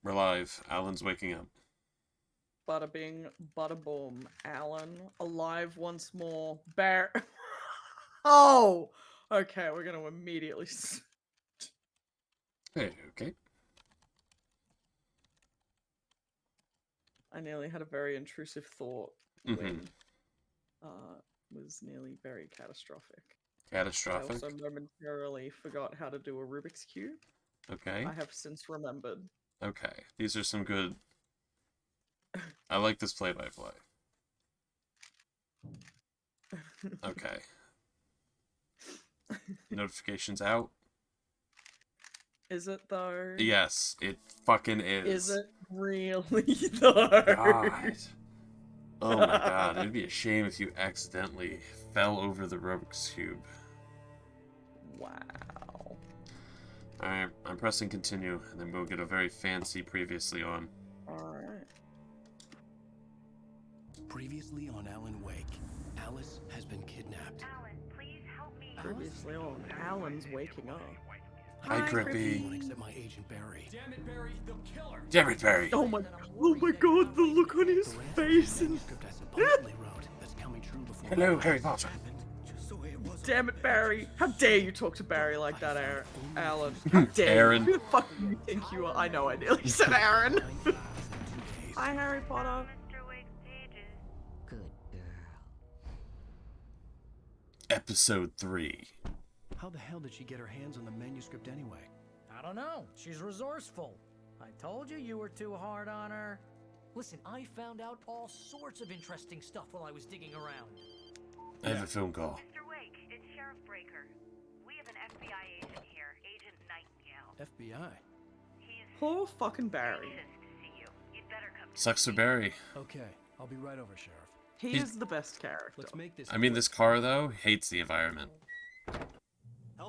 We're live. Alan's waking up. Bada bing, bada boom. Alan, alive once more. Bear. Oh! Okay, we're gonna immediately. Hey, okay. I nearly had a very intrusive thought when was nearly very catastrophic. I Catastrophic. also momentarily forgot how to do a Rubik's Cube. Okay. I have since remembered. Okay. These are some good. I like this play-by-play. Okay. Notifications out. Is it though? Yes, it fucking Is is. it really though? God. Oh my god. It'd be a shame if you accidentally fell over the Rubik's Cube. Wow. Alright, I'm pressing continue, and then we'll get a very fancy previously on. Alright. Previously on Alan Wake, Alice has been kidnapped. Alan, please help me. Previously on Alan's waking up. Hi, Grippy. Everyone except my agent Barry. Damn it, Barry, they'll kill her. Damn it, Barry. Oh my god, the look on his The rest face of the and manuscript I supposedly wrote that's coming true before Hello, my Harry eyes Potter. happened, just the way it was. damn it, Barry. How dare you talk to Barry like that, Alan? How dare Aaron. you? Who the fuck do you think you are? I know I nearly said Aaron. 9 pages in 2 days. Hi, Harry Potter. Mr. Wake's pages. Good girl. Episode 3. How the hell did she get her hands on the manuscript anyway? I don't know. She's resourceful. I told you were too hard on her. Listen, I found out all sorts of interesting stuff while I was digging around. I have a phone call. Mr. Wake, it's Sheriff Breaker. We have an FBI agent here, Agent Nightingale. FBI. He's Poor fucking Barry. anxious to see you. You'd better come to Sucks see for me. Barry. Okay, I'll be right over, Sheriff. He He's- is the best character. Let's make this. I mean, this car, though, hates the environment.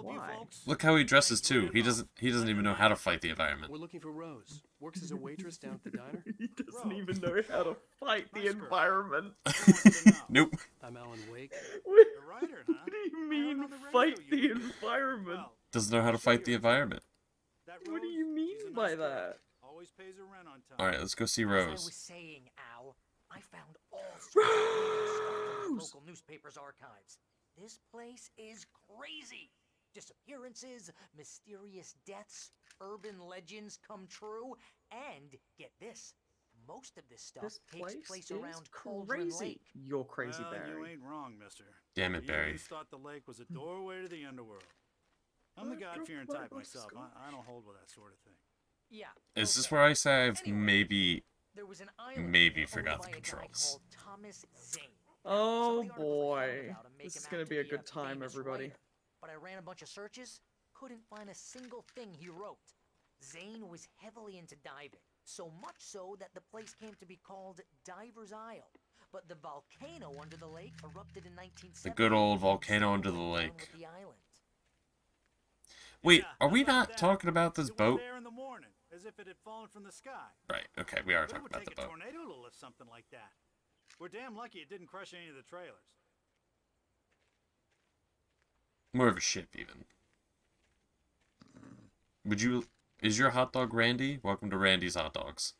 Why? Look how he dresses, too. He doesn't even know how to fight the environment. We're looking for Rose. Works as a waitress down at the diner. He doesn't even know how to fight the environment. Nope. I'm Alan Wake. What writer, huh? do you I heard mean, on the radio fight you- the environment? Well, Doesn't know how to fight the environment. that What do Rose, you she's mean a by nice girl. that? Always pays her rent on time. Alright, let's go see As I Rose. was saying, Al, I found all sorts of weird stuff from the local newspaper's archives. This place is crazy. Disappearances, mysterious deaths, urban legends come true, and get this. Most of this stuff This takes place place is around Cauldron crazy. Lake. You're crazy, Well, you Barry. ain't wrong, mister. Damn it, You Barry. always thought the lake was a doorway to the underworld. I'm the God-fearing type myself. I don't hold with that sort of thing. Yeah. Is this okay. where I say I've Anyway, maybe... there was an island maybe owned forgot by the a guy controls? called Thomas Zane. Oh Some of the articles I found boy. about him make This is him gonna out be to a good time, famous everybody. writer. But I ran a bunch of searches, couldn't find a single thing he wrote. Zane was heavily into diving, so much so that the place came to be called Diver's Isle. But the volcano under the lake erupted in 1970. The good old volcano under the Down lake. with the island. Wait, Yeah, are how we about not that? talking about this It was boat? there in the morning, as if it had fallen from the sky. Right, okay, we are But it talking would about the take a boat. tornado to lift something like that. We're damn lucky it didn't crush any of the trailers. More of a ship, even. Would you... Is your hot dog Randy? Welcome to Randy's Hot Dogs.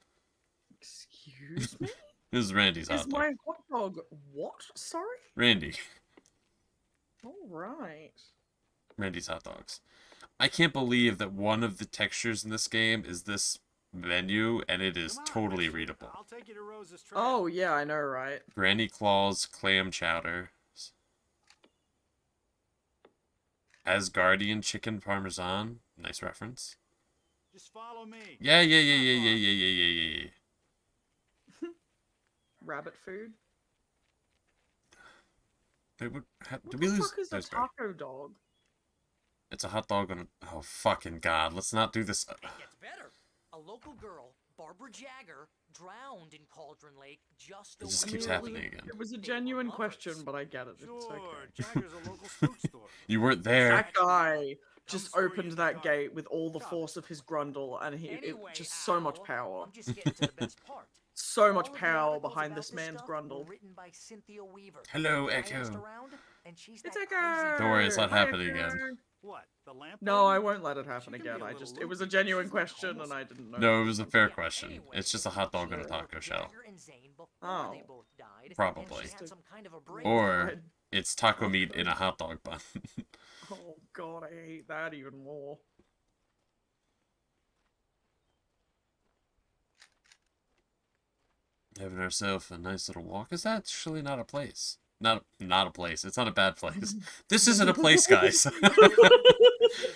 Excuse me? This is Randy's Is hot dog. my hot dog what? Sorry? Randy. Alright. Randy's Hot Dogs. I can't believe that one of the textures in this game is this menu, and it is Come on, totally mister. readable. I'll take you to Rose's trail. Oh, yeah, I know, right? Granny Claus clam chowder. Asgardian chicken parmesan. Nice reference. Just follow me. Yeah. Rabbit food? Did we What lose? the fuck is a There's Barry. taco dog? It's a hot dog on a... Oh, fucking God. Let's not do this. It gets better. A local girl, Barbara Jagger, drowned in Cauldron Lake just a It just week keeps ago. happening again. It was a They were genuine lovers. question, but I get it. It's Sure, okay. Jagger's a local spook store. You weren't there. That guy just sure opened you that got gate with all the Got force of his grundle, and it Anyway, just so much Al, power. I'm just getting to the best part. So much All of the power articles behind about this man's stuff were grundle. written by Cynthia Weaver. Hello, I asked Echo. around, and she's It's that Echo! crazy Don't worry, it's not Hi, happening Echo. again. What? The lamp? No, I lady? won't let it happen She can be again. a I little just, it was a loopy. genuine She's like question homeless. and I didn't know. No, it was a fair Yeah, question. anyway, It's just a hot dog in a she taco worked with shell. Jagger and Zane before Oh. they both died, Probably. And she had some kind of a break. Or I- it's taco meat in a hot dog bun. Oh god, I hate that even more. Having ourselves a nice little walk. Is that actually not a place? Not a place. It's not a bad place. This isn't a place, guys. Here's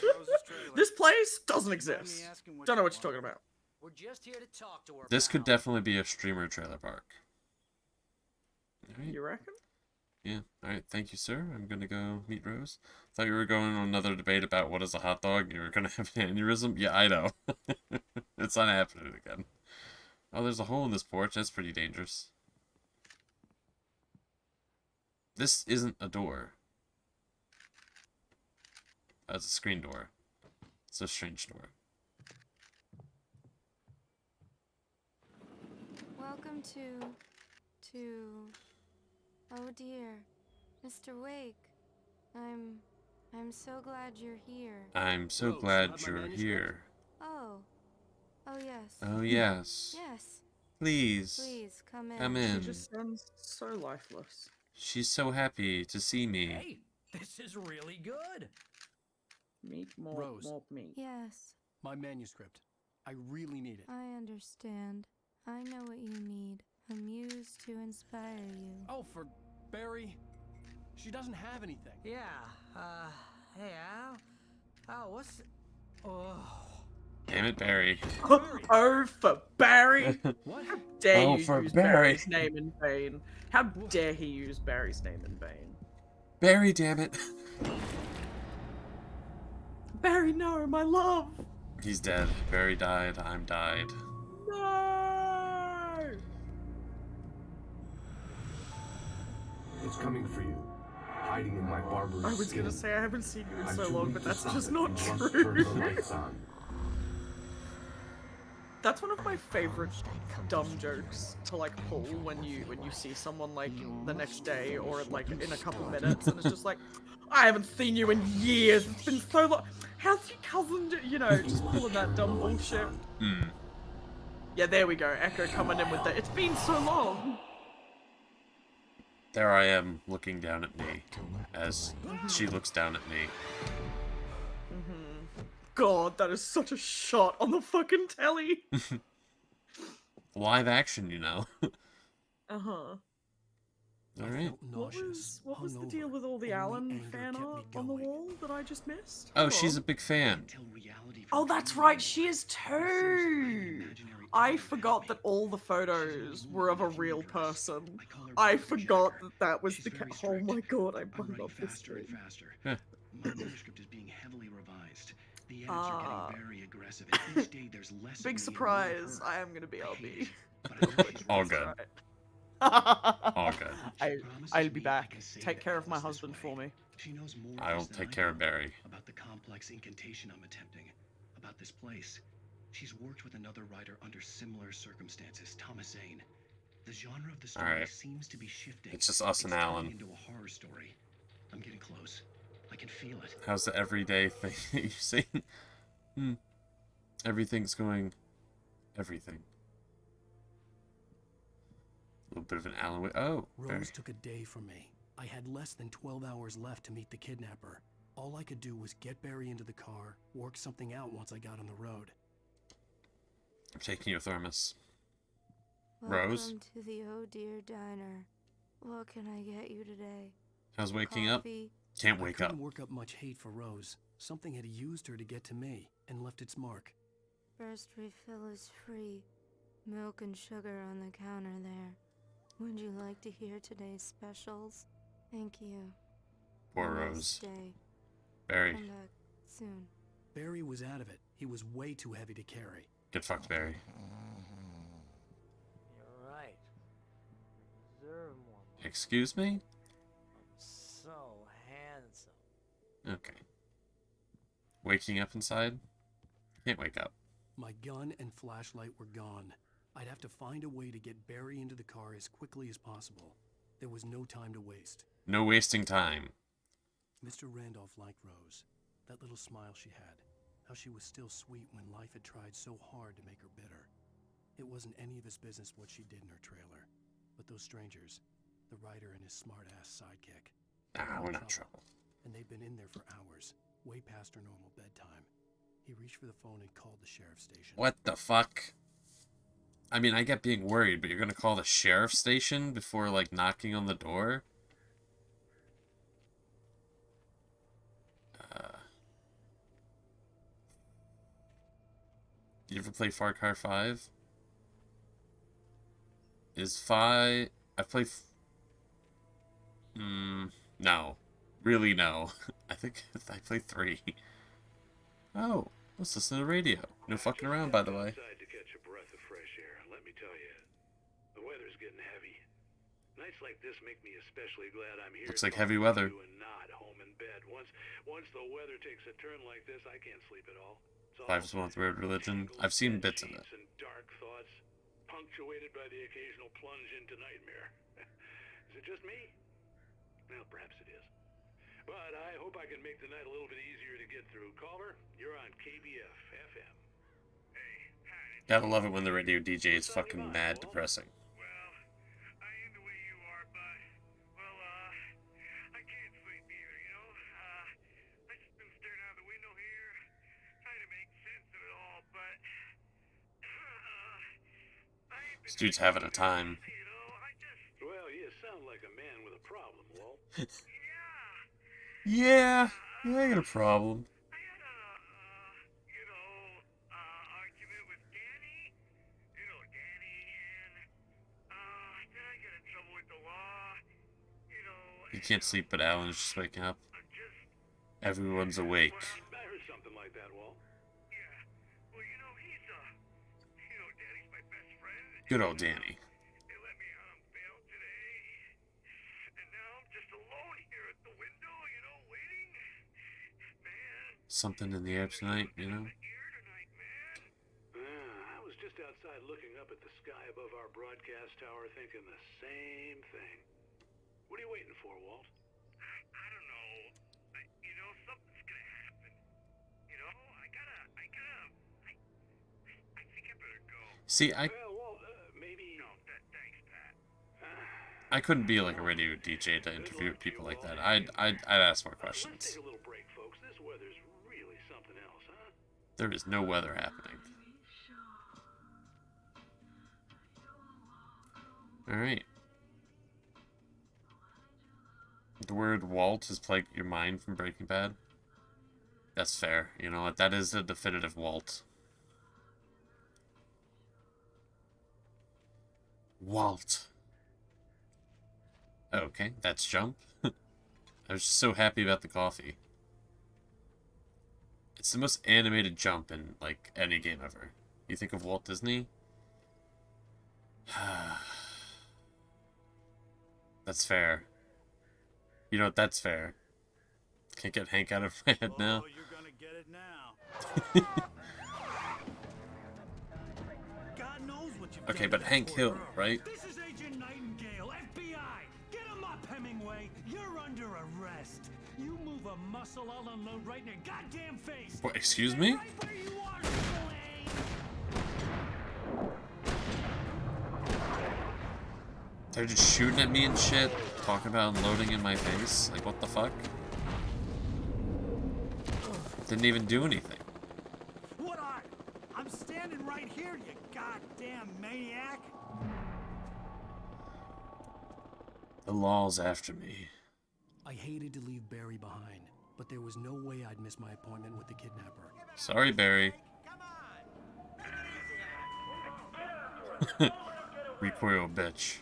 Rose's trailer. This place doesn't Mind me exist. asking Don't know what you you're want? talking about. We're just here to talk to her. This could pal. definitely be a streamer trailer park. Alright. You reckon? Yeah. Alright, thank you, sir. I'm gonna go meet Rose. Thought you were going on another debate about what is a hot dog. You were gonna have an aneurysm? Yeah, I know. It's not happening again. Oh, there's a hole in this porch. That's pretty dangerous. This isn't a door. That's a screen door. It's a strange door. Welcome to... Oh dear, Mr. Wake. I'm so glad you're here. I'm so Rose, glad have my you're manuscript? here. Oh yes. Oh, yes. Yes, Please. please, come in. Come She in. just sounds so lifeless. She's so happy to see me. Hey, this is really good. Meat, more, Rose. more meat. Yes, My manuscript. I really need it. I understand. I know what you need. A muse to inspire you. Oh, for Barry. She doesn't have anything. Yeah. Hey, Al. What's? Oh. Damn it, Barry. Oh, for Barry! What? How dare Oh, you for use Barry. Barry's name in vain? How dare he use Barry's name in vain? Barry, damn it. Barry, no, my love! He's dead. Barry died. I'm died. No! It's coming for you. Hiding in my barber's I was skin. gonna say I haven't seen you in I'm so too long, weak but to that's stop just it. not You must turn the true. lights on. That's one of my favorite dumb jokes to like pull when you see someone like the next day or like in a couple minutes, and it's just like, I haven't seen you in years. It's been so long. How's your cousin? You know, just pulling that dumb bullshit. Hmm. Yeah, there we go. Echo coming in with that. It's been so long. There I am, looking down at me, as she looks down at me. God, that is such a shot on the fucking telly. Live action, you know. Uh-huh. I Alright. felt nauseous, What was the hungover. deal with all the Only Alan anger fan kept me art on the going. wall that I just missed? Oh, Hold she's a on. big fan. Oh, that's right, she is too! I forgot that all the photos were of a real person. I forgot that that was the oh my god, I love this game. Huh. My manuscript is being heavily revised. The edits Ah. are getting very aggressive, and each day there's less of Big me and more of surprise, her. I am gonna be I hate LB. it, but I know she's All right. good. Alright. All good. She promises I'll be me I back. can save Take care of my Alice this husband way. for me. She knows more of I'll this than take I care of know Barry. about the complex incantation I'm attempting, about this place. She's worked with another writer under similar circumstances, Thomas Zane. The genre of the story Alright. seems to be shifting. It's just us and turning Alan. into a horror story. I'm getting close. I can feel it. How's the everyday thing that you see? Everything's going... Everything. A little bit of an Alan Wake. Oh, Barry. Rose took a day from me. I had less than 12 hours left to meet the kidnapper. All I could do was get Barry into the car, work something out once I got on the road. I'm taking your thermos. Rose? Welcome to the Oh Dear Diner. What can I get you today? How's waking up? Coffee? Can't I wake up. couldn't work up much hate for Rose. Something had used her to get to me and left its mark. First refill is free. Milk and sugar on the counter there. Would you like to hear today's specials? Thank you. Poor Have a nice Rose. day. Barry. Come back soon. Barry was out of it. He was way too heavy to carry. Get fucked, Barry. You're right. Deserve more. Excuse me? So handsome. Okay. Waking up inside? Can't wake up. My gun and flashlight were gone. I'd have to find a way to get Barry into the car as quickly as possible. There was no time to waste. No wasting time. Mr. Randolph liked Rose. That little smile she had, how she was still sweet when life had tried so hard to make her bitter. It wasn't any of his business what she did in her trailer, but those strangers, the writer and his smart-ass sidekick. Nah, we're not in trouble. And they'd been in there for hours, way past her normal bedtime. He reached for the phone and called the sheriff's station. What the fuck? I mean, I get being worried, but you're gonna call the sheriff's station before, like, knocking on the door? You ever play Far Cry 5? Is 5... I play... No. Really, no. I think I play 3. Oh, let's listen to the radio. No fucking around, by the way. To catch a breath of fresh air. Let me tell you, the weather's getting heavy. Nights like this make me especially glad I'm here. Looks like heavy weather. And not home in bed. Once the weather takes a turn like this, I can't sleep at all. Five's One with Weird Religion. I've seen bits of it. And dark thoughts, punctuated by the occasional plunge into nightmare. Is it just me? Well, perhaps it is. But I hope I can make the night a little bit easier to get through. Caller, you're on KBF FM. Hey, Pat. Gotta love it when the radio DJ is fucking mad depressing. Well, I ain't the way you are, but, well, I can't sleep either, you know? I just been staring out the window here, trying to make sense of it all, but, I ain't been... This dude's having a time. You know, well, you sound like a man with a problem, Walt. Yeah, I got a problem. I had a, argument with Danny. You know Danny, and, then I got in trouble with the law. You know... You can't sleep, but Alan is just waking up. Everyone's awake. I heard something like that, Walt. Yeah. Well, you know, he's, Danny's my best friend. Good old Danny. They let me out on bail today. And now I'm just alone here at the window, you know, waiting. Man. Something in the air tonight, you know? I was just outside looking up at the sky above our broadcast tower thinking the same thing. What are you waiting for, Walt? I don't know. You know, something's gonna happen. You know, I think I better go. See, Well, Walt, maybe... No, thanks, Pat. I couldn't be like a radio DJ to interview people like that. I'd ask more Let's questions. take a little break, folks. This weather's really something else, huh? There is no weather happening. Alright. The word Walt has plagued your mind from Breaking Bad. That's fair. You know what? That is a definitive Walt. Walt. Okay, that's jump. I was just so happy about the coffee. It's the most animated jump in, like, any game ever. You think of Walt Disney? That's fair. You know what? That's fair. Can't get Hank out of my head now. Oh, you're gonna get it now. God knows what you've Okay, done but to that Hank poor Hill, girl. right? This is Agent Nightingale, FBI. Get him up, Hemingway. You're under arrest. You move a muscle, I'll unload right in your goddamn face. What, excuse Stay me? right where you are, Spillane. They're just shooting at me and shit, talking about unloading in my face. Like, what the fuck? Didn't even do anything. What are you? I'm standing right here, you goddamn maniac. The law's after me. I hated to leave Barry behind, but there was no way I'd miss my appointment with the kidnapper. Sorry, Barry. Recoil, bitch.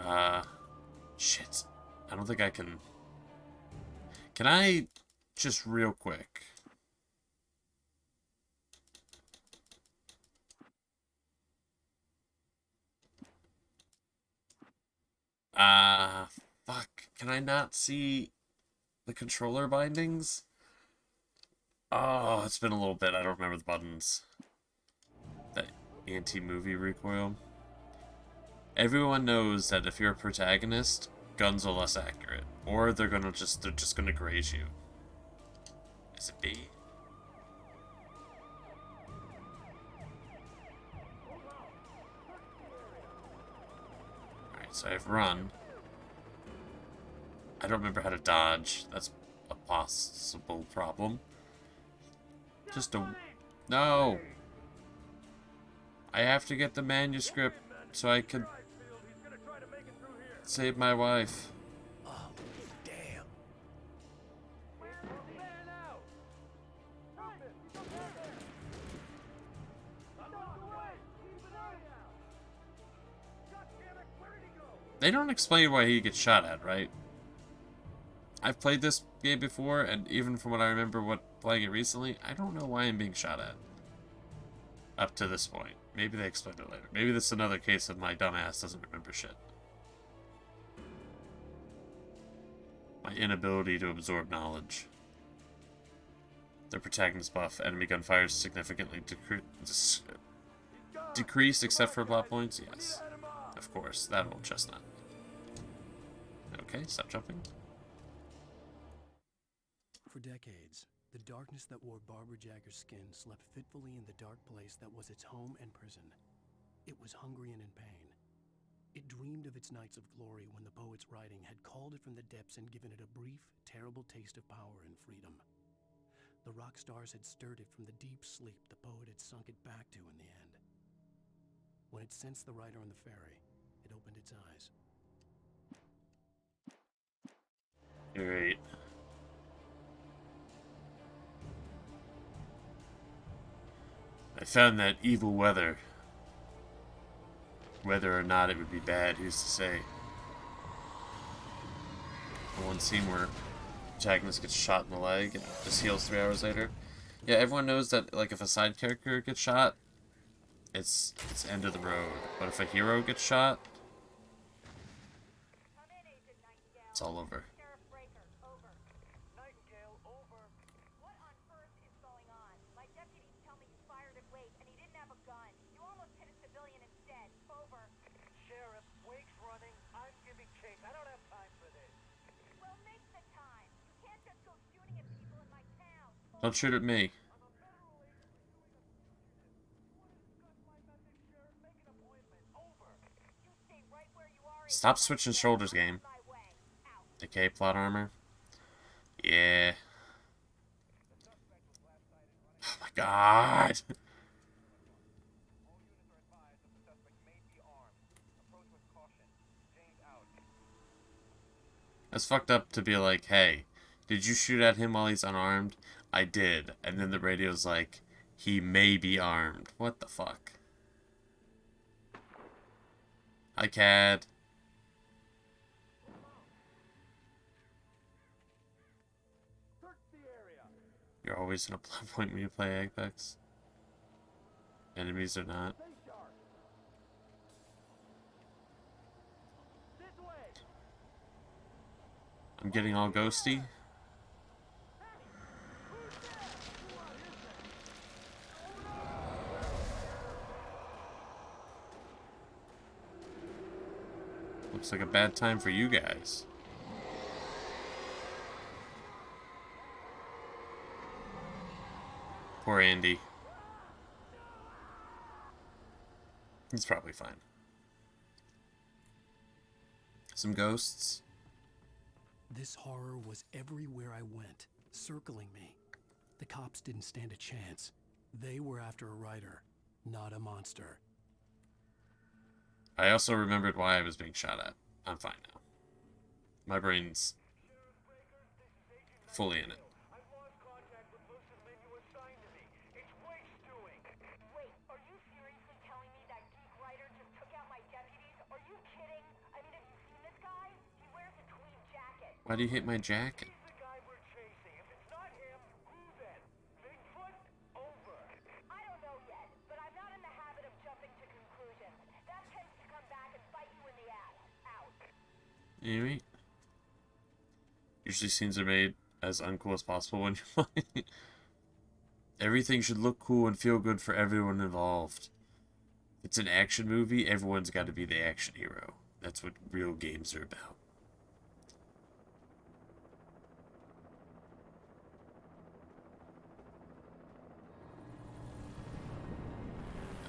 Alright. Shit. I don't think I can... Can I just real quick... Fuck. Can I not see the controller bindings? Oh, it's been a little bit. I don't remember the buttons. That anti-movie recoil. Everyone knows that if you're a protagonist, guns are less accurate, or they're just gonna graze you. Is it B? Alright, so I have run. I don't remember how to dodge. That's a possible problem. Just a... No! I have to get the manuscript so I can save my wife. Oh, damn. They don't explain why he gets shot at, right? I've played this game before, and even from what I remember playing it recently, I don't know why I'm being shot at. Up to this point. Maybe they explain it later. Maybe this is another case of my dumbass doesn't remember shit. My inability to absorb knowledge. The protagonist buff. Enemy gunfire is significantly decreased except for plot points? Yes. Of course. That old chestnut. Okay, stop jumping. For decades, the darkness that wore Barbara Jagger's skin slept fitfully in the dark place that was its home and prison. It was hungry and in pain. It dreamed of its nights of glory when the poet's writing had called it from the depths and given it a brief, terrible taste of power and freedom. The rock stars had stirred it from the deep sleep the poet had sunk it back to in the end. When it sensed the writer on the ferry, it opened its eyes. Great. I found that evil weather. Whether or not it would be bad, who's to say? The one scene where the protagonist gets shot in the leg and just heals 3 hours later. Yeah, everyone knows that, like, if a side character gets shot, it's end of the road. But if a hero gets shot, it's all over. Don't shoot at me. Stop switching shoulders, game. Decay plot armor. Yeah. Oh my god. That's fucked up to be like, hey, did you shoot at him while he's unarmed? I did. And then the radio's like, he may be armed. What the fuck? Hi, Cad. You're always in a plot point when you play Apex. Enemies or not. I'm getting all ghosty. Looks like a bad time for you guys. Poor Andy. He's probably fine. Some ghosts. This horror was everywhere I went, circling me. The cops didn't stand a chance. They were after a writer, not a monster. I also remembered why I was being shot at. I'm fine now. My brain's fully in it. Why do you hit my jacket? Anyway, usually scenes are made as uncool as possible when you're playing. Everything should look cool and feel good for everyone involved. If it's an action movie, everyone's got to be the action hero. That's what real games are about.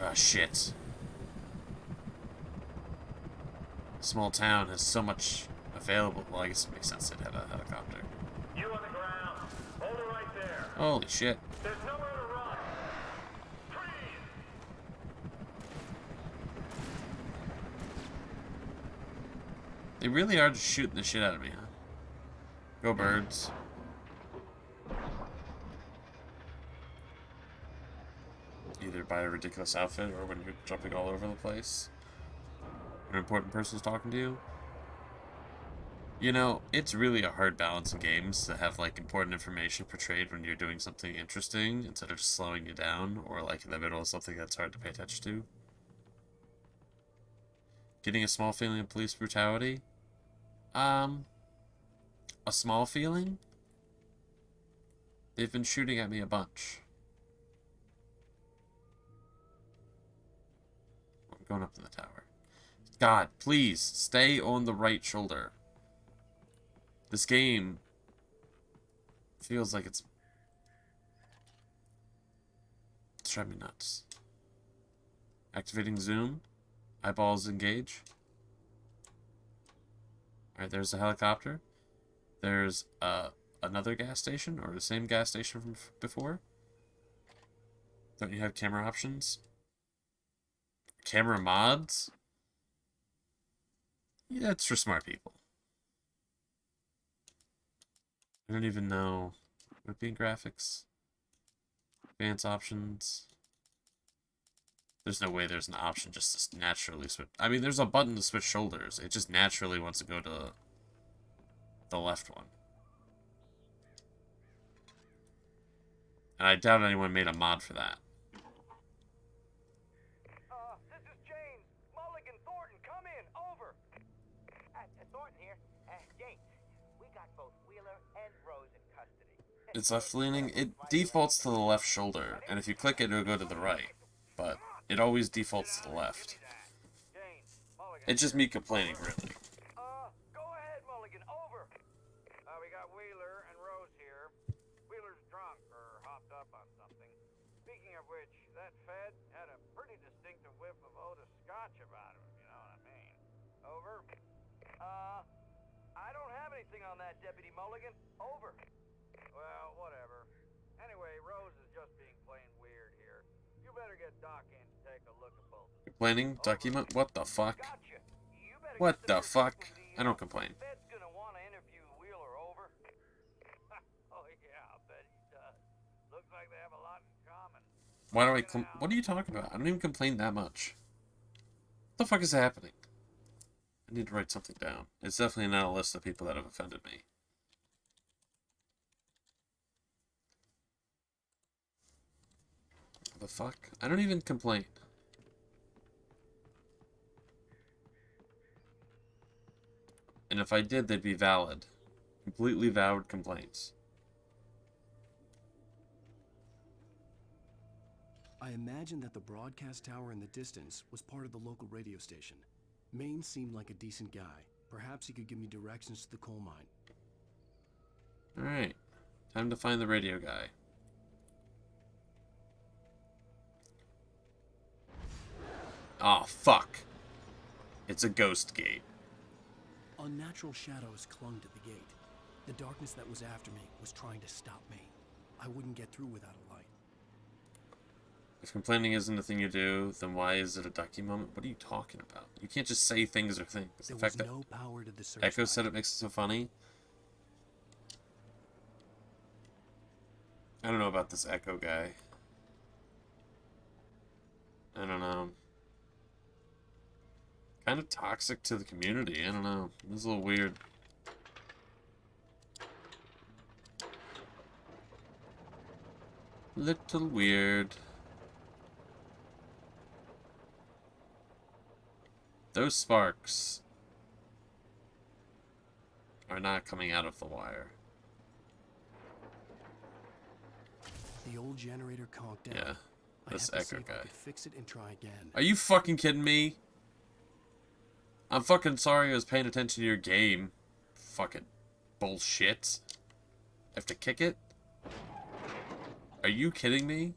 Ah, shit. Small town has so much available. Well, I guess it makes sense they'd have a helicopter. You on the ground. Hold it right there. Holy shit. There's nowhere to run. Freeze! They really are just shooting the shit out of me, huh? Go birds. Either by a ridiculous outfit or when you're jumping all over the place. An important person's talking to you. You know, it's really a hard balance in games to have, like, important information portrayed when you're doing something interesting instead of just slowing you down or, like, in the middle of something that's hard to pay attention to. Getting a small feeling of police brutality? A small feeling? They've been shooting at me a bunch. I'm going up in the tower. God, please, stay on the right shoulder. This game feels like it's driving me nuts. Activating zoom. Eyeballs engage. Alright, there's a helicopter. There's another gas station, or the same gas station from before. Don't you have camera options? Camera mods? Yeah, it's for smart people. I don't even know. Would it be in graphics? Advanced options. There's no way there's an option just to naturally switch. I mean, there's a button to switch shoulders. It just naturally wants to go to the left one. And I doubt anyone made a mod for that. This is James. Mulligan, Thornton, come in. Over. Thornton here. James, we got both Wheeler and Rose in custody. It's left leaning. It defaults to the left shoulder, and if you click it, it'll go to the right. But it always defaults to the left. It's just me complaining, really. Go ahead, Mulligan. Over. We got Wheeler and Rose here. Wheeler's drunk or hopped up on something. Speaking of which, that Fed had a pretty distinctive whiff of Otis Scotch about him, you know what I mean. Over. I don't have anything on that, Deputy Mulligan. Over. Well, whatever. Anyway, Rose is just being plain weird here. You better get Doc in to take a look at both. Complaining? Document? What the fuck? Gotcha. What the fuck? I don't complain. Fed's gonna want to interview Wheeler. Over. Oh yeah, I bet he does. Looks like they have a lot in common. Why do I what are you talking about? I don't even complain that much. What the fuck is happening? I need to write something down. It's definitely not a list of people that have offended me. What the fuck? I don't even complain. And if I did, they'd be valid. Completely valid complaints. I imagine that the broadcast tower in the distance was part of the local radio station. Maine seemed like a decent guy. Perhaps he could give me directions to the coal mine. Alright. Time to find the radio guy. Aw, fuck. It's a ghost gate. Unnatural shadows clung to the gate. The darkness that was after me was trying to stop me. I wouldn't get through without a light. If complaining isn't a thing you do, then why is it a ducky moment? What are you talking about? You can't just say things are things. There The fact was that no power to the Echo searchlight. said it makes it so funny. I don't know about this Echo guy. I don't know. Kind of toxic to the community. I don't know. It was a little weird. Little weird. Those sparks are not coming out of the wire. The old generator conked out. Yeah. This I have to see Echo if I guy. could fix it and try again. Are you fucking kidding me? I'm fucking sorry I was paying attention to your game. Fucking bullshit. I have to kick it? Are you kidding me?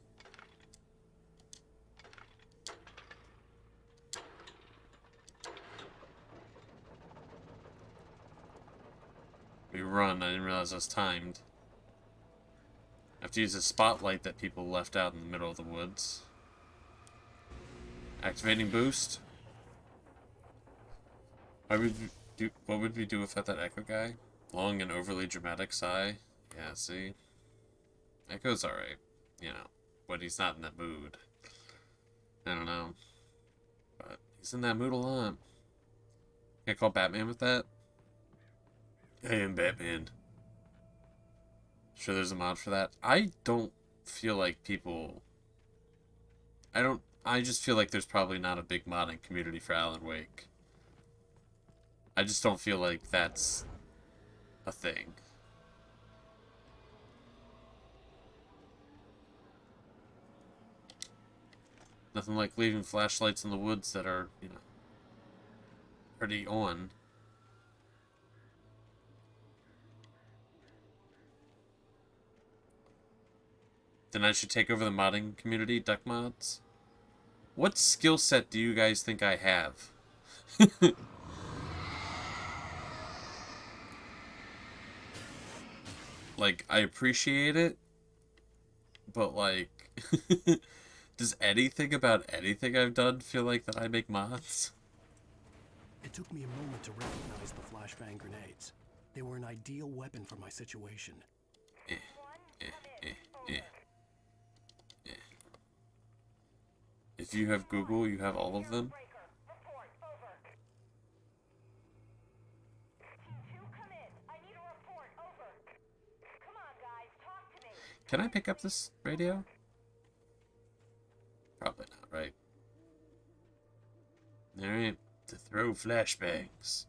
We run. I didn't realize I was timed. I have to use a spotlight that people left out in the middle of the woods. Activating boost. What would we do without that Echo guy? Long and overly dramatic sigh. Yeah, see? Echo's alright. You know, when he's not in that mood. I don't know. But he's in that mood a lot. Can I call Batman with that? I am Batman. Sure there's a mod for that. I don't feel like people... I just feel like there's probably not a big modding community for Alan Wake. I just don't feel like that's a thing. Nothing like leaving flashlights in the woods that are, you know, already on. Then I should take over the modding community, Duckmas. What skill set do you guys think I have? Like, I appreciate it, but like, does anything about anything I've done feel like that I make mods? It took me a moment to recognize the flashbang grenades. They were an ideal weapon for my situation. If you have Google, you have all of them? Can I pick up this radio? Probably not, right? Alright, to throw flashbangs.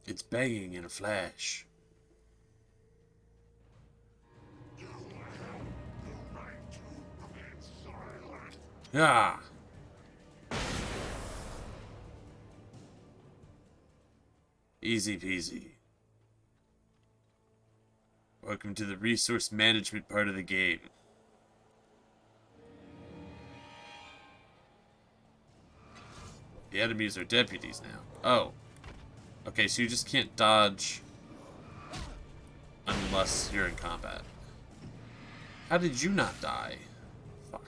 It's banging in a flash. Ah! Easy peasy. Welcome to the resource management part of the game. The enemies are deputies now. Oh. Okay, so you just can't dodge unless you're in combat. How did you not die? Fuck.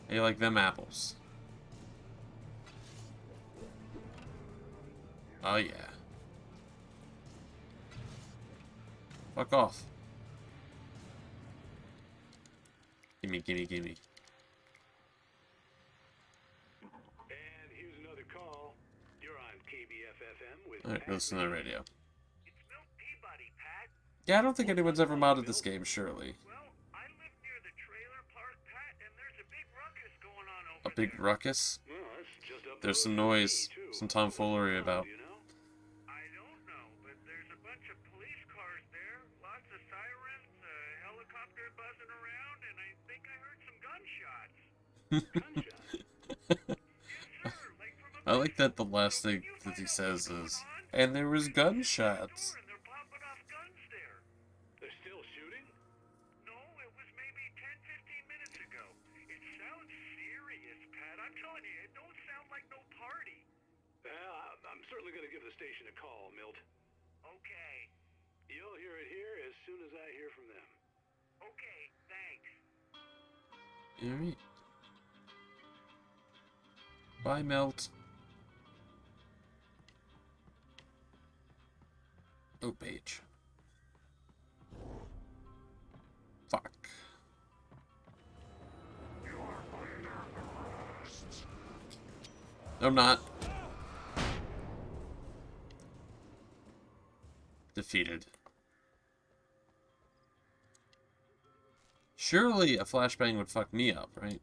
Hey, like them apples. Oh yeah. Fuck off. Gimme, gimme, gimme. And here's another call. You're on KBFFM with Alright, listen to the radio. It's Milt Peabody, Pat. Yeah, I don't think anyone's ever modded this game, surely. Well, I live near the trailer park, Pat, and there's a big ruckus going on over A big there. ruckus? Well, that's just up the There's some road from me, noise, too. some tomfoolery about. You know? I don't know, but there's a bunch of police cars there, lots of sirens, a helicopter buzzing around, and I think I heard some gunshots. Gunshots? Yes, sir. Like from a I like that the last thing that he says is, and there was gunshots. and they're popping off guns there. They're still shooting? No, it was maybe 10, 15 minutes ago. It sounds serious, Pat. I'm telling you, it don't sound like no party. Well, I'm certainly going to give the station a call, Milt. Okay. You'll hear it here as soon as I hear from them. Okay, thanks. Alright. Bye, Melt. Oh, page. Fuck. I'm not. Defeated. Surely a flashbang would fuck me up, right?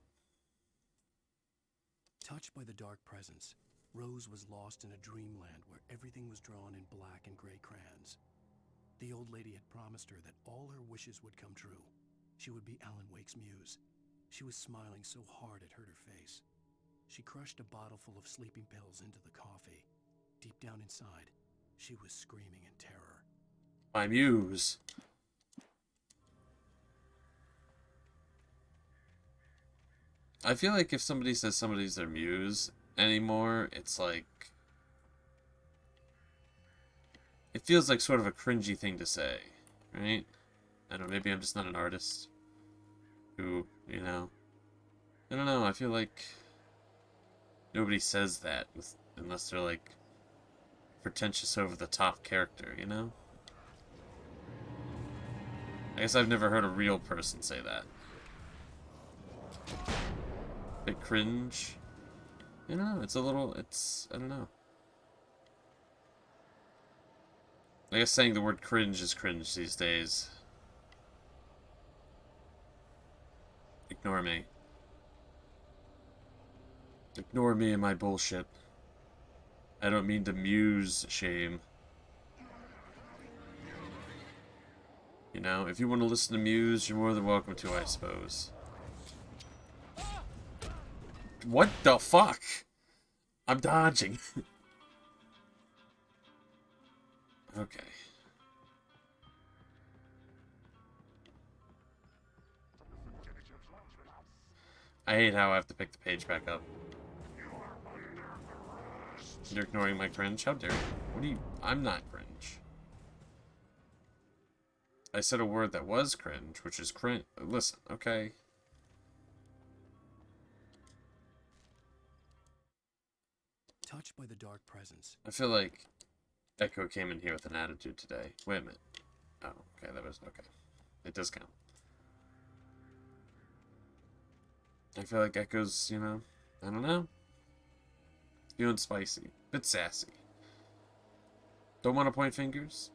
Touched by the dark presence, Rose was lost in a dreamland where everything was drawn in black and gray crayons. The old lady had promised her that all her wishes would come true. She would be Alan Wake's muse. She was smiling so hard it hurt her face. She crushed a bottle full of sleeping pills into the coffee. Deep down inside, she was screaming in terror. My muse. I feel like if somebody says somebody's their muse anymore, it's like... It feels like sort of a cringy thing to say, right? I don't know, maybe I'm just not an artist who, you know... I don't know, I feel like nobody says that unless they're like pretentious over-the-top character, you know? I guess I've never heard a real person say that. Bit cringe. I don't know, it's a little, I don't know. I guess saying the word cringe is cringe these days. Ignore me. Ignore me and my bullshit. I don't mean to muse shame. You know, if you want to listen to Muse, you're more than welcome to, I suppose. What the fuck? I'm dodging. Okay. I hate how I have to pick the page back up. You're ignoring my cringe? How dare you? What do you... I'm not cringe. I said a word that was cringe, which is cringe. Listen, okay? Touched by the dark presence. I feel like Echo came in here with an attitude today. Wait a minute. Oh, okay, that was... Okay. It does count. I feel like Echo's, you know... I don't know. Feeling spicy. Bit sassy. Don't want to point fingers?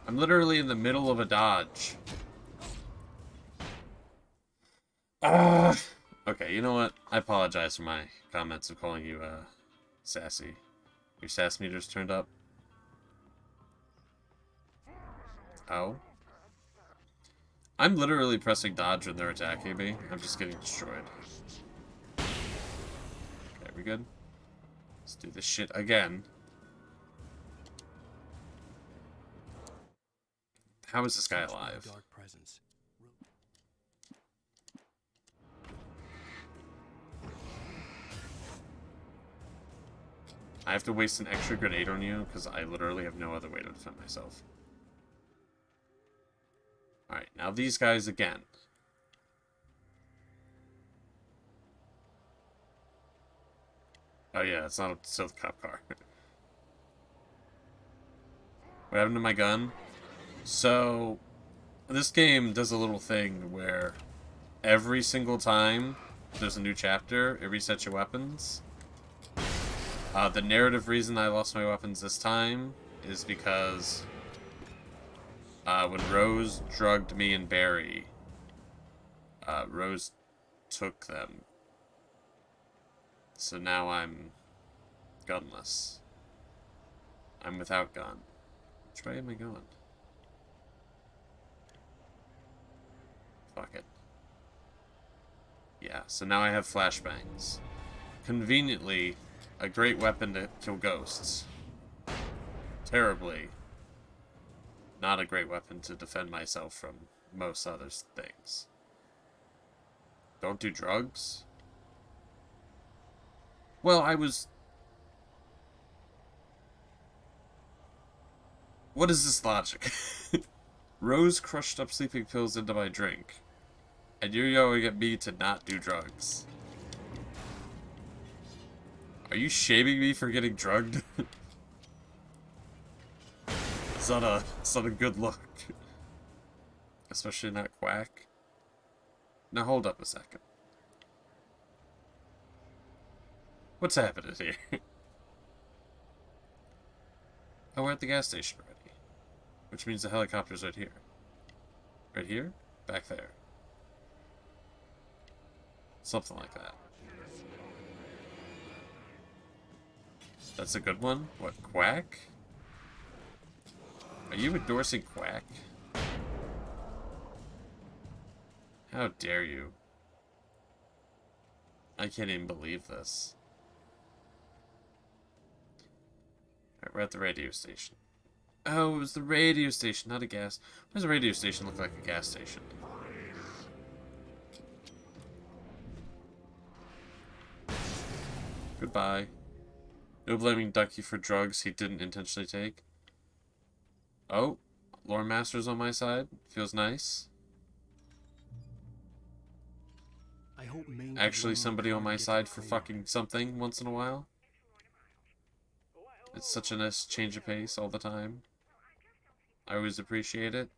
I'm literally in the middle of a dodge. Okay, you know what? I apologize for my comments of calling you, sassy. Your sass meter's turned up. Oh. I'm literally pressing dodge when they're attacking me. I'm just getting destroyed. Okay, we good? Let's do this shit again. How is this guy alive? Dark presence. I have to waste an extra grenade on you because I literally have no other way to defend myself. Alright, now these guys again. Oh yeah, it's not still the cop car. What happened to my gun? So, this game does a little thing where every single time there's a new chapter, it resets your weapons. The narrative reason I lost my weapons this time is because when Rose drugged me and Barry, Rose took them. So now I'm gunless. I'm without gun. Which way am I going? Fuck it. Yeah, so now I have flashbangs. Conveniently, a great weapon to kill ghosts. Terribly, not a great weapon to defend myself from most other things. Don't do drugs? Well, I was... What is this logic? Rose crushed up sleeping pills into my drink. And you're going to get me to not do drugs. Are you shaming me for getting drugged? It's not a good look. Especially not Quack. Now hold up a second. What's happening here? Oh, we're at the gas station already. Which means the helicopter's right here. Right here? Back there. Something like that. That's a good one? What, Quack? Are you endorsing Quack? How dare you? I can't even believe this. Alright, we're at the radio station. Oh, it was the radio station, not a gas. Why does a radio station look like a gas station? Goodbye. No blaming Ducky for drugs he didn't intentionally take. Oh, Lore Master's on my side. Feels nice. I hope Maine Actually, somebody on my side for fucking something once in a while. It's such a nice change of pace all the time. I always appreciate it.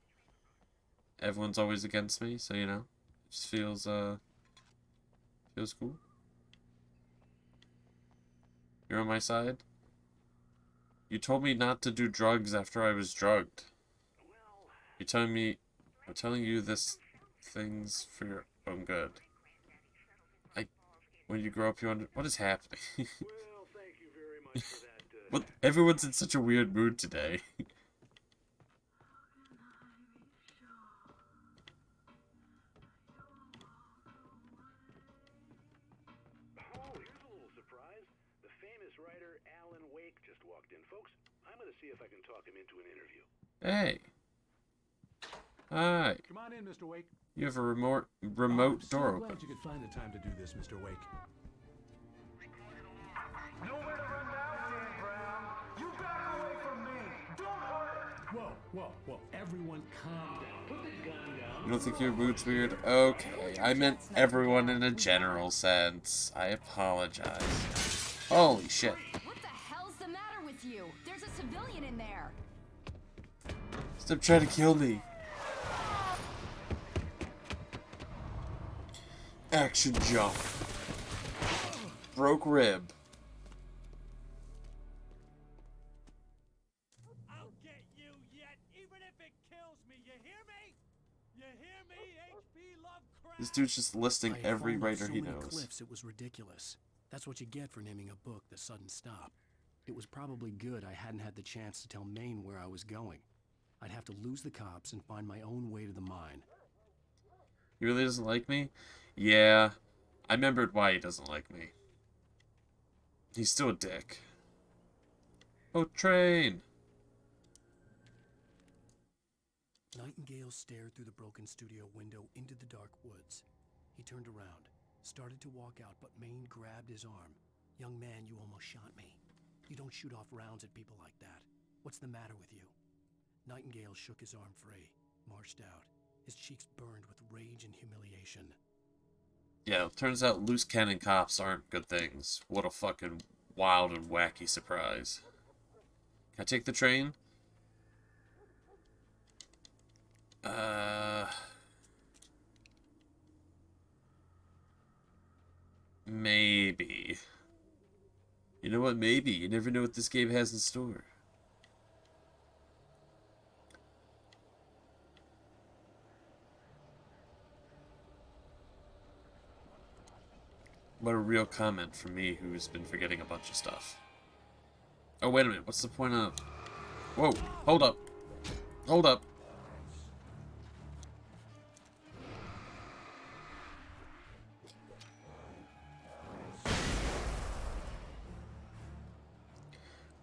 Everyone's always against me, so you know, it just feels cool. You're on my side? You told me not to do drugs after I was drugged. You're telling me, I'm telling you this thing's for your own good. When you grow up, you what is happening? Well, thank you very much for that. What? Everyone's in such a weird mood today. Oh, here's a little surprise. The famous writer Alan Wake just walked in. Folks, I'm going to see if I can talk him into an interview. Hey. Hi. Come on in, Mr. Wake. You have a remote I'm so door glad open. you could find the time to do this, Mr. Wake. Nowhere to run now, Dan Brown. You back away from me. Don't hurt. Whoa. Everyone calm down. Put the gun down. You don't think your mood's weird? Okay, I meant everyone in a general sense. I apologize. Holy shit. What the hell's the matter with you? There's a civilian in there. Stop trying to kill me. Action jump. Broke rib. I'll get you yet, even if it kills me. You hear me? You hear me, H.P. Lovecraft? This dude's just listing I had every fallen off writer so he many knows. cliffs, it was ridiculous. That's what you get for naming a book The Sudden Stop. It was probably good I hadn't had the chance to tell Maine where I was going. I'd have to lose the cops and find my own way to the mine. He really doesn't like me? Yeah. I remembered why he doesn't like me. He's still a dick. Oh, train! Nightingale stared through the broken studio window into the dark woods. He turned around, started to walk out, but Maine grabbed his arm. "Young man, you almost shot me. You don't shoot off rounds at people like that. What's the matter with you?" Nightingale shook his arm free, marched out. His cheeks burned with rage and humiliation. Yeah, it turns out loose cannon cops aren't good things. What a fucking wild and wacky surprise. Can I take the train? Maybe. You know what? Maybe. You never know what this game has in store. What a real comment from me who's been forgetting a bunch of stuff. Oh, wait a minute. What's the point of... Whoa. Hold up. Hold up.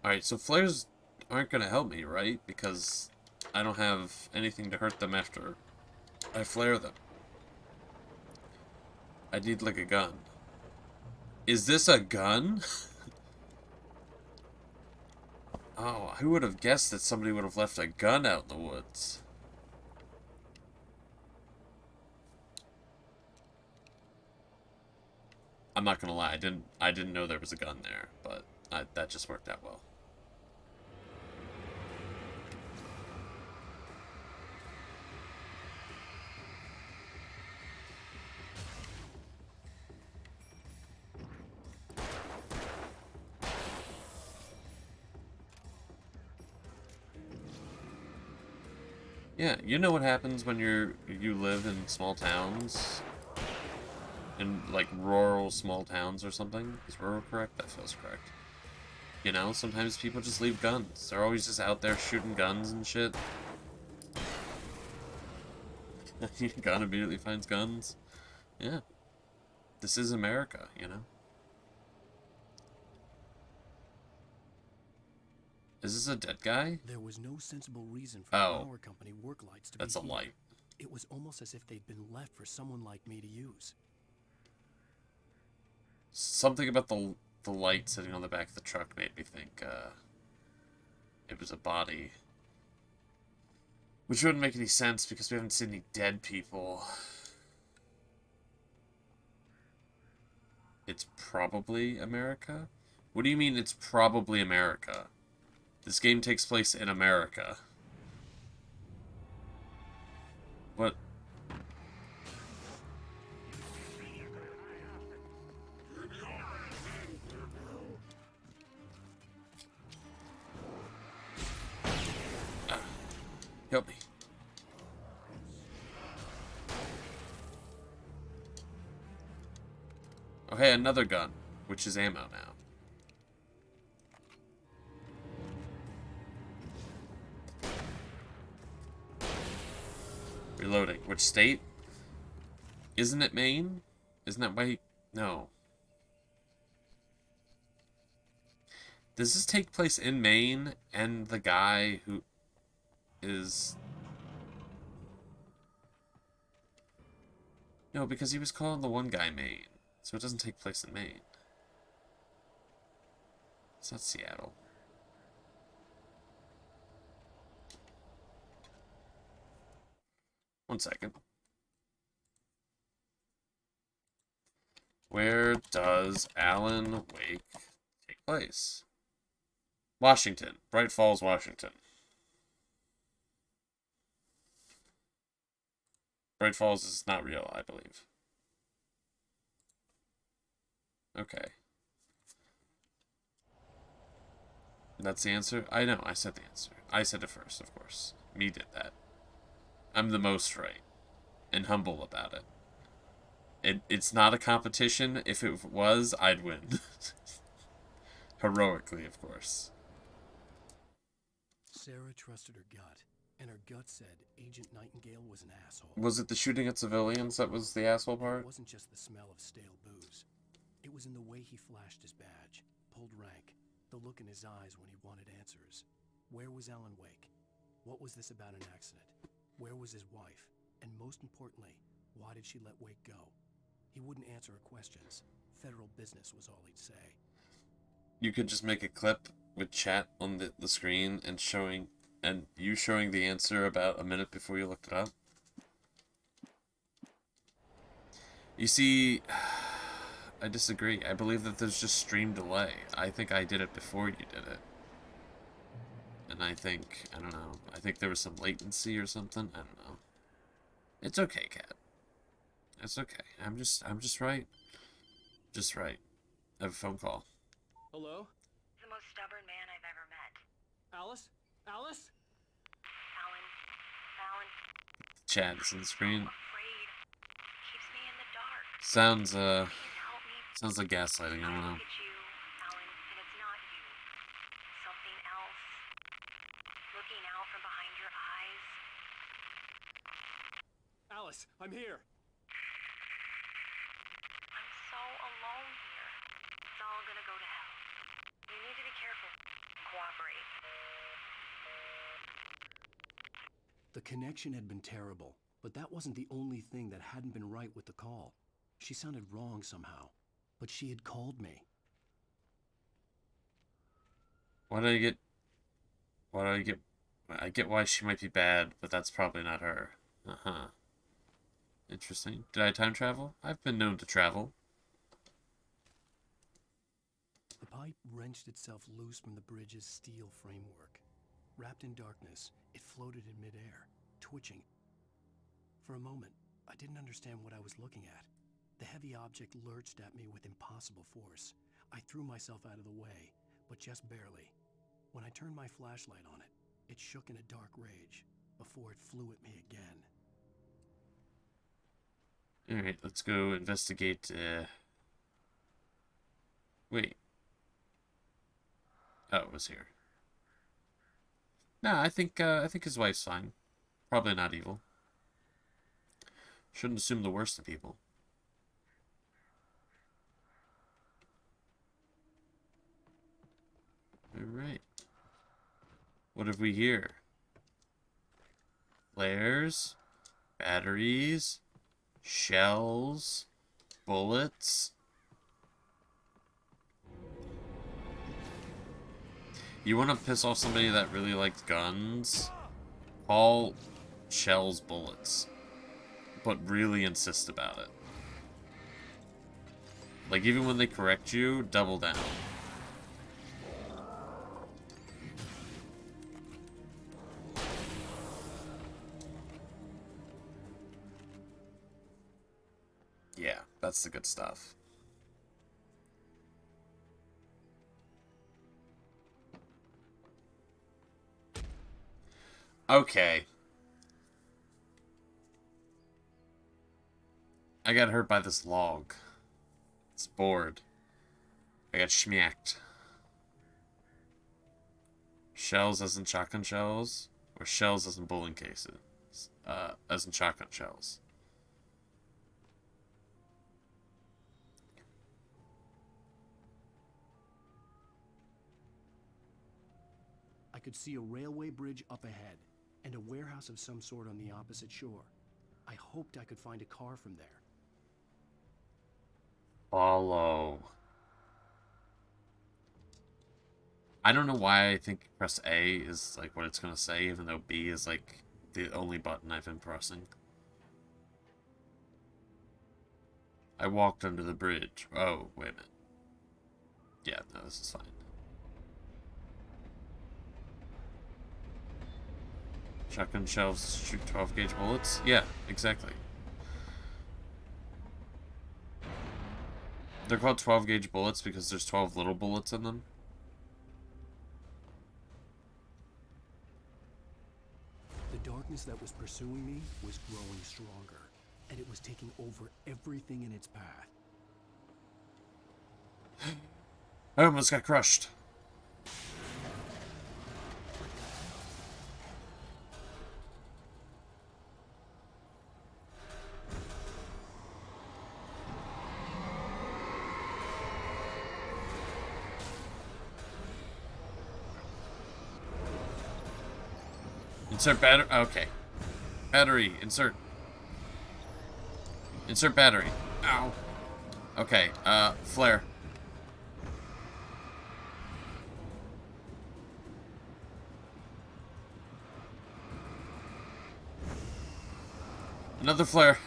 Alright, so flares aren't going to help me, right? Because I don't have anything to hurt them after I flare them. I need, like, a gun. Is this a gun? Oh, who would have guessed that somebody would have left a gun out in the woods? I'm not gonna lie, I didn't know there was a gun there, but that just worked out well. Yeah, you know what happens when you live in small towns, in like rural small towns or something. Is rural correct? That feels correct. You know, sometimes people just leave guns. They're always just out there shooting guns and shit. Your gun immediately finds guns. Yeah. This is America, you know? Is this a dead guy? There was no sensible reason for the Oh. power company work lights to That's be a here. light. It was almost as if they'd been left for someone like me to use. Something about the light sitting on the back of the truck made me think, it was a body. Which wouldn't make any sense because we haven't seen any dead people. It's probably America? What do you mean it's probably America? This game takes place in America. What? Help me. Oh, hey, another gun, which is ammo now. Reloading. Which state? Isn't it Maine? Isn't that why? No. Does this take place in Maine and the guy who is... No, because he was calling the one guy Maine, so it doesn't take place in Maine. It's not Seattle. One second. Where does Alan Wake take place? Washington. Bright Falls, Washington. Bright Falls is not real, I believe. Okay. That's the answer? I know, I said the answer. I said it first, of course. Me did that. I'm the most right. And humble about it. It's not a competition. If it was, I'd win. Heroically, of course. Sarah trusted her gut, and her gut said Agent Nightingale was an asshole. Was it the shooting at civilians that was the asshole part? It wasn't just the smell of stale booze. It was in the way he flashed his badge, pulled rank, the look in his eyes when he wanted answers. Where was Alan Wake? What was this about an accident? Where was his wife? And most importantly, why did she let Wake go? He wouldn't answer her questions. Federal business was all he'd say. You could just make a clip with chat on the screen and you showing the answer about a minute before you looked it up. You see, I disagree. I believe that there's just stream delay. I think I did it before you did it. And I don't know, I think there was some latency or something. I don't know. It's okay, Cat. It's okay. I'm just right. Just right. I have a phone call. Hello? The most stubborn man I've ever met. Alice? Alice? Alan. Chat is on the screen. Afraid. Keeps me in the dark. Sounds Please help me. sounds like gaslighting. I don't know. Look at you, Alan, and it's not you. Something else. Looking out from behind your eyes. Alice, I'm here. I'm so alone here. It's all gonna go to hell. You need to be careful. Cooperate. The connection had been terrible, but that wasn't the only thing that hadn't been right with the call. She sounded wrong somehow, but she had called me. Why do I get... I get why she might be bad, but that's probably not her. Uh-huh. Interesting. Did I time travel? I've been known to travel. The pipe wrenched itself loose from the bridge's steel framework. Wrapped in darkness, it floated in midair, twitching. For a moment, I didn't understand what I was looking at. The heavy object lurched at me with impossible force. I threw myself out of the way, but just barely. When I turned my flashlight on it, it shook in a dark rage. before it flew at me again. Alright, let's go investigate, Wait. Oh, it was here. No, I think his wife's fine. Probably not evil. Shouldn't assume the worst of people. Alright. What have we here? Flares, batteries, shells, bullets. You want to piss off somebody that really likes guns? Call shells bullets. But really insist about it. Like, even when they correct you, double down. Yeah, that's the good stuff. Okay. I got hurt by this log. It's bored. I got schmacked. Shells as in shotgun shells? Or shells as in bowling cases? As in shotgun shells. I could see a railway bridge up ahead, and a warehouse of some sort on the opposite shore. I hoped I could find a car from there. Follow. I don't know why I think press A is like what it's gonna say, even though B is like the only button I've been pressing. I walked under the bridge. Oh, wait a minute. Yeah, no, this is fine. Shotgun shells shoot 12 gauge bullets? Yeah, exactly. They're called 12 gauge bullets because there's 12 little bullets in them. The darkness that was pursuing me was growing stronger, and it was taking over everything in its path. I almost got crushed. Insert battery. Okay. Battery. Insert. Insert battery. Ow. Okay. Flare. Another flare.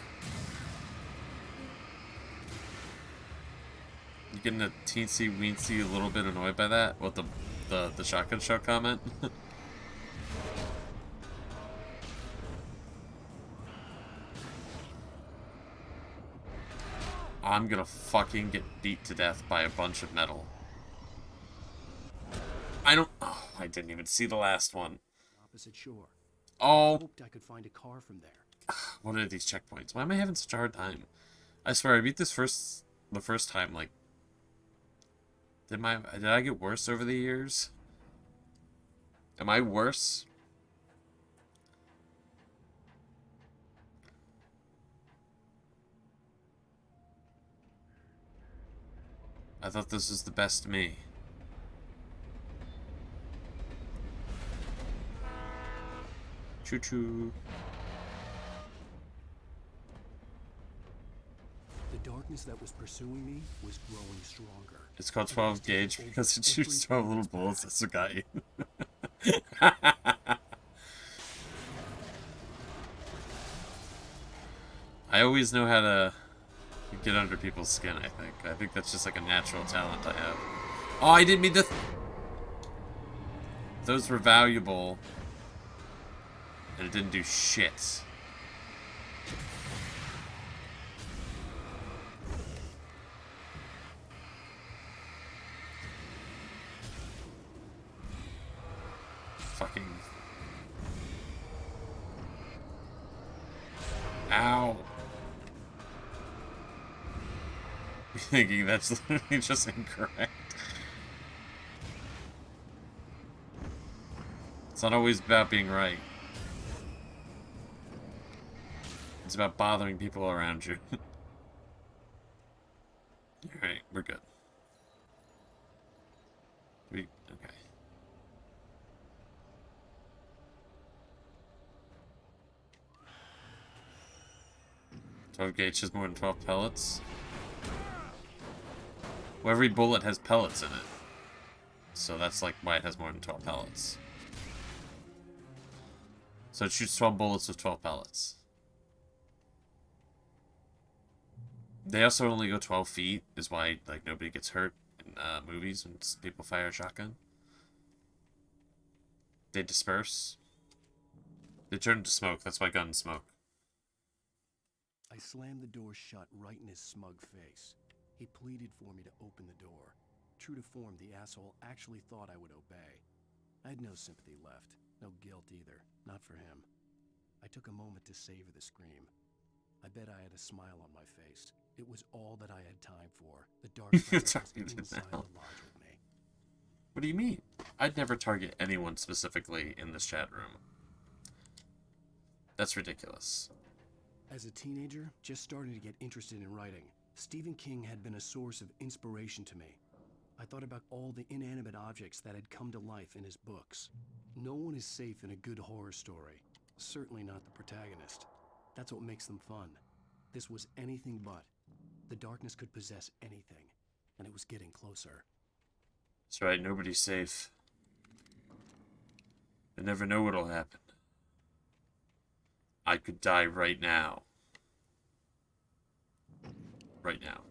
You getting a teensy weensy a little bit annoyed by that? What, the shotgun shell comment? I'm gonna fucking get beat to death by a bunch of metal. I don't... Oh, I didn't even see the last one. Opposite shore. Oh. I hoped I could find a car from there. What are these checkpoints? Why am I having such a hard time? I swear, I beat this the first time, like... Did I get worse over the years? Am I worse? I thought this was the best me. Choo-choo. The darkness that was pursuing me was growing stronger. It's called 12 gauge because it shoots 12 little bullets. That's a guy. I always know how to get under people's skin, I think. I think that's just like a natural talent I have. Oh, I didn't mean to... Those were valuable. And it didn't do shit. Fucking... Ow. Thinking that's literally just incorrect. It's not always about being right. It's about bothering people around you. Alright, we're good. Okay. 12 gauge has more than 12 pellets. Well, every bullet has pellets in it. So that's like why it has more than 12 pellets. So it shoots 12 bullets with 12 pellets. They also only go 12 feet, is why like nobody gets hurt in movies when people fire a shotgun. They disperse. They turn into smoke, that's why guns smoke. I slammed the door shut right in his smug face. He pleaded for me to open the door. True to form, the asshole actually thought I would obey. I had no sympathy left, no guilt either, not for him. I took a moment to savor the scream. I bet I had a smile on my face. It was all that I had time for. The dark side was inside the lodge with me. What do you mean? I'd never target anyone specifically in this chat room. That's ridiculous. As a teenager, just starting to get interested in writing, Stephen King had been a source of inspiration to me. I thought about all the inanimate objects that had come to life in his books. No one is safe in a good horror story. Certainly not the protagonist. That's what makes them fun. This was anything but. The darkness could possess anything, and it was getting closer. That's right, nobody's safe. I never know what'll happen. I could die right now. Right now.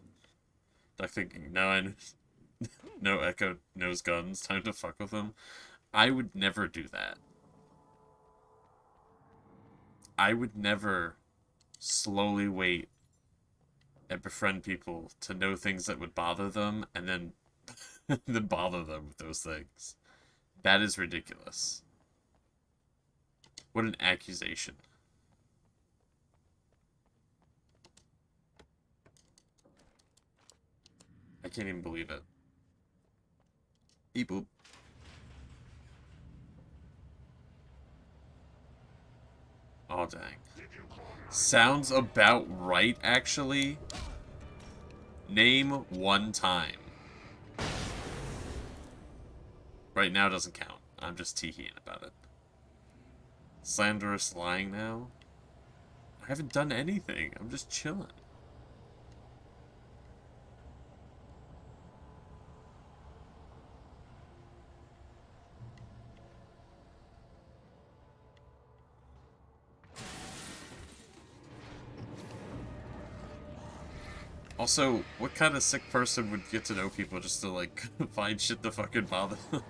Duck thinking, no Echo knows guns, time to fuck with him. I would never do that. I would never slowly wait and befriend people to know things that would bother them and then then bother them with those things. That is ridiculous. What an accusation. I can't even believe it. Beep boop. Oh, dang. Sounds about right, actually. Name one time. Right now doesn't count. I'm just tee-heeing about it. Slanderous lying now? I haven't done anything. I'm just chilling. Also, what kind of sick person would get to know people just to, like, find shit to fucking bother them?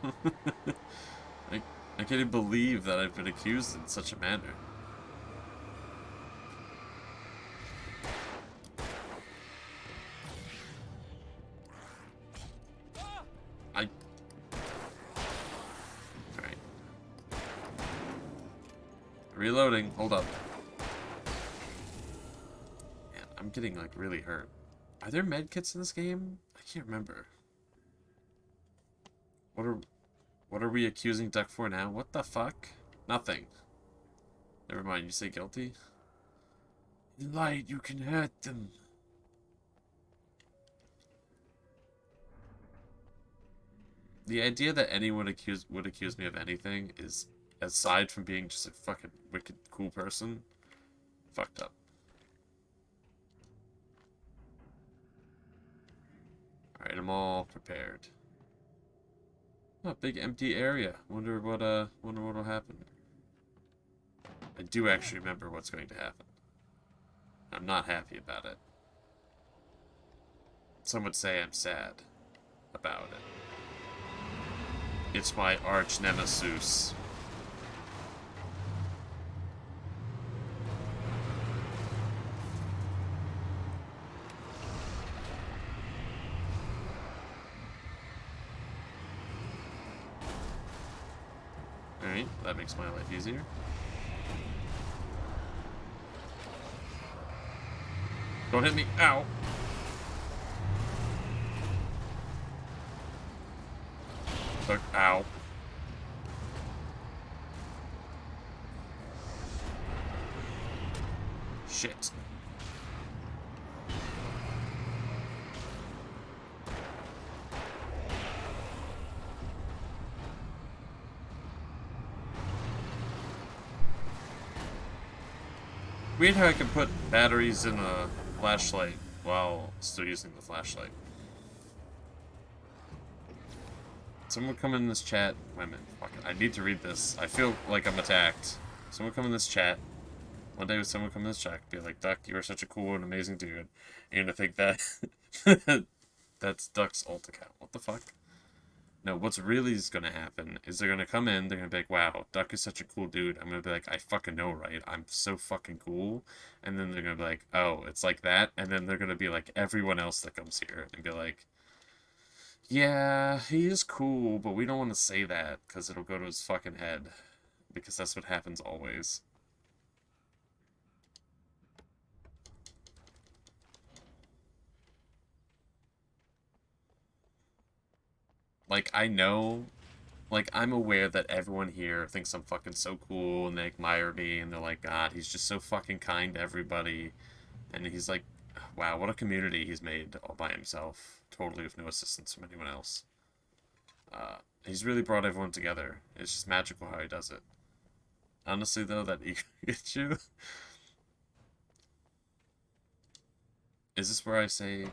I can't even believe that I've been accused in such a manner. Alright. Reloading. Hold up. Man, I'm getting, like, really hurt. Are there medkits in this game? I can't remember. What are we accusing Duck for now? What the fuck? Nothing. Never mind, you say guilty? In light, you can hurt them. The idea that anyone would accuse me of anything is, aside from being just a fucking wicked cool person, fucked up. Alright, I'm all prepared. Oh, big empty area. Wonder what'll happen. I do actually remember what's going to happen. I'm not happy about it. Some would say I'm sad about it. It's my arch nemesis. Alright, that makes my life easier. Don't hit me. Ow. Duck. Ow. Shit. Weird how I can put batteries in a flashlight while still using the flashlight. Someone come in this chat. Wait a minute. Fuck it. I need to read this. I feel like I'm attacked. Someone come in this chat. One day someone come in this chat be like, Duck, you are such a cool and amazing dude. You're gonna think that that's Duck's alt account. What the fuck? No, what's really is gonna happen is they're gonna come in, they're gonna be like, wow, Duck is such a cool dude. I'm gonna be like, I fucking know, right? I'm so fucking cool. And then they're gonna be like, oh, it's like that. And then they're gonna be like everyone else that comes here and be like, yeah, he is cool, but we don't want to say that because it'll go to his fucking head. Because that's what happens always. Like, I know, like, I'm aware that everyone here thinks I'm fucking so cool, and they admire me, and they're like, God, he's just so fucking kind to everybody. And he's like, wow, what a community he's made all by himself, totally with no assistance from anyone else. He's really brought everyone together. It's just magical how he does it. Honestly, though, that ego gets you. Is this where I say...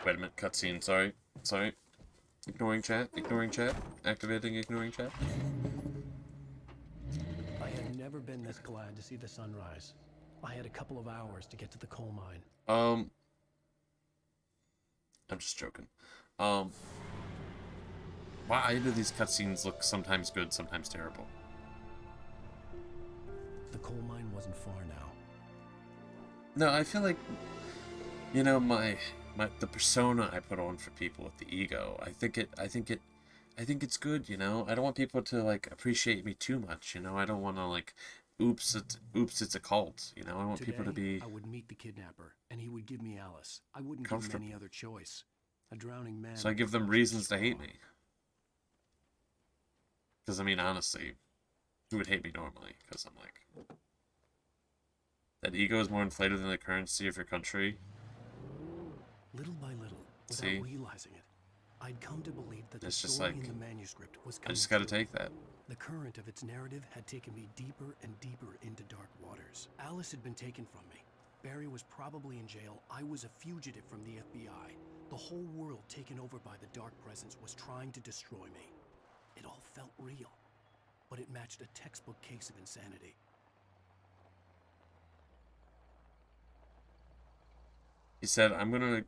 Wait a minute, cutscene, sorry. Sorry. Ignoring chat, activating ignoring chat. I had never been this glad to see the sunrise. I had a couple of hours to get to the coal mine. I'm just joking. Why do these cutscenes look sometimes good, sometimes terrible? The coal mine wasn't far now. No, I feel like, you know, the persona I put on for people with the ego, I think it's good, you know? I don't want people to, like, appreciate me too much, you know? I don't want to, like, oops, it's a cult, you know? I want people to be... I would meet the kidnapper, and he would give me Alice. I wouldn't give him any other choice. A drowning man... So I give them reasons to hate me. Because, I mean, honestly, who would hate me normally? Because I'm like... That ego is more inflated than the currency of your country. Little by little, without realizing it, I'd come to believe that the story in the manuscript was coming. I just gotta take that. The current of its narrative had taken me deeper and deeper into dark waters. Alice had been taken from me. Barry was probably in jail. I was a fugitive from the FBI. The whole world taken over by the dark presence was trying to destroy me. It all felt real, but it matched a textbook case of insanity. He said, I'm gonna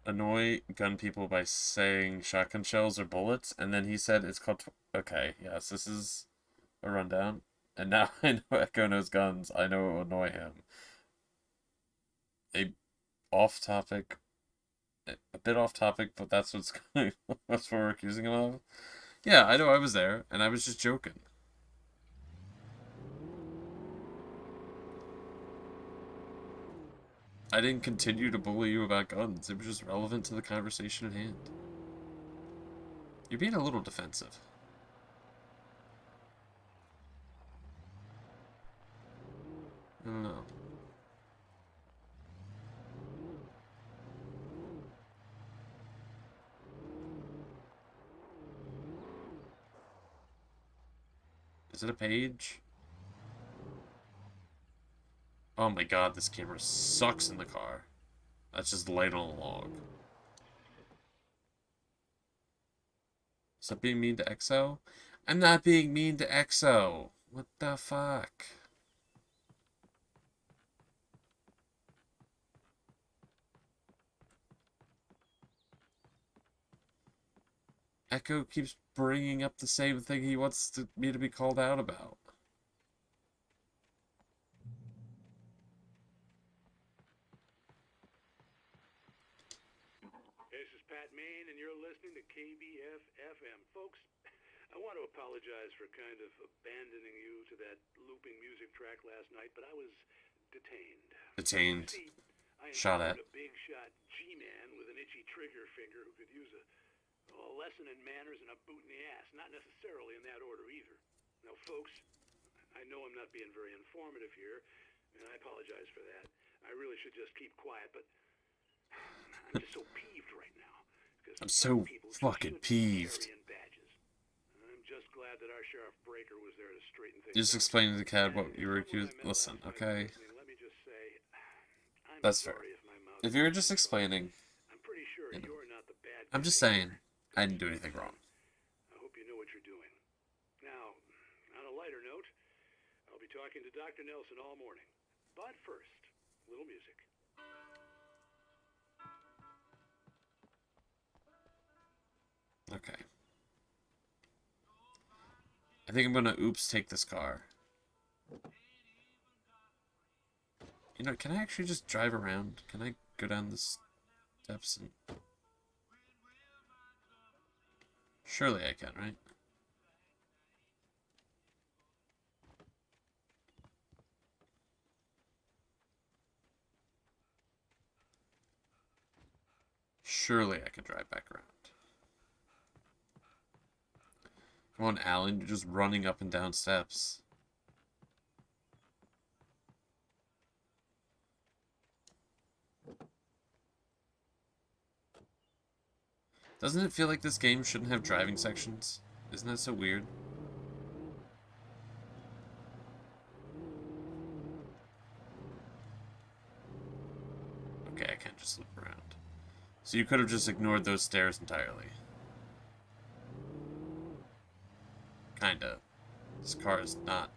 annoy gun people by saying shotgun shells or bullets, and then he said it's called... Okay, yes, this is a rundown. And now I know Echo knows guns. I know it will annoy him. A bit off topic, but that's what's going. That's what we're accusing him of. Yeah, I know I was there, and I was just joking. I didn't continue to bully you about guns. It was just relevant to the conversation at hand. You're being a little defensive. I don't know. Is it a page? Oh my god, this camera sucks in the car. That's just light on a log. Stop being mean to EXO? I'm not being mean to EXO. What the fuck? Echo keeps bringing up the same thing he wants me to be called out about. This is Pat Main, and you're listening to KBF-FM. Folks, I want to apologize for kind of abandoning you to that looping music track last night, but I was detained. Detained. See, I Shot at. encountered a big shot G-man with an itchy trigger finger who could use a lesson in manners and a boot in the ass. Not necessarily in that order either. Now, folks, I know I'm not being very informative here, and I apologize for that. I really should just keep quiet, but I'm just so peeved right now. I'm so fucking peeved. I'm just glad that our Sheriff Breaker was there to straighten things You're just explaining to the cat what you were accused. Listen, okay? Let me just say, I'm That's fair. sorry if my mouth If you were just explaining, I'm pretty sure you know, you're not the bad I'm guy. just saying, I didn't do anything wrong. I hope you know what you're doing. Now, on a lighter note, I'll be talking to Dr. Nelson all morning. But first, little music. Okay. I think I'm gonna take this car. You know, can I actually just drive around? Can I go down the steps and... Surely I can, right? Surely I can drive back around. Come on, Alan, you're just running up and down steps. Doesn't it feel like this game shouldn't have driving sections? Isn't that so weird? Okay, I can't just loop around. So you could have just ignored those stairs entirely. Kinda. This car is not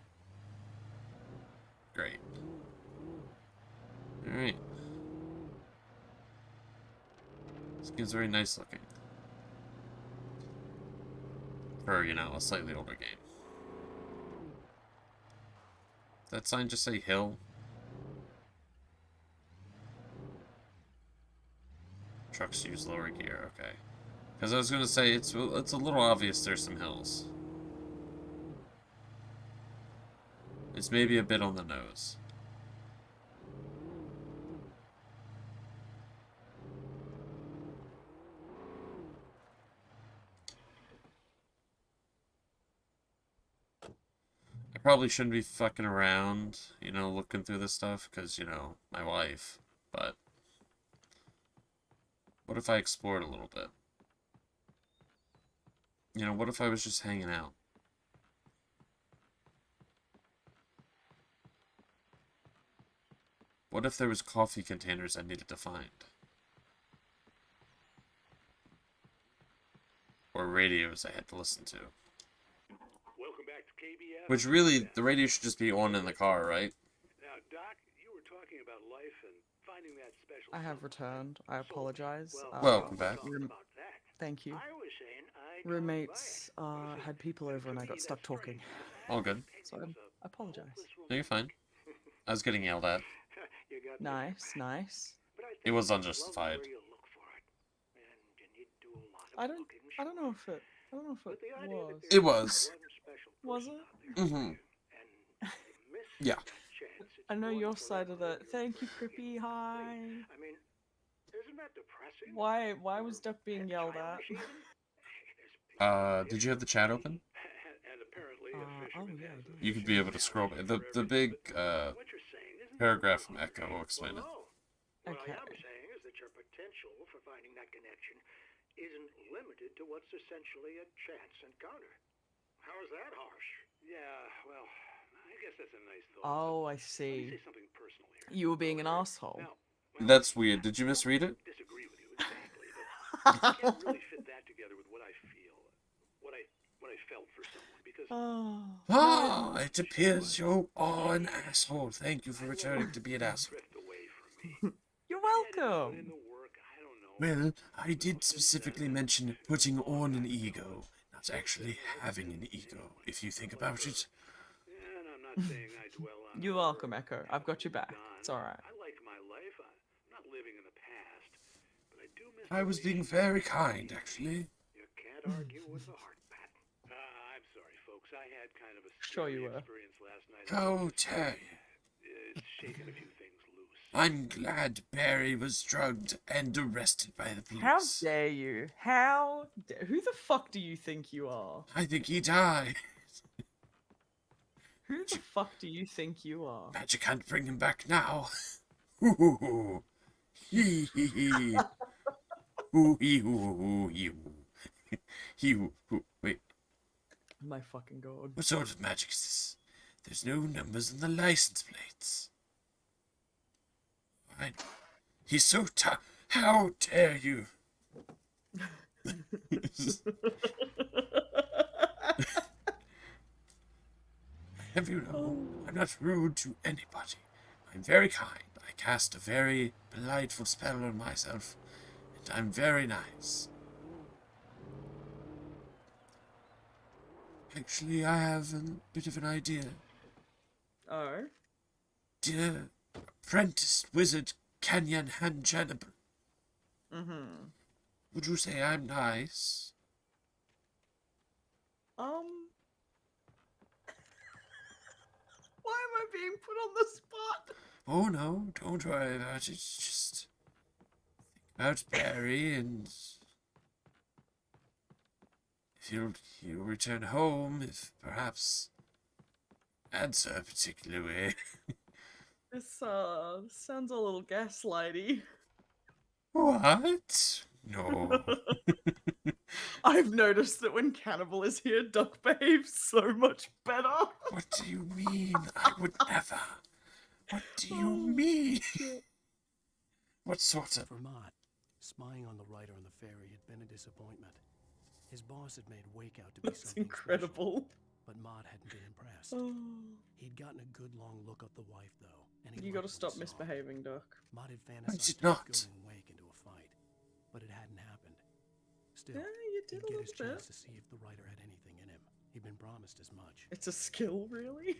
great. Alright. This game's very nice looking. For, you know, a slightly older game. Does that sign just say hill? Trucks use lower gear, okay. Because I was going to say, it's a little obvious there's some hills. It's maybe a bit on the nose. I probably shouldn't be fucking around, you know, looking through this stuff, because, you know, my wife, but... What if I explored a little bit? You know, what if I was just hanging out? What if there was coffee containers I needed to find? Or radios I had to listen to? Welcome back to KBF. Which really, the radio should just be on in the car, right? Now, Doc, you were talking about life and finding that special. I have returned. I apologize. Welcome back. Thank you. I was saying Roommates had people over and I got stuck talking. All good. So I apologize. No, you're fine. I was getting yelled at. Nice, nice. It was unjustified. I don't know if it was. It was. Was it? Mm-hmm. Yeah. I know your side of it. Thank you, Crippy. Hi. I mean, isn't that depressing? Why was Duck being yelled at? Did you have the chat open? Oh yeah, I did. You could be able to scroll. The big paragraph from Echo will explain it. What I am saying is that your potential for finding that connection isn't limited to what's essentially a chance encounter. How is that harsh? Yeah, well, I guess that's a nice thought. Oh, I Let me see. say something personal here. You were being an asshole. That's weird. Did you misread it? Disagree with you exactly, but I can't really fit that together with what I feel, what I felt for someone, because Ah, it appears you are an asshole. Thank you for returning to be an asshole. You're welcome. Well, I did specifically mention putting on an ego, not actually having an ego, if you think about it. And I'm not saying I dwell on You're welcome, Echo. I've got your back. It's alright. I like my life. I'm not living in the past, but I do miss I was being very kind, actually. You can't argue with the heart, Pat. I'm sorry, folks. I had kind of a Sure you were. experience last night. How dare you? It's shaken a few things loose. I'm glad Barry was drugged and arrested by the police. How dare you? Who the fuck do you think you are? I think he died. Who the fuck do you think you are? Magic can't bring him back now. Hoo hoo hoo. Hee hee hee. Hoo hee hoo hoo hee hoo. Hee hoo hoo. Wait, My fucking god. what sort of magic is this? There's no numbers on the license plates. He's so tough. How dare you? Have you know, I'm not rude to anybody. I'm very kind. I cast a very delightful spell on myself, and I'm very nice. Actually, I have a bit of an idea. Oh? Dear apprentice wizard Canyon Hand Cannibal, would you say I'm nice? Why am I being put on the spot? Oh no, don't worry about it. Just think about Barry, and if you'll return home, if perhaps answer a particular way. This sounds a little gaslighty. What? No. I've noticed that when Cannibal is here, Duck behaves so much better. What do you mean? I would never. What do you mean? What sort of... For Mott, spying on the writer on the ferry had been a disappointment. His boss had made Wake out to be That's something incredible. special, but Mott hadn't been impressed. Oh. He'd gotten a good long look at the wife, though, and he You gotta liked what stop he saw. misbehaving, Duck. Mott had I fantasized did not. about goading Wake into a fight, but it hadn't happened. Still, Yeah, you did he'd a get his little chance bit. to see if the writer had anything in him. He'd been promised as much. It's a skill, really?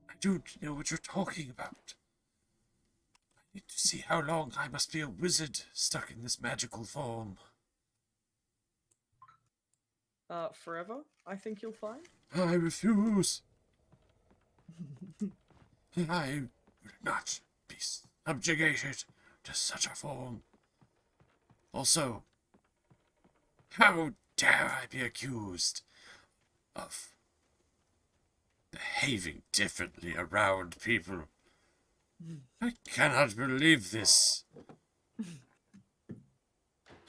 I don't know what you're talking about. I need to see how long I must be a wizard stuck in this magical form. Forever, I think you'll find. I refuse. I will not be subjugated to such a form. Also, how dare I be accused of behaving differently around people? I cannot believe this.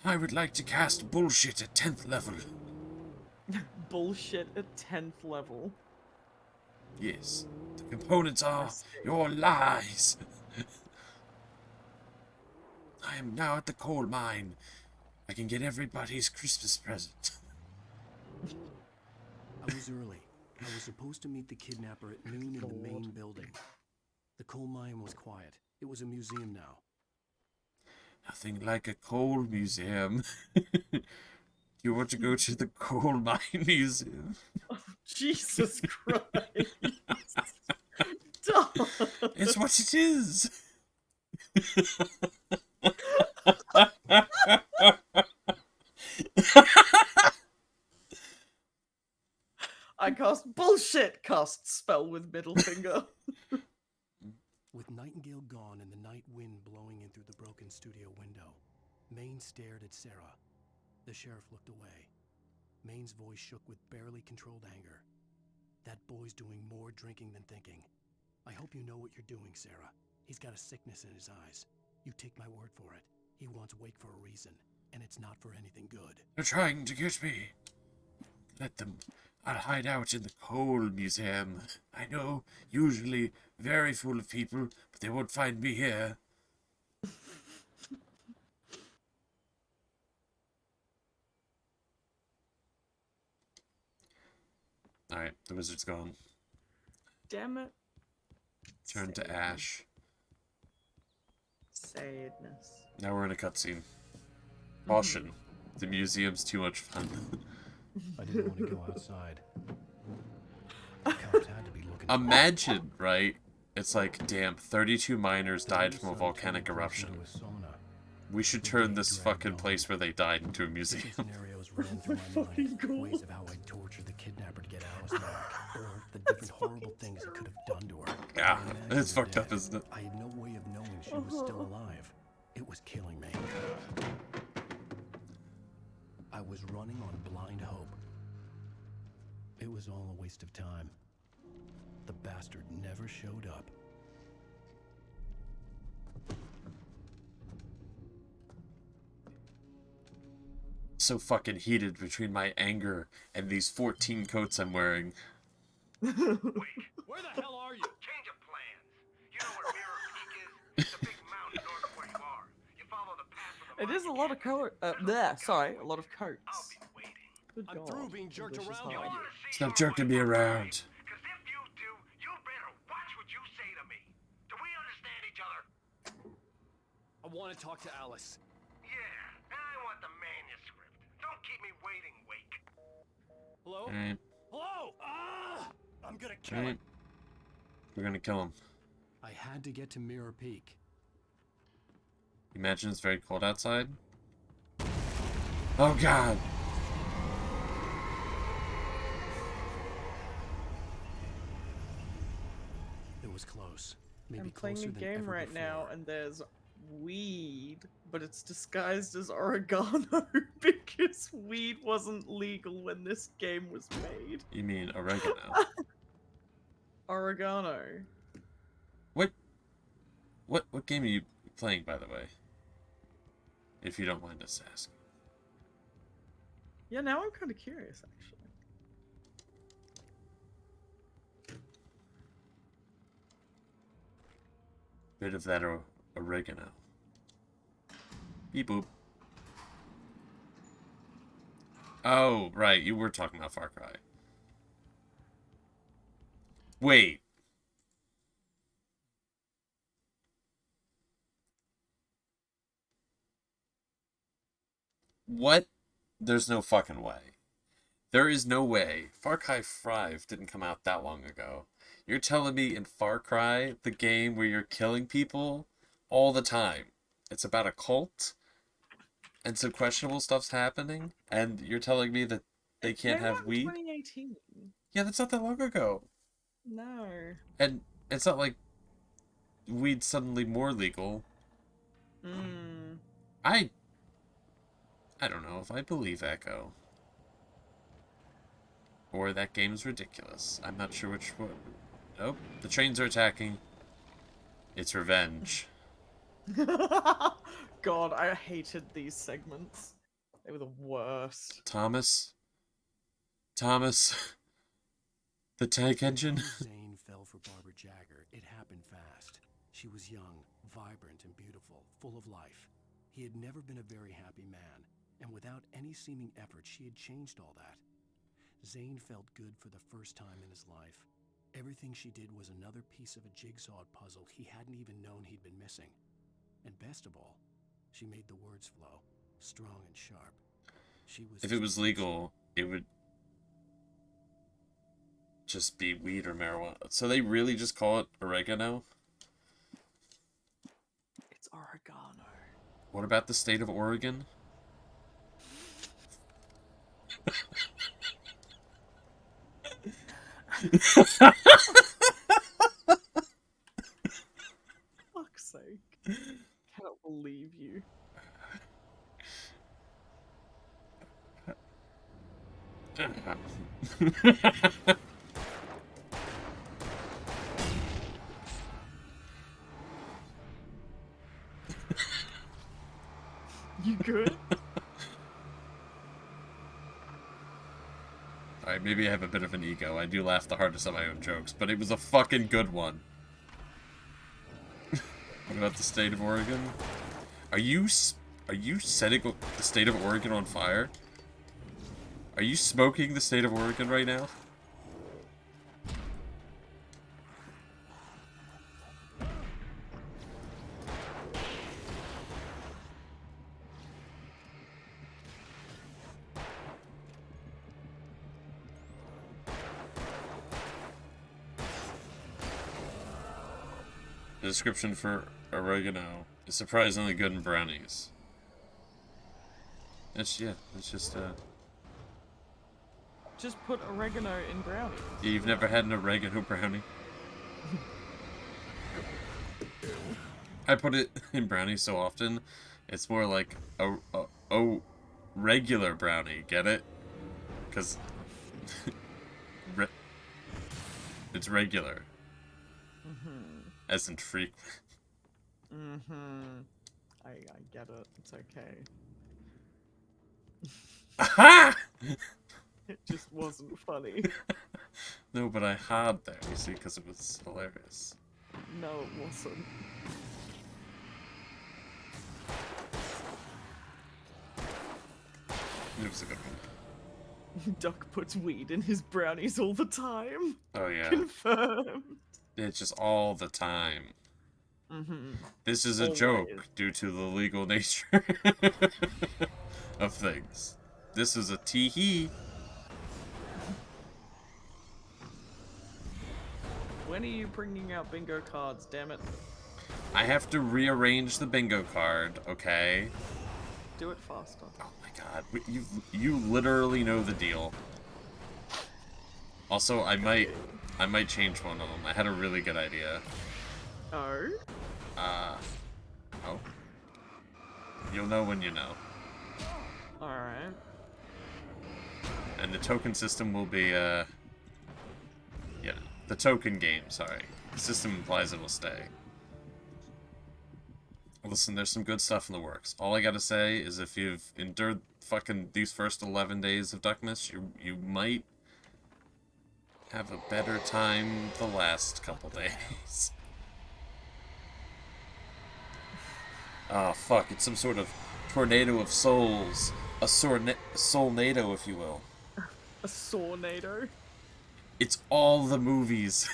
I would like to cast bullshit at 10th level. Bullshit at 10th level. Yes, the components are your lies. I am now at the coal mine. I can get everybody's Christmas present. I was early. I was supposed to meet the kidnapper at noon in the main building. The coal mine was quiet. It was a museum now. Nothing like a coal museum. You want to go to the coal mine museum? Jesus Christ. Duh. It's what it is. I cast bullshit, cast spell with middle finger. With Nightingale gone and the night wind blowing in through the broken studio window, Maine stared at Sarah. The sheriff looked away. Maine's voice shook with barely controlled anger. That boy's doing more drinking than thinking. I hope you know what you're doing, Sarah. He's got a sickness in his eyes. You take my word for it. He wants Wake for a reason, and it's not for anything good. They're trying to get me. Let them. I'll hide out in the coal museum. I know, usually very full of people, but they won't find me here. Alright, the wizard's gone. Damn it. Turn to ash. Sadness. Now we're in a cutscene. Caution. The museum's too much fun. I didn't want to go outside. The cops had to be looking. Imagine, right? It's like, damn, 32 miners died from a volcanic eruption. We should turn this fucking place where they died into a museum. Scenarios running through my mind. Ways of how I'd torture the kidnapper to get Alice back, or the different horrible things he could have done to Yeah, I imagined it's her fucked up, dead. isn't it? I had no way of knowing she was still alive. It was killing me. I was running on blind hope. It was all a waste of time. The bastard never showed up. So fucking heated between my anger and these 14 coats I'm wearing. Where the hell are you? Change of plans. You know where Mirror Peak is? It's a big mountain north of where you are. You follow the path of the It is a lot of coat. Sorry, a lot of coats. Good I'm God, through being jerked English is around by hard. you. Stop jerking me around. Because if you do, you better watch what you say to me. Do we understand each other? I want to talk to Alice. Yeah, and I want the manuscript. Don't keep me waiting, Wake. Hello? Alright, Hello? Ah! I'm gonna kill alright. him. We're gonna kill him. I had to get to Mirror Peak. Imagine it's very cold outside. Oh god! It was close. Maybe I'm playing a closer than game ever right now, before. and there's weed, but it's disguised as oregano because weed wasn't legal when this game was made. You mean oregano? Oregano. What game are you playing, by the way? If you don't mind us asking. Yeah, now I'm kind of curious, actually. Bit of that oregano. Beep boop. Oh, right, you were talking about Far Cry. Wait. What? There's no fucking way. There is no way. Far Cry 5 didn't come out that long ago. You're telling me in Far Cry, the game where you're killing people all the time, it's about a cult? And some questionable stuff's happening? And you're telling me that they can't Came out have in weed? 2018. Yeah, that's not that long ago. No. And it's not like weed's suddenly more legal. Hmm. I don't know if I believe Echo. Or that game's ridiculous. I'm not sure which one. Nope. The trains are attacking. It's revenge. God, I hated these segments. They were the worst. Thomas? Thomas? The tank engine? Zane fell for Barbara Jagger. It happened fast. She was young, vibrant, and beautiful, full of life. He had never been a very happy man, and without any seeming effort, she had changed all that. Zane felt good for the first time in his life. Everything she did was another piece of a jigsaw puzzle he hadn't even known he'd been missing. And best of all, she made the words flow, strong and sharp. She was If it was legal, it would just be weed or marijuana. So they really just call it oregano? It's oregano. What about the state of Oregon? Fuck's sake. Cannot believe you. You good? Alright, maybe I have a bit of an ego. I do laugh the hardest at my own jokes, but it was a fucking good one. What about the state of Oregon? Are you setting the state of Oregon on fire? Are you smoking the state of Oregon right now? The description for oregano is surprisingly good in brownies. It's just Just put oregano in brownies. you've never had an oregano brownie? I put it in brownie so often, it's more like a regular brownie, get it? Because it's regular. As in frequent. I get it. It's okay. Aha! It just wasn't funny. No, but I had there, you see, because it was hilarious. No, it wasn't. It was a good one. Duck puts weed in his brownies all the time. Oh, yeah. Confirmed. It's just all the time. This is a Always. joke due to the legal nature of things. This is a tee-hee. When are you bringing out bingo cards, damn it? I have to rearrange the bingo card, okay? Do it faster. Oh my god, you literally know the deal. Also, I might change one of them. I had a really good idea. Oh? Oh. You'll know when you know. Alright. And the token system will be, yeah, the token game, sorry. The system implies it'll stay. Listen, there's some good stuff in the works. All I gotta say is if you've endured fucking these first 11 days of Duckmas, you might have a better time the last couple days. Ah, fuck, it's some sort of tornado of souls. A soulnado, if you will. A Sornado? It's all the movies.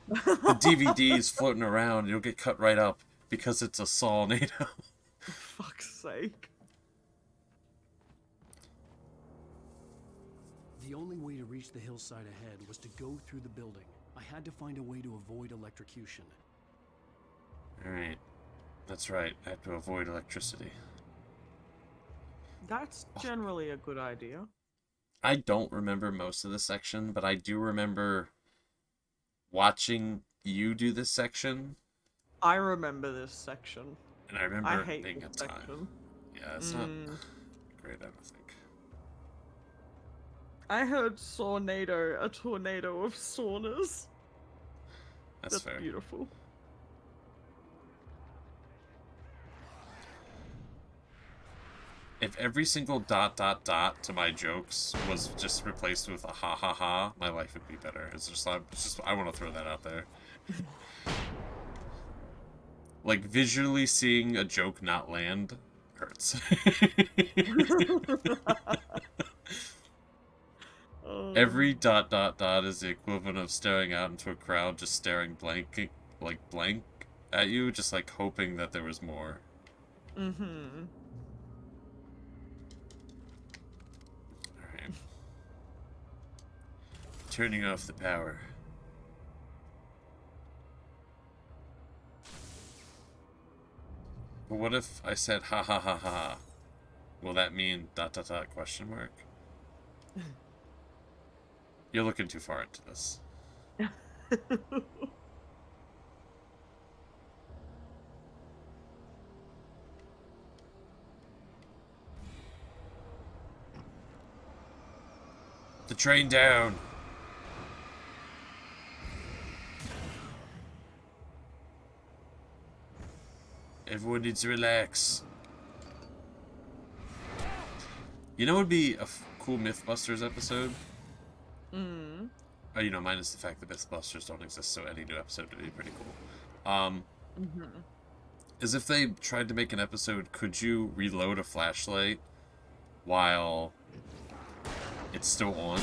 The DVDs floating around, you'll get cut right up because it's a soulnado. For fuck's sake. The only way to reach the hillside ahead was to go through the building. I had to find a way to avoid electrocution. Alright. That's right, I have to avoid electricity. That's generally a good idea. I don't remember most of the section, but I do remember watching you do this section. I remember this section. And I remember I it hate being this a time. section. Yeah, it's not great, I don't think. I heard Sornado, a tornado of saunas. That's fair. Beautiful. If every single ... to my jokes was just replaced with a ha ha ha, my life would be better. It's just I want to throw that out there. Like, visually seeing a joke not land hurts. Every ... is the equivalent of staring out into a crowd, just staring blank at you, just like hoping that there was more. Alright. Turning off the power. But what if I said ha ha ha ha? Will that mean ... question mark? You're looking too far into this. The train down! Everyone needs to relax. You know what would be a cool Mythbusters episode? Oh, you know, minus the fact that Mythbusters don't exist, so any new episode would be pretty cool. Is if they tried to make an episode, could you reload a flashlight while it's still on?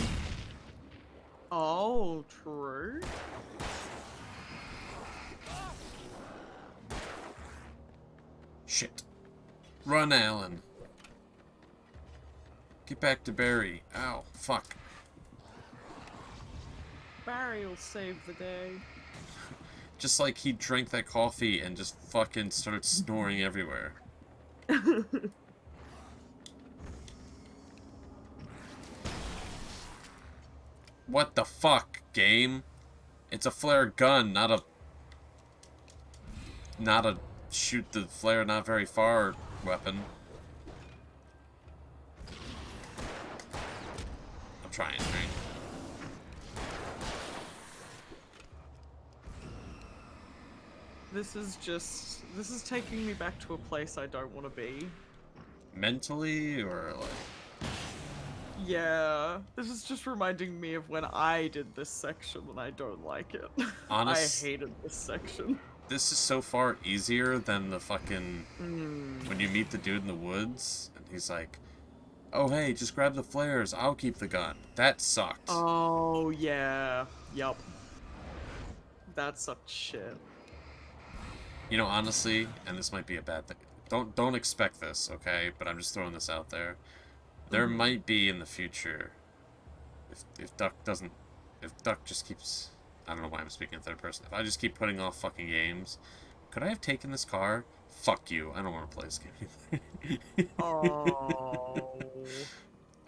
Oh, true. Shit. Run, Alan. Get back to Barry. Ow, fuck. Barry will save the day. Just like he drank that coffee and just fucking started snoring everywhere. What the fuck, game? It's a flare gun, not a shoot the flare not very far weapon. I'm trying, right? This is taking me back to a place I don't want to be. Mentally, or like... Yeah, this is just reminding me of when I did this section and I don't like it. I hated this section. This is so far easier than the fucking... When you meet the dude in the woods, and he's like, oh hey, just grab the flares, I'll keep the gun. That sucked. Oh, yeah. Yup. That sucked shit. You know, honestly, and this might be a bad thing, don't expect this, okay? But I'm just throwing this out there. There might be in the future, if Duck just keeps, I don't know why I'm speaking in third person, if I just keep putting off fucking games, could I have taken this car? Fuck you, I don't want to play this game anymore. Oh.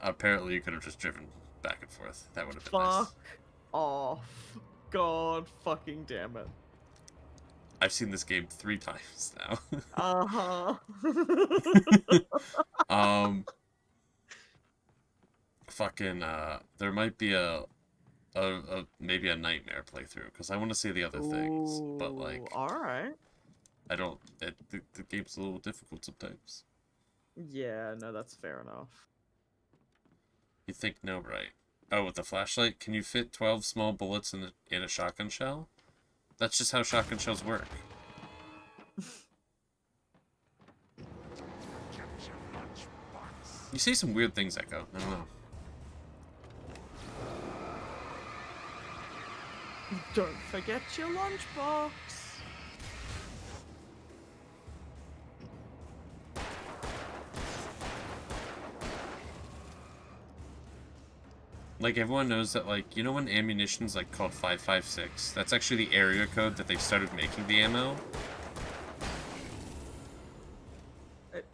Apparently you could have just driven back and forth. That would have been Fuck off. God fucking damn it. I've seen this game 3 times now. Fucking, there might be maybe a nightmare playthrough, because I want to see the other things, but, like... Alright. I don't... the game's a little difficult sometimes. Yeah, no, that's fair enough. You think no, right? Oh, with the flashlight? Can you fit 12 small bullets in a shotgun shell? That's just how shotgun shells work. You say some weird things, Echo. I don't know. Don't forget your lunchbox. Like, everyone knows that, like, you know when ammunition's, like, called 556? That's actually the area code that they started making the ammo. Are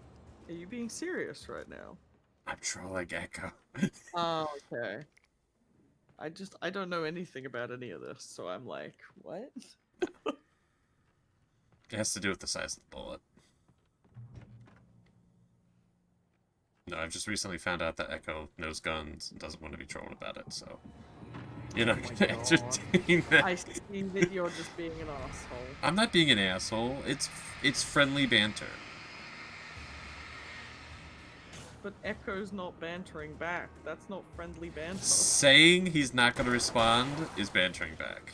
you being serious right now? I'm trolling Echo. Oh, okay. I don't know anything about any of this, so I'm like, what? It has to do with the size of the bullet. No, I've just recently found out that Echo knows guns and doesn't want to be trolled about it, so... You're not gonna entertain that. I see that you're just being an asshole. I'm not being an asshole. It's friendly banter. But Echo's not bantering back. That's not friendly banter. Saying he's not gonna respond is bantering back.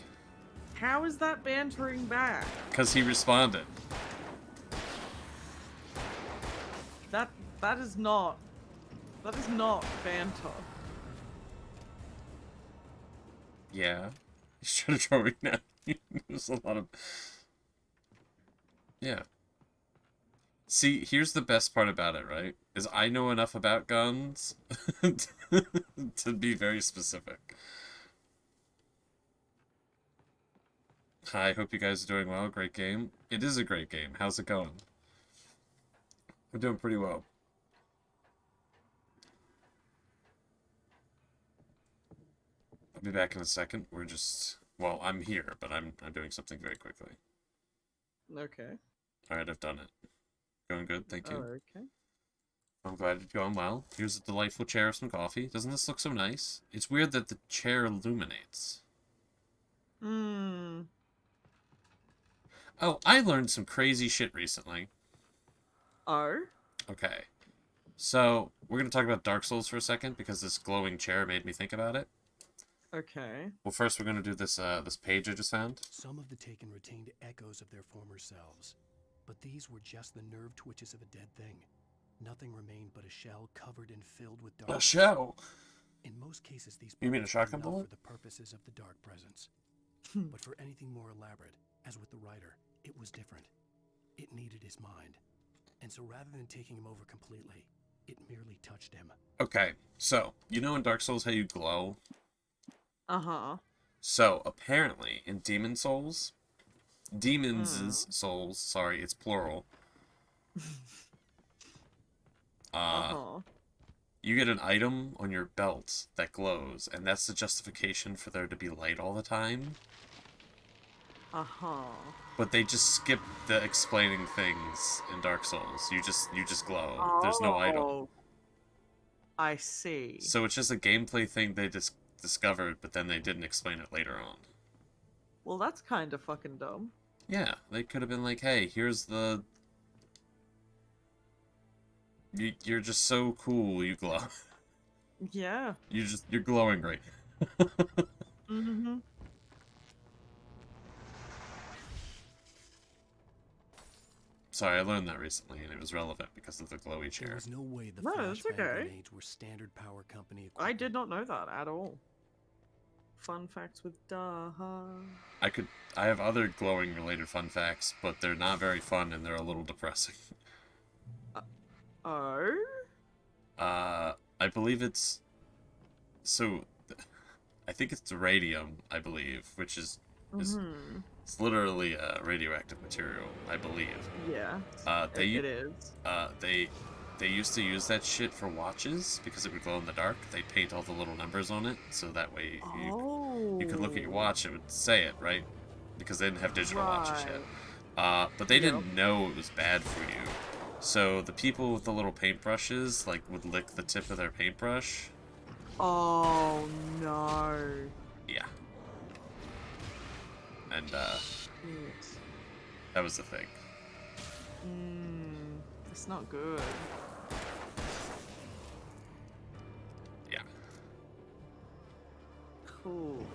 How is that bantering back? Because he responded. That is not banter. Yeah. He's trying to troll me now. There's a lot of... Yeah. See, here's the best part about it, right? Is I know enough about guns to be very specific. Hi, hope you guys are doing well. Great game. It is a great game. How's it going? We're doing pretty well. I'll be back in a second. We're just... Well, I'm here, but I'm doing something very quickly. Okay. Alright, I've done it. Going good, thank you. Okay. I'm glad it's going well. Here's a delightful chair of some coffee. Doesn't this look so nice? It's weird that the chair illuminates. Hmm. Oh, I learned some crazy shit recently. Oh? Okay. So, we're going to talk about Dark Souls for a second, because this glowing chair made me think about it. Okay. Well, first we're going to do this this page I just found. Some of the Taken retained echoes of their former selves, but these were just the nerve twitches of a dead thing. Nothing remained but a shell covered and filled with dark. A shell? In most cases, these You mean a parts shotgun were enough bullet? for the purposes of the dark presence. But for anything more elaborate, as with the writer, it was different. It needed his mind. And so rather than taking him over completely, it merely touched him. Okay, so, you know in Dark Souls how you glow? Uh-huh. So, apparently, in Demons' souls, sorry, it's plural. You get an item on your belt that glows, and that's the justification for there to be light all the time. Uh-huh. But they just skip the explaining things in Dark Souls. You just glow. There's no item. Oh, I see. So it's just a gameplay thing they just discovered, but then they didn't explain it later on. Well, that's kind of fucking dumb. Yeah, they could have been like, hey, here's the... You're just so cool, you glow. Yeah. You're glowing great. Mm-hmm. Sorry, I learned that recently, and it was relevant because of the glowy There chair. was no way the No, that's flashbang okay. grenades were standard power company equipment. I did not know that at all. Fun facts with Daha. I have other glowing related fun facts, but they're not very fun and they're a little depressing. Oh? I believe it's... So, I think it's radium, I believe, which is it's literally a radioactive material, I believe. Yeah. It is. They used to use that shit for watches because it would glow in the dark. They paint all the little numbers on it, so that way you could look at your watch and it would say it, right? Because they didn't have digital watches yet. But they didn't know it was bad for you. So the people with the little paintbrushes, like, would lick the tip of their paintbrush. Oh, no. Yeah. And, Shit. that was the thing. It's not good. Yeah. Cool.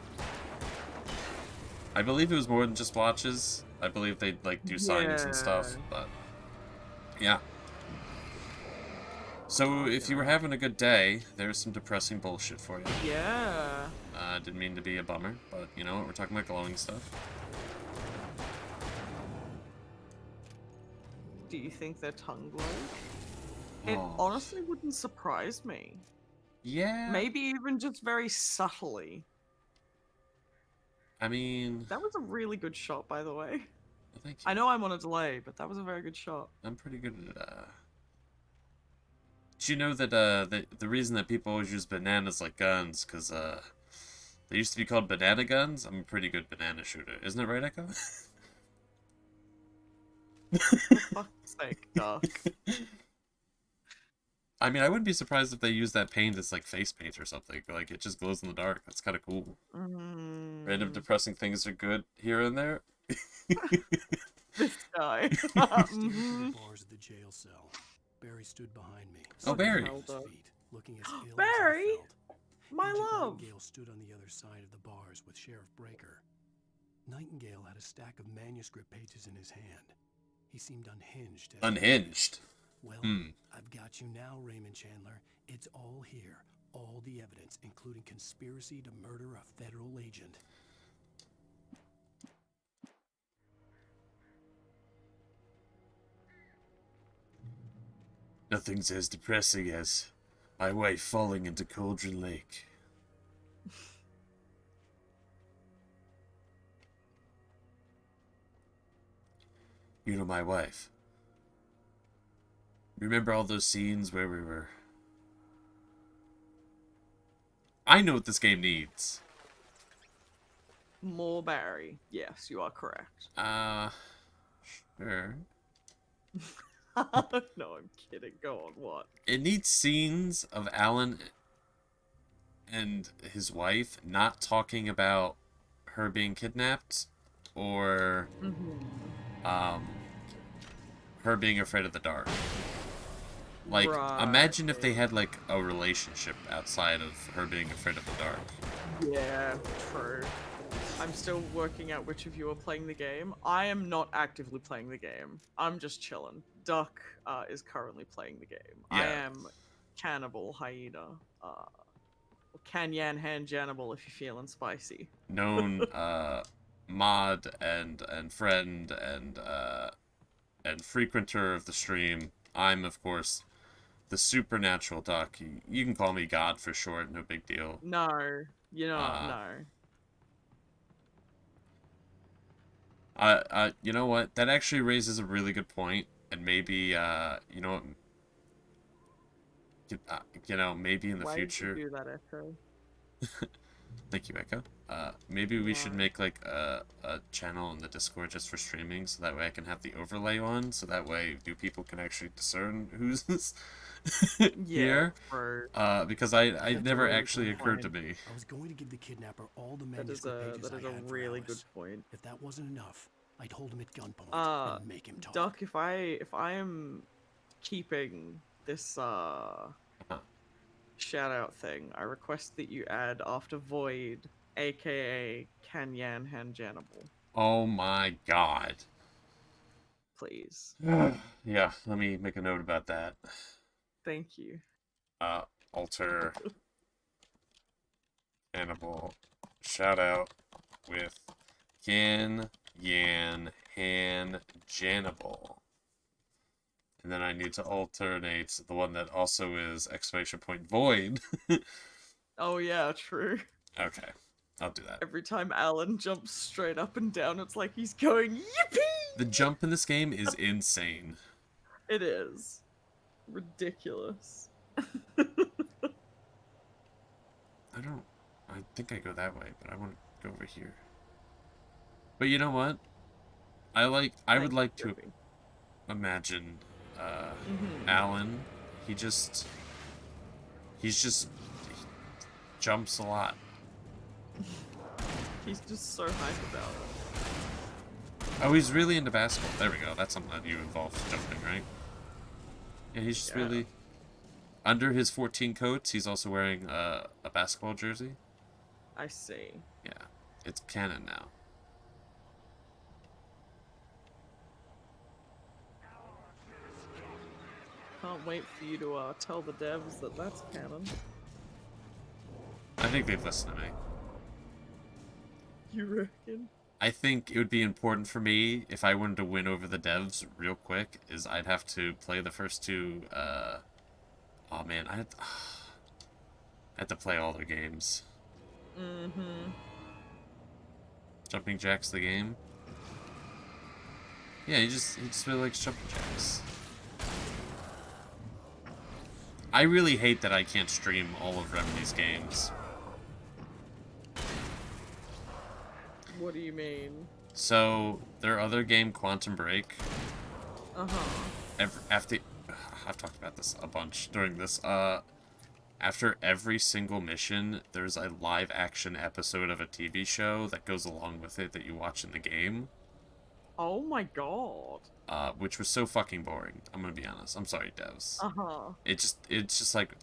I believe it was more than just watches. I believe they'd, like, do signs and stuff, but... Yeah. So, if you were having a good day, there's some depressing bullshit for you. Yeah. Didn't mean to be a bummer, but you know what? We're talking about glowing stuff. Do you think their tongue glows? It Oh. honestly wouldn't surprise me. Yeah. Maybe even just very subtly. I mean... That was a really good shot, by the way. Thank you. I know I'm on a delay, but that was a very good shot. I'm pretty good at, Did you know that, the reason that people always use bananas like guns, because, they used to be called banana guns? I'm a pretty good banana shooter. Isn't it right, Echo? For fuck's sake, Duck. I mean, I wouldn't be surprised if they use that paint as, like, face paint or something. Like, it just glows in the dark. That's kind of cool. Random depressing things are good here and there. This guy. The bars of the jail cell. Barry stood behind me. Oh, Barry. Looking as ill Barry! as I felt. My Agent love! Nightingale stood on the other side of the bars with Sheriff Breaker. Nightingale had a stack of manuscript pages in his hand. He seemed unhinged. Unhinged? Well, I've got you now, Raymond Chandler. It's all here. All the evidence, including conspiracy to murder a federal agent. Nothing's as depressing as my wife falling into Cauldron Lake. You know my wife. Remember all those scenes where we were... I know what this game needs. More Barry. Yes, you are correct. Sure. No, I'm kidding. Go on, what? It needs scenes of Alan and his wife not talking about her being kidnapped or her being afraid of the dark. Like, imagine if they had, like, a relationship outside of her being afraid of the dark. Yeah, true. I'm still working out which of you are playing the game. I am not actively playing the game. I'm just chilling. Duck is currently playing the game. Yeah. I am Cannibal Hyena. Canyan Hand Jannibal if you're feeling spicy. Known mod and friend and frequenter of the stream. I'm, of course, the supernatural Duck. You can call me God for short, no big deal. No, you're not, no. You know what? That actually raises a really good point, and maybe, you know what? You know, maybe in the Why future. did you do that, Echo? Thank you, Echo. Maybe we should make like a channel in the Discord just for streaming, so that way I can have the overlay on, so that way people can actually discern who's here. Because I never actually occurred to me. I was going to give the kidnapper all the That is manuscript pages a I had for really Alice. good point. If that wasn't enough, I'd hold him at gunpoint and make him talk. Duck, if I am keeping this shout out thing, I request that you add after Void, aka Canyan Hanjanable. Oh my god. Please. Yeah, let me make a note about that. Thank you. Alter Cannibal shout out with Yan Han Janibal. And then I need to alternate the one that also is exclamation point void. Oh yeah, true. Okay, I'll do that. Every time Alan jumps straight up and down, it's like he's going yippee! The jump in this game is insane. It is. Ridiculous. I think I go that way, but I want to go over here. But you know what? I would like to imagine Alan. He jumps a lot. He's just so hype about it. Oh, he's really into basketball. There we go. That's something that you involved jumping, right? Yeah, he's just really... Under his 14 coats, he's also wearing a basketball jersey. I see. Yeah, it's canon now. Can't wait for you to tell the devs that that's canon. I think they'd listen to me. You reckon? I think it would be important for me, if I wanted to win over the devs real quick, is I'd have to play the first two, oh man, I had to play all their games. Mm-hmm. Jumping Jack's the game? Yeah, he just really likes Jumping Jacks. I really hate that I can't stream all of Remedy's games. What do you mean? So, their other game, Quantum Break. Uh-huh. After... I've talked about this a bunch during this. After every single mission, there's a live-action episode of a TV show that goes along with it that you watch in the game. Oh my god. Which was so fucking boring. I'm gonna be honest. I'm sorry, devs. Uh-huh. It's just like,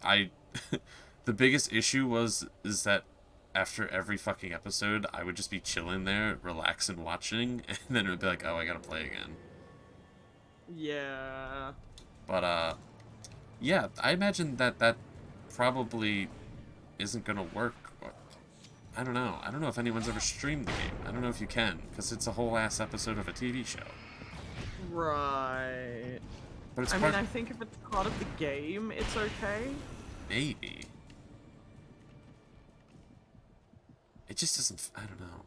the biggest issue is that after every fucking episode, I would just be chilling there, relaxing, watching, and then it would be like, oh, I gotta play again. Yeah. But, yeah, I imagine that probably isn't gonna work. I don't know. I don't know if anyone's ever streamed the game. I don't know if you can, because it's a whole ass episode of a TV show. Right. But it's I mean, I think if it's part of the game, it's okay. Maybe. It just doesn't... I don't know.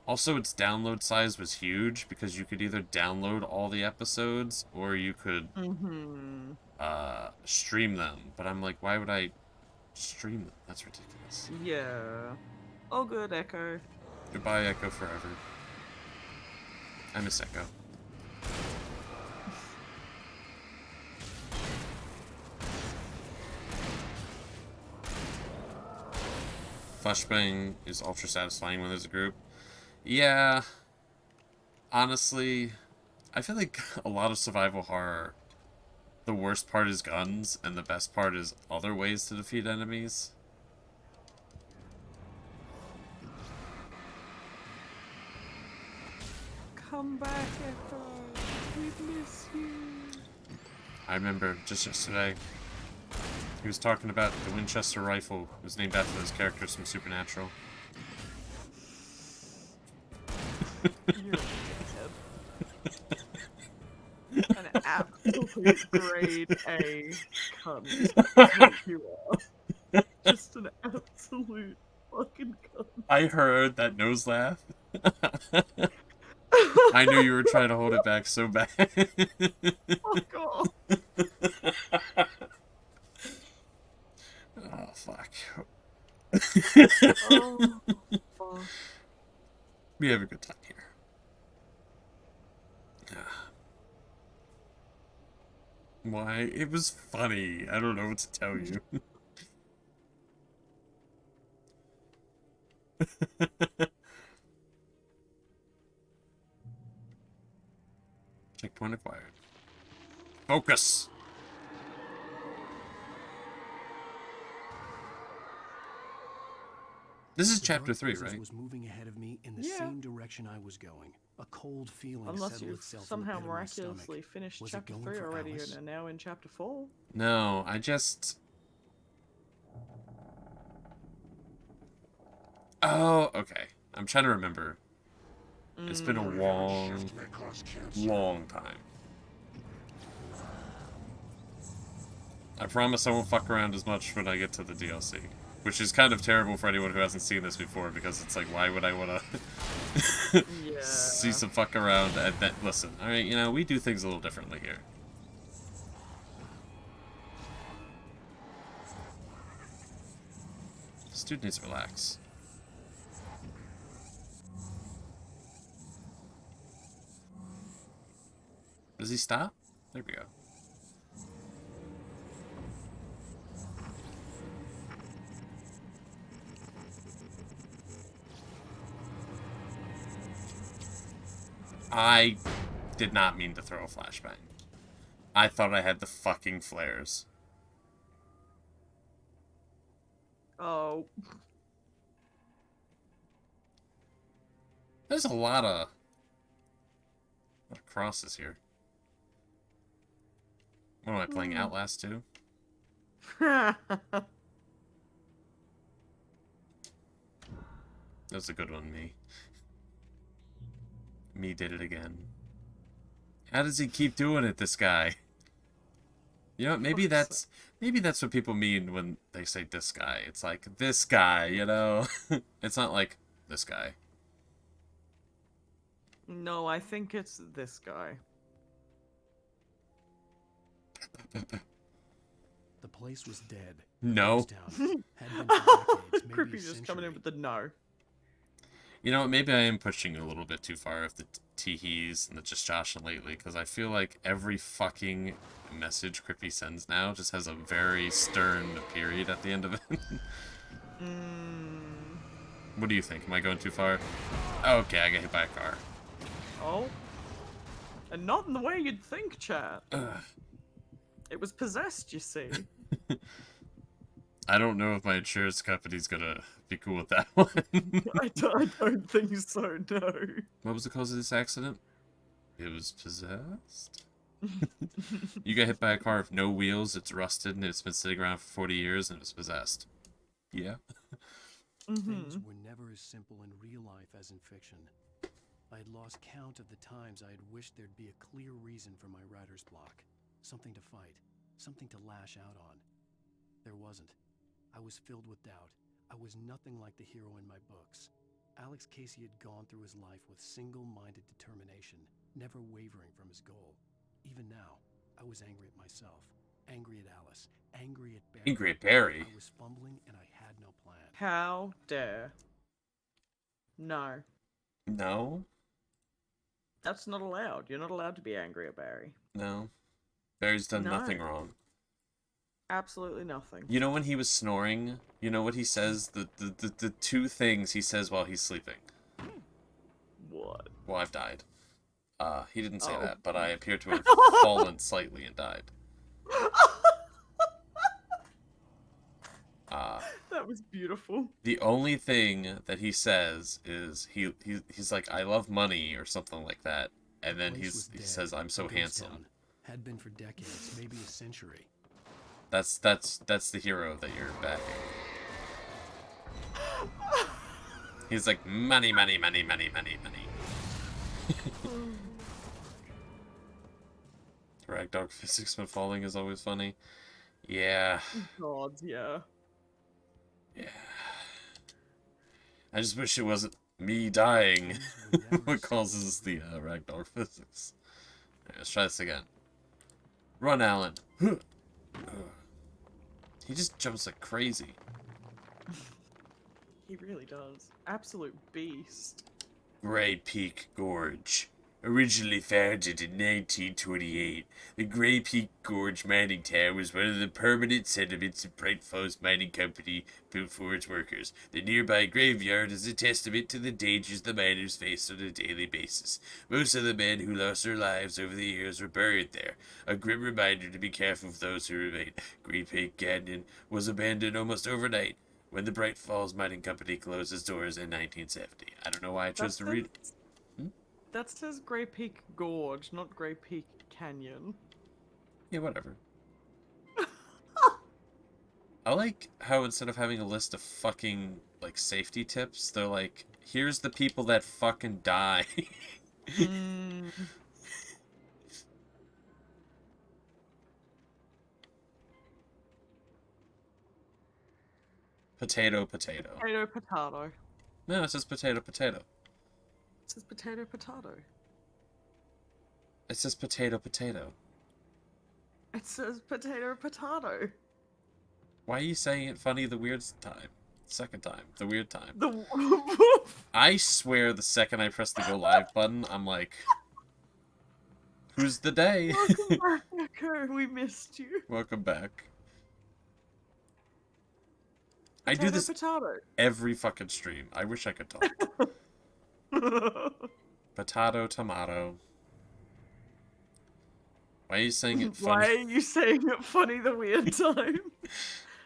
Also, its download size was huge, because you could either download all the episodes, or you could stream them. But I'm like, why would I stream them? That's ridiculous. Yeah. Oh good, Echo. Goodbye, Echo, forever. I miss Echo. Flashbang is ultra satisfying when there's a group. Yeah. Honestly, I feel like a lot of survival horror, the worst part is guns, and the best part is other ways to defeat enemies. Come back, Echo. We miss you. I remember just yesterday, he was talking about the Winchester rifle. It was named after those characters from Supernatural. You're an absolute grade A cunt. That's what you are. Just an absolute fucking cunt. I heard that nose laugh. I knew you were trying to hold it back so bad. Fuck off. Oh, fuck. Oh, fuck. We have a good time here. Why? It was funny. I don't know what to tell you. Checkpoint acquired. Focus! This is The chapter dark 3, presence right? was moving ahead of me in the Yeah. same direction I was going. A cold feeling Unless settled you've itself somehow in the pit of my stomach. miraculously finished Was it chapter going 3 for already Alice? and are now in chapter 4. No, I just... Oh, okay. I'm trying to remember. It's been a long, long time. I promise I won't fuck around as much when I get to the DLC. Which is kind of terrible for anyone who hasn't seen this before, because it's like, why would I want to Yeah. see some fuck around? And then, listen, alright, you know, we do things a little differently here. This dude needs to relax. Does he stop? There we go. I did not mean to throw a flashbang. I thought I had the fucking flares. Oh. There's a lot of crosses here. What am I playing, Outlast 2? That was a good one, me. Me did it again. How does he keep doing it, this guy? You know, maybe that's what people mean when they say this guy. It's like, this guy, you know? It's not like, this guy. No, I think it's this guy. The place was dead. No. Had been for decades, maybe Creepy a just coming in century. with the no. You know, maybe I am pushing a little bit too far with the teehees and the just joshing lately, because I feel like every fucking message Crippy sends now just has a very stern period at the end of it. What do you think? Am I going too far? Okay, I got hit by a car. Oh. And not in the way you'd think, chat. It was possessed, you see. I don't know if my insurance company's gonna be cool with that one. I don't think so, no. What was the cause of this accident? It was possessed? You got hit by a car with no wheels, it's rusted, and it's been sitting around for 40 years, and it was possessed. Yeah. Things were never as simple in real life as in fiction. I had lost count of the times I had wished there'd be a clear reason for my writer's block. Something to fight. Something to lash out on. There wasn't. I was filled with doubt. I was nothing like the hero in my books. Alex Casey had gone through his life with single-minded determination, never wavering from his goal. Even now, I was angry at myself, angry at Alice, angry at Barry. Angry at Barry? I was fumbling and I had no plan. How dare. No. No? That's not allowed. You're not allowed to be angry at Barry. No. Barry's done No. nothing wrong. Absolutely nothing. You know when he was snoring? You know what he says? The two things he says while he's sleeping. What? Well, I've died. He didn't say Oh. that, but I appear to have fallen slightly and died. That was beautiful. The only thing that he says is he's like, I love money or something like that, and then The place was he dead, says, I'm so a ghost handsome. town. Had been for decades, maybe a century. That's the hero that you're backing. He's like, money, money, money, money, money, money. Ragdog physics when falling is always funny. Yeah. God, yeah. Yeah. I just wish it wasn't me dying what causes the ragdoll physics. Alright, let's try this again. Run, Alan. He just jumps like crazy. He really does. Absolute beast. Grey Peak Gorge. Originally founded in 1928, the Grey Peak Gorge mining town was one of the permanent settlements of Bright Falls Mining Company built for its workers. The nearby graveyard is a testament to the dangers the miners face on a daily basis. Most of the men who lost their lives over the years were buried there, a grim reminder to be careful of those who remain. Grey Peak Canyon was abandoned almost overnight when the Bright Falls Mining Company closed its doors in 1970. I don't know why I chose to read. That says Grey Peak Gorge, not Grey Peak Canyon. Yeah, whatever. I like how instead of having a list of fucking, like, safety tips, they're like, here's the people that fucking die. Potato, potato. Potato, potato. No, it says potato, potato. It says potato, potato. It says potato, potato. It says potato, potato. Why are you saying it funny the weird time? Second time. The weird time. The I swear the second I press the go live button, I'm like, who's the day? Welcome back, Echo. We missed you. Welcome back. Potato, I do this potato. every fucking stream. I wish I could talk. Potato, tomato. Why are you saying it funny? Why are you saying it funny the weird time?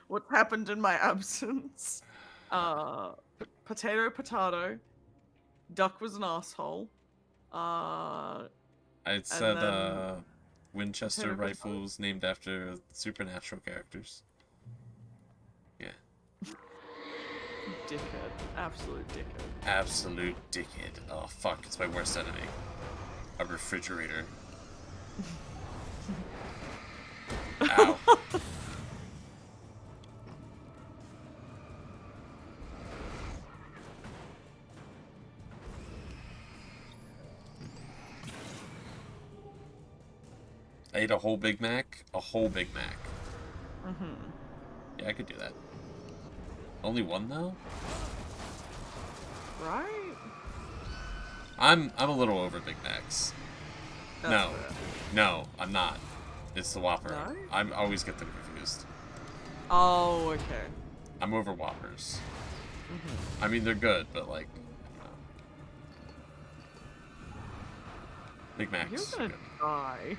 What happened in my absence? Potato, potato. Duck was an asshole. I said then Winchester potato, rifles named after supernatural characters. Yeah. Dickhead. Absolute dickhead. Absolute dickhead. Oh fuck, it's my worst enemy. A refrigerator. Ow. I ate a whole Big Mac? A whole Big Mac. Yeah, I could do that. Only one, though? Right? I'm a little over Big Macs. That's fair. No, I'm not. It's the Whopper. No? I always get them confused. Oh, okay. I'm over Whoppers. I mean, they're good, but like, Big Macs. You're gonna good. die.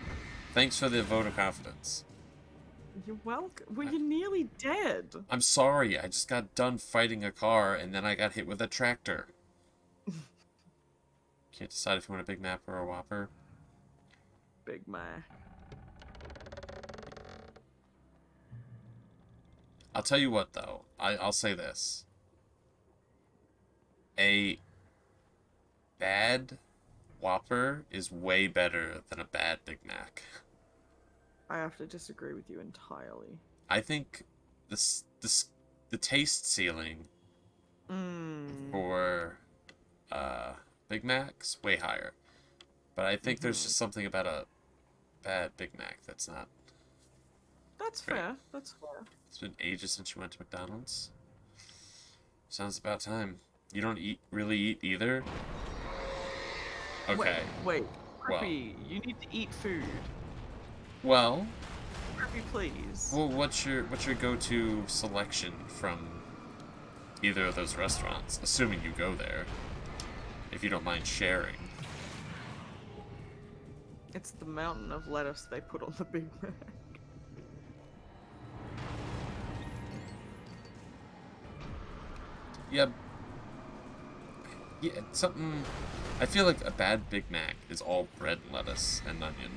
Thanks for the vote of confidence. You're welcome. Well, you're nearly dead. I'm sorry, I just got done fighting a car and then I got hit with a tractor. Can't decide if you want a Big Mac or a Whopper. Big Mac. I'll tell you what, though. I'll say this. A bad Whopper is way better than a bad Big Mac. I have to disagree with you entirely. I think the taste ceiling for Big Mac's way higher. But I think there's just something about a bad Big Mac that's not. That's great. fair. That's fair. It's been ages since you went to McDonald's. Sounds about time. You don't really eat either? Okay. Wait. Well. Crippy, you need to eat food. Well. Crippy, please. Well, what's your go-to selection from either of those restaurants? Assuming you go there. If you don't mind sharing. It's the mountain of lettuce they put on the Big Mac. Yeah. Yeah, something. I feel like a bad Big Mac is all bread and lettuce and onion.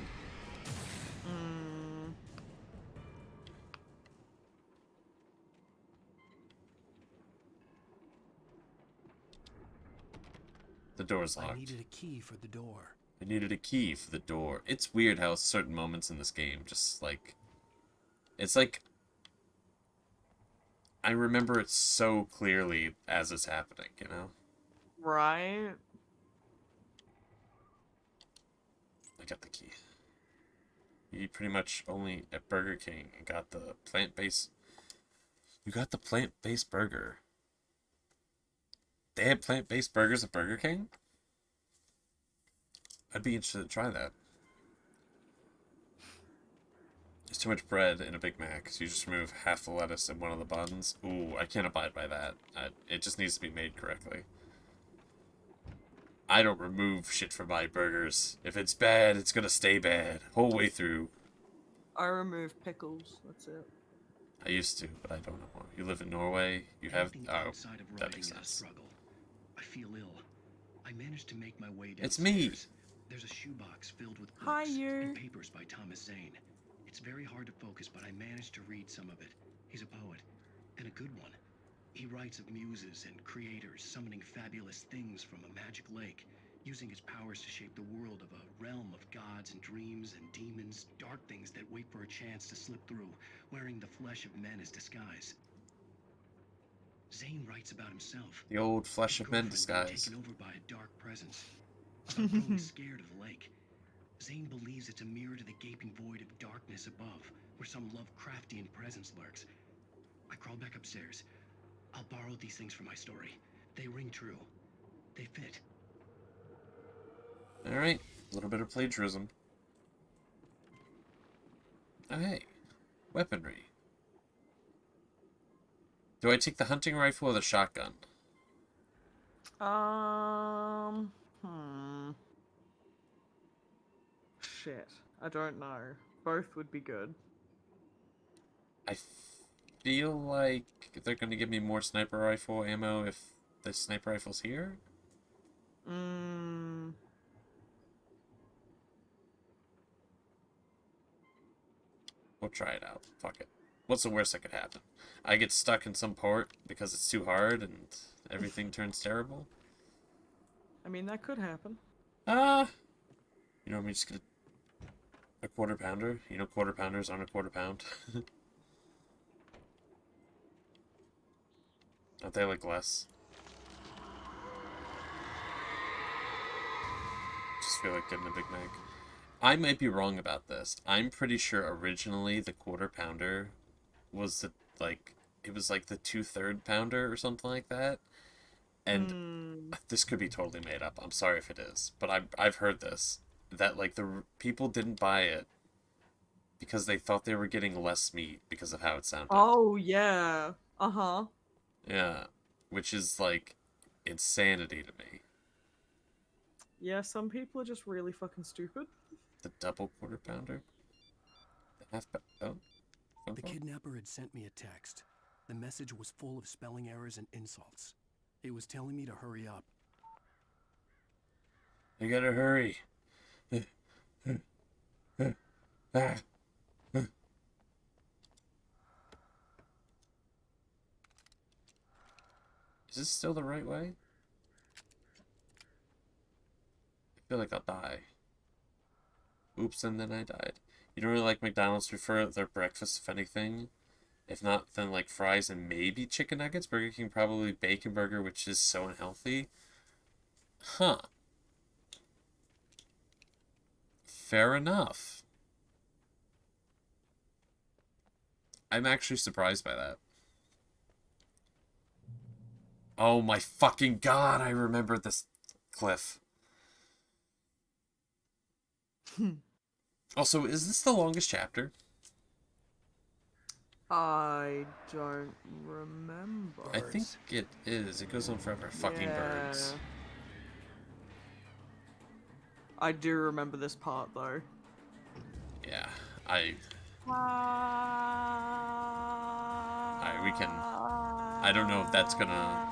The door's locked. I needed a key for the door. I needed a key for the door. It's weird how certain moments in this game just like. It's like. I remember it so clearly as it's happening, you know? Right? I got the key. You pretty much only at Burger King and got the plant-based You got the plant-based burger. They had plant-based burgers at Burger King? I'd be interested to try that. There's too much bread in a Big Mac, so you just remove half the lettuce in one of the buns. Ooh, I can't abide by that. It just needs to be made correctly. I don't remove shit from my burgers. If it's bad, it's gonna stay bad. Whole way through. I remove pickles, that's it. I used to, but I don't know more. You live in Norway, you have... Anything Oh, outside of that writing makes is a sense. struggle. I feel ill. I managed to make my way downstairs. It's me! There's a shoebox filled with Hi, books you. and papers by Thomas Zane. It's very hard to focus, but I managed to read some of it. He's a poet, and a good one. He writes of muses and creators summoning fabulous things from a magic lake, using his powers to shape the world of a realm of gods and dreams and demons, dark things that wait for a chance to slip through, wearing the flesh of men as disguise. Zane writes about himself. The old flesh of men Girlfriend being disguise. taken over by a dark presence. About growing scared of the lake. Zane believes it's a mirror to the gaping void of darkness above, where some Lovecraftian presence lurks. I crawl back upstairs. I'll borrow these things for my story. They ring true. They fit. Alright, a little bit of plagiarism. Oh hey, weaponry. Do I take the hunting rifle or the shotgun? Shit. I don't know. Both would be good. I feel like they're going to give me more sniper rifle ammo if the sniper rifle's here. We'll try it out. Fuck it. What's the worst that could happen? I get stuck in some port because it's too hard and everything turns terrible. I mean, that could happen. You know, I'm just gonna... A quarter pounder? You know quarter pounders aren't a quarter pound? Aren't they like less? Just feel like getting a Big Mac. I might be wrong about this. I'm pretty sure originally the quarter pounder was the, like, it was like the 2/3 pounder or something like that. And this could be totally made up. I'm sorry if it is, but I've heard this, that like the people didn't buy it because they thought they were getting less meat because of how it sounded. Oh yeah. Uh-huh. Yeah, which is like insanity to me. Yeah, some people are just really fucking stupid. The double quarter pounder? The half oh. The kidnapper had sent me a text. The message was full of spelling errors and insults. It was telling me to hurry up. You gotta hurry. Is this still the right way? I feel like I'll die. Oops, and then I died. You don't really like McDonald's prefer their breakfast, if anything? If not, then like fries and maybe chicken nuggets? Burger King probably bacon burger, which is so unhealthy. Huh. Fair enough. I'm actually surprised by that. Oh my fucking god, I remember this cliff. Also, is this the longest chapter? I don't remember. I think it is. It goes on forever. Fucking birds. I do remember this part though. Yeah, Alright, we can... I don't know if that's gonna...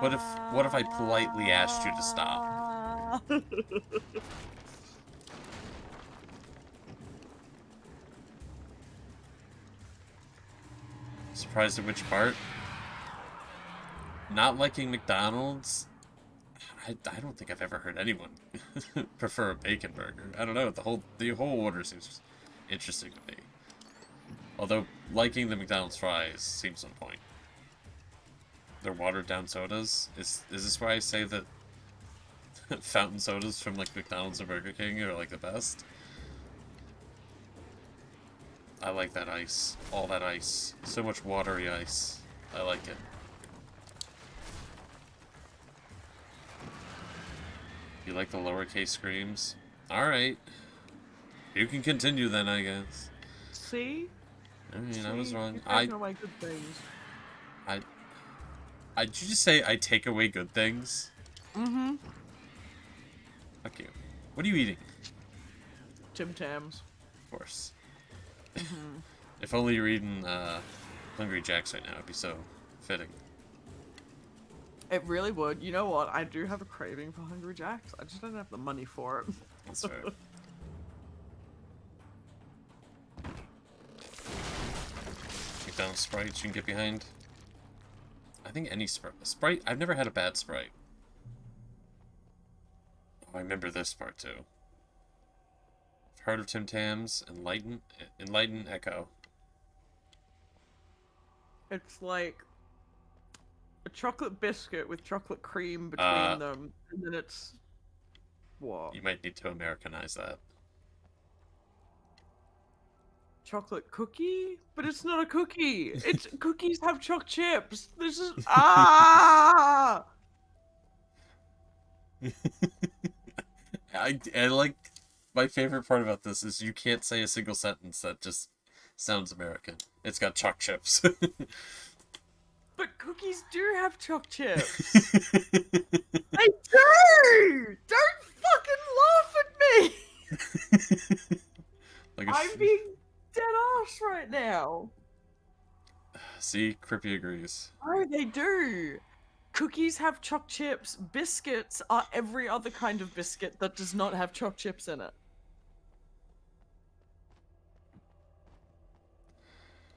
What if I politely asked you to stop? Surprised at which part? Not liking McDonald's? I don't think I've ever heard anyone prefer a bacon burger. I don't know, the whole order seems interesting to me. Although, liking the McDonald's fries seems on point. They're watered down sodas? Is this why I say that fountain sodas from like McDonald's or Burger King are like the best? I like that ice. All that ice. So much watery ice. I like it. You like the lowercase screams? Alright. You can continue then, I guess. See? I mean, I was wrong. You've taken away good things. Did you just say I take away good things? Mm-hmm. Fuck you. What are you eating? Tim Tams. Of course. If only you were eating Hungry Jacks right now, it'd be so fitting. It really would. You know what? I do have a craving for Hungry Jacks. I just don't have the money for it. That's fair. McDonald's Sprite you can get behind. I think any Sprite. I've never had a bad Sprite. Oh, I remember this part too. Heart of Tim Tams, Enlighten Echo. It's like a chocolate biscuit with chocolate cream between them, and then it's what? You might need to Americanize that. Chocolate cookie? But it's not a cookie. It's cookies have choc chips. This is I like my favorite part about this is you can't say a single sentence that just sounds American. It's got choc chips. But cookies do have choc chips. They do! Don't fucking laugh at me! I'm being dead ass right now. See, Crippy agrees. Oh, they do. Cookies have choc chips. Biscuits are every other kind of biscuit that does not have choc chips in it.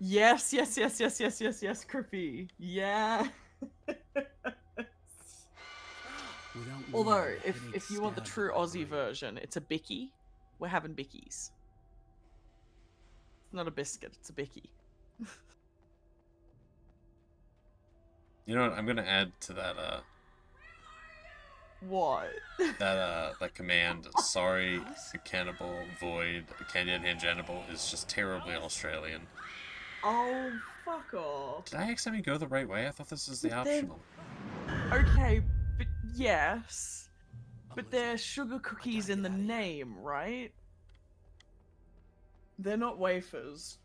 Yes, Crippy. Yeah. Although, if you want the true Aussie version, it's a bicky. We're having bickies. It's not a biscuit, it's a bicky. You know what? I'm gonna add to that. What? That command. Sorry, Cannibal, Void, Canyon and Cannibal is just terribly Australian. Oh, fuck off. Did I accidentally go the right way? I thought this was the optional. Okay, but yes. But there's sugar cookies in the name, right? They're not wafers.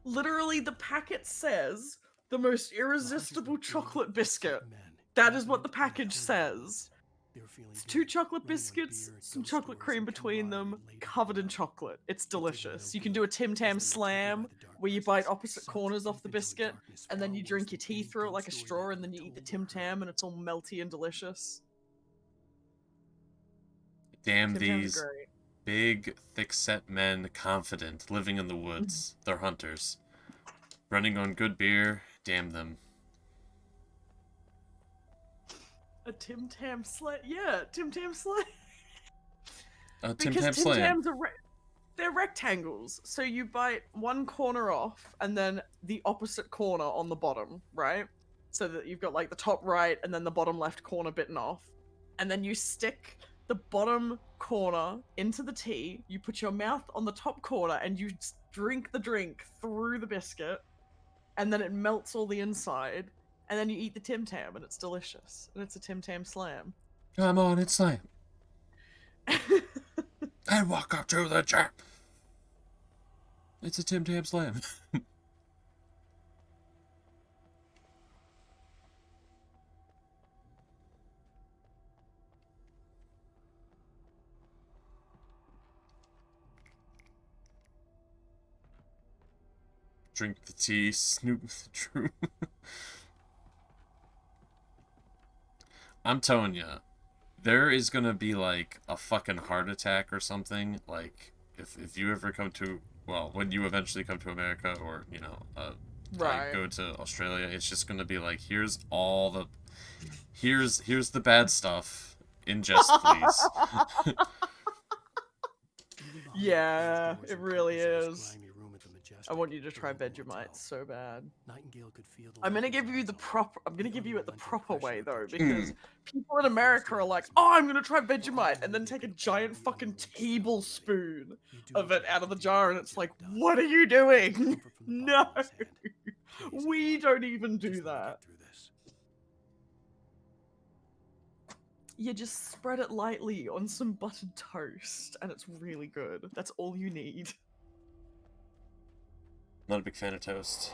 Literally, the packet says the most irresistible chocolate biscuit. That is what the package says. It's 2 chocolate biscuits, some chocolate cream between them, covered in chocolate. It's delicious. You can do a Tim Tam slam, where you bite opposite corners off the biscuit, and then you drink your tea through it like a straw, and then you eat the Tim Tam, and it's all melty and delicious. Damn these big, thick-set men, confident, living in the woods. They're hunters. Running on good beer, damn them. A Tim Tam slam? Yeah, Tim Tam slam. Tim Because Tam Tim slam. Tams are they're rectangles, so you bite one corner off, and then the opposite corner on the bottom, right? So that you've got like the top right, and then the bottom left corner bitten off. And then you stick the bottom corner into the tea, you put your mouth on the top corner, and you drink the drink through the biscuit, and then it melts all the inside. And then you eat the Tim Tam, and it's delicious. And it's a Tim Tam slam. Come on, it's slam. And walk up to the chair. It's a Tim Tam slam. Drink the tea, snoop the true. I'm telling you, there is gonna be like a fucking heart attack or something. Like if you ever come to, well, when you eventually come to America, or you know, like go to Australia, it's just gonna be like, here's the bad stuff. Ingest, please. Yeah, it really is. I want you to try Vegemite so bad. Nightingale could feel the I'm gonna light in give his you eyes the on her, proper. I'm gonna the give you it the unrelenting proper way pressure though, that because people in America are like, "Oh, I'm gonna try Vegemite," and then take a giant fucking tablespoon of it out of the jar, and it's like, "What are you doing?" No, we don't even do that. You just spread it lightly on some buttered toast, and it's really good. That's all you need. Not a big fan of toast.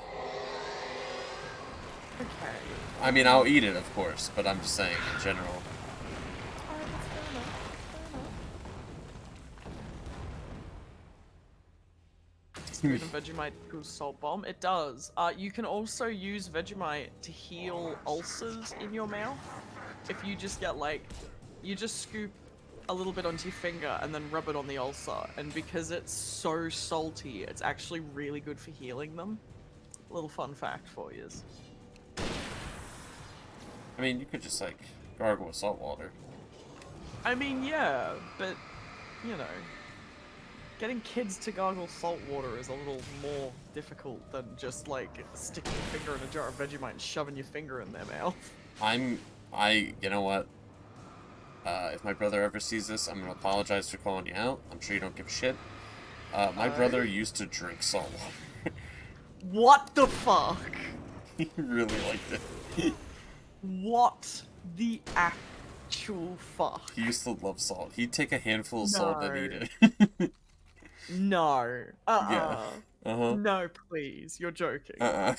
Okay. I mean, I'll eat it, of course, but I'm just saying in general. Alright, that's fair enough. Fair enough. Food and Vegemite equals salt bomb. It does. You can also use Vegemite to heal ulcers in your mouth. If you just get like, you just scoop a little bit onto your finger and then rub it on the ulcer. And because it's so salty, it's actually really good for healing them. A little fun fact for you. I mean, you could just, like, gargle with salt water. I mean, yeah, but, you know, getting kids to gargle salt water is a little more difficult than just, like, sticking your finger in a jar of Vegemite and shoving your finger in their mouth. You know what? If my brother ever sees this, I'm gonna apologize for calling you out. I'm sure you don't give a shit. My brother used to drink salt water. What the fuck? He really liked it. What the actual fuck? He used to love salt. He'd take a handful of salt and eat it. No. Yeah. Uh-huh. No, please. You're joking. Not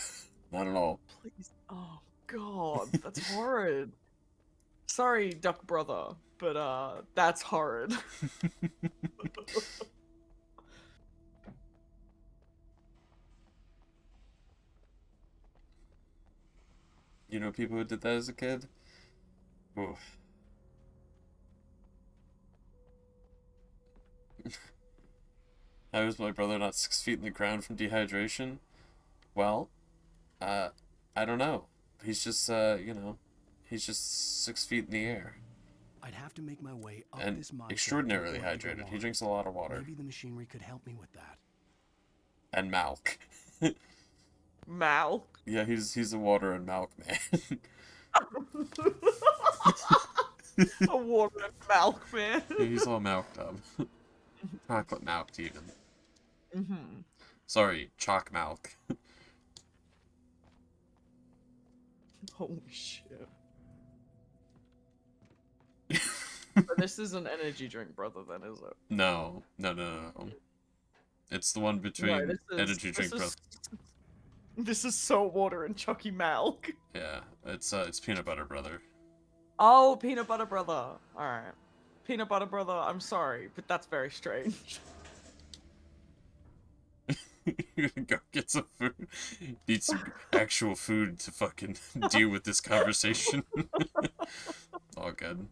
at all. Please. Oh, God. That's horrid. Sorry, Duck Brother, but, that's horrid. You know people who did that as a kid? Oof. How is my brother not 6 feet in the ground from dehydration? Well, I don't know. He's just, you know, he's just 6 feet in the air. I'd have to make my way up And this mine extraordinarily before I could go hydrated. He on. drinks a lot of water. Maybe the machinery could help me with that. And milk. Milk? Yeah, he's a water and milk man. A water and milk man. Yeah, he's all milked up. Chocolate milked even. Mm-hmm. Sorry, chalk milk. Holy shit. But this is an energy drink, brother, then, is it? No. It's the one between energy drink, brother. This is salt water and chalky milk. Yeah, it's peanut butter, brother. Oh, peanut butter brother. Alright. Peanut butter brother, I'm sorry, but that's very strange. You're gonna go get some food? Need some actual food to fucking deal with this conversation. All good.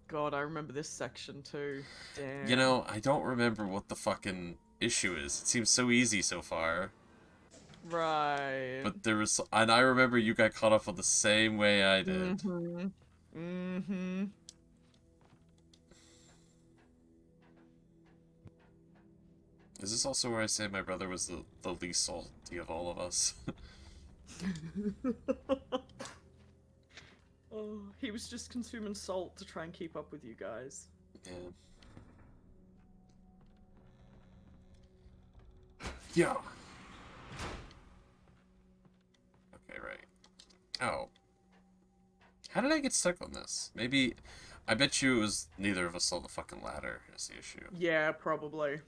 God, I remember this section too. Damn. You know, I don't remember what the fucking issue is. It seems so easy so far. Right. But there was... And I remember you got caught up on the same way I did. Mm-hmm. Mm-hmm. Is this also where I say my brother was the least salty of all of us? Oh, he was just consuming salt to try and keep up with you guys. Yeah. Yeah. Okay, right. Oh. How did I get stuck on this? Maybe... I bet you it was neither of us saw the fucking ladder is the issue. Yeah, probably.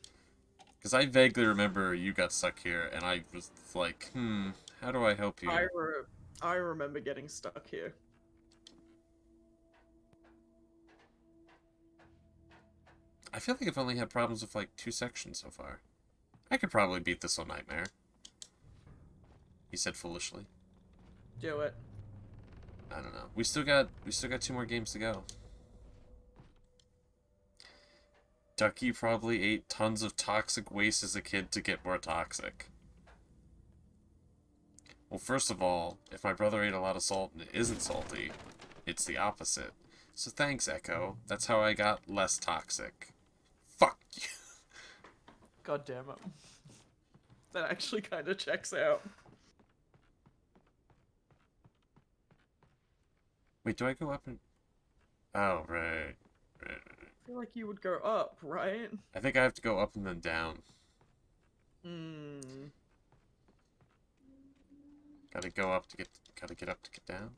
Because I vaguely remember you got stuck here, and I was like, how do I help you? I remember getting stuck here. I feel like I've only had problems with like 2 sections so far. I could probably beat this on Nightmare. He said foolishly. Do it. I don't know. We still got 2 more games to go. Ducky probably ate tons of toxic waste as a kid to get more toxic. Well, first of all, if my brother ate a lot of salt and it isn't salty, it's the opposite. So thanks, Echo. That's how I got less toxic. Fuck you. God damn it. That actually kind of checks out. Wait, do I go up and... Oh, right. Right. I feel like you would go up, right? I think I have to go up and then down. Hmm. Gotta go up to get... Gotta get up to get down.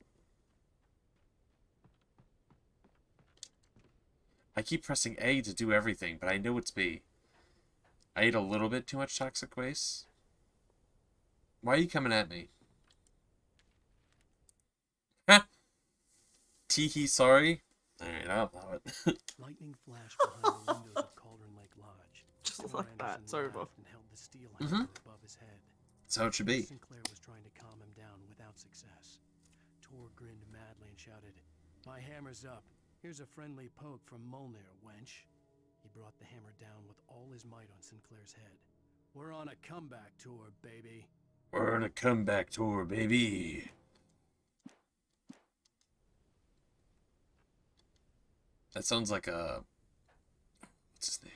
I keep pressing A to do everything, but I know it's B. I ate a little bit too much toxic waste. Why are you coming at me? Ha! Teehee, sorry. Alright, I'll allow it. Lightning flashed behind the windows of Cauldron Lake Lodge. Just Thor like that, Anderson it's over. laughed and held the steel hammer above his head. That's how it should be. Sinclair was trying to calm him down without success. Tor grinned madly and shouted, "My hammer's up. Here's a friendly poke from Molnir, wench." He brought the hammer down with all his might on Sinclair's head. "We're on a comeback tour, baby." We're on a comeback tour, baby. That sounds like a... What's his name?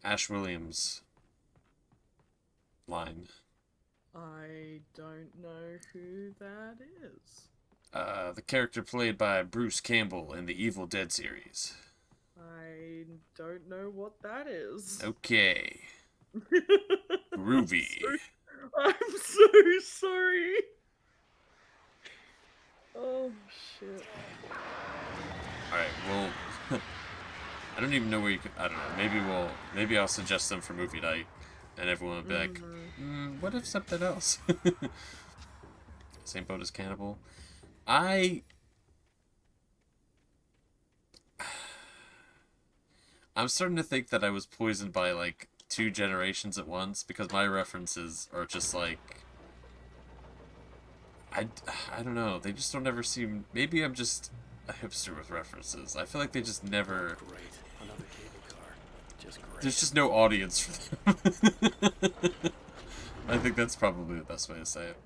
Ash Williams line. I don't know who that is. The character played by Bruce Campbell in the Evil Dead series. I don't know what that is. Okay. Groovy. I'm so sorry. Oh, shit. Alright, well... I don't even know where you could... I don't know. Maybe I'll suggest them for movie night. And everyone will be like, what if something else? Same boat as Cannibal. I'm starting to think that I was poisoned by, like, 2 generations at once. Because my references are just, like... I don't know. They just don't ever seem... Maybe I'm just a hipster with references. I feel like they just never... Great. Another cable car. Just great. There's just no audience for them. I think that's probably the best way to say it.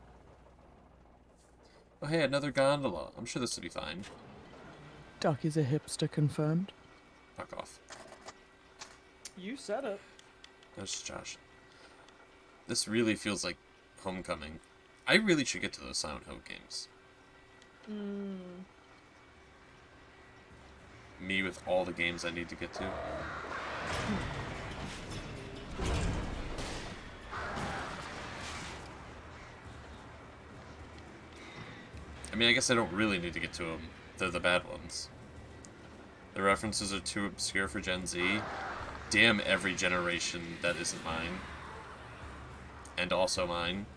Oh, hey, another gondola. I'm sure this will be fine. Duck is a hipster confirmed. Fuck off. You said it. That's Josh. This really feels like Homecoming. I really should get to those Silent Hill games. Me with all the games I need to get to. I mean, I guess I don't really need to get to them. They're the bad ones. The references are too obscure for Gen Z. Damn every generation that isn't mine. And also mine.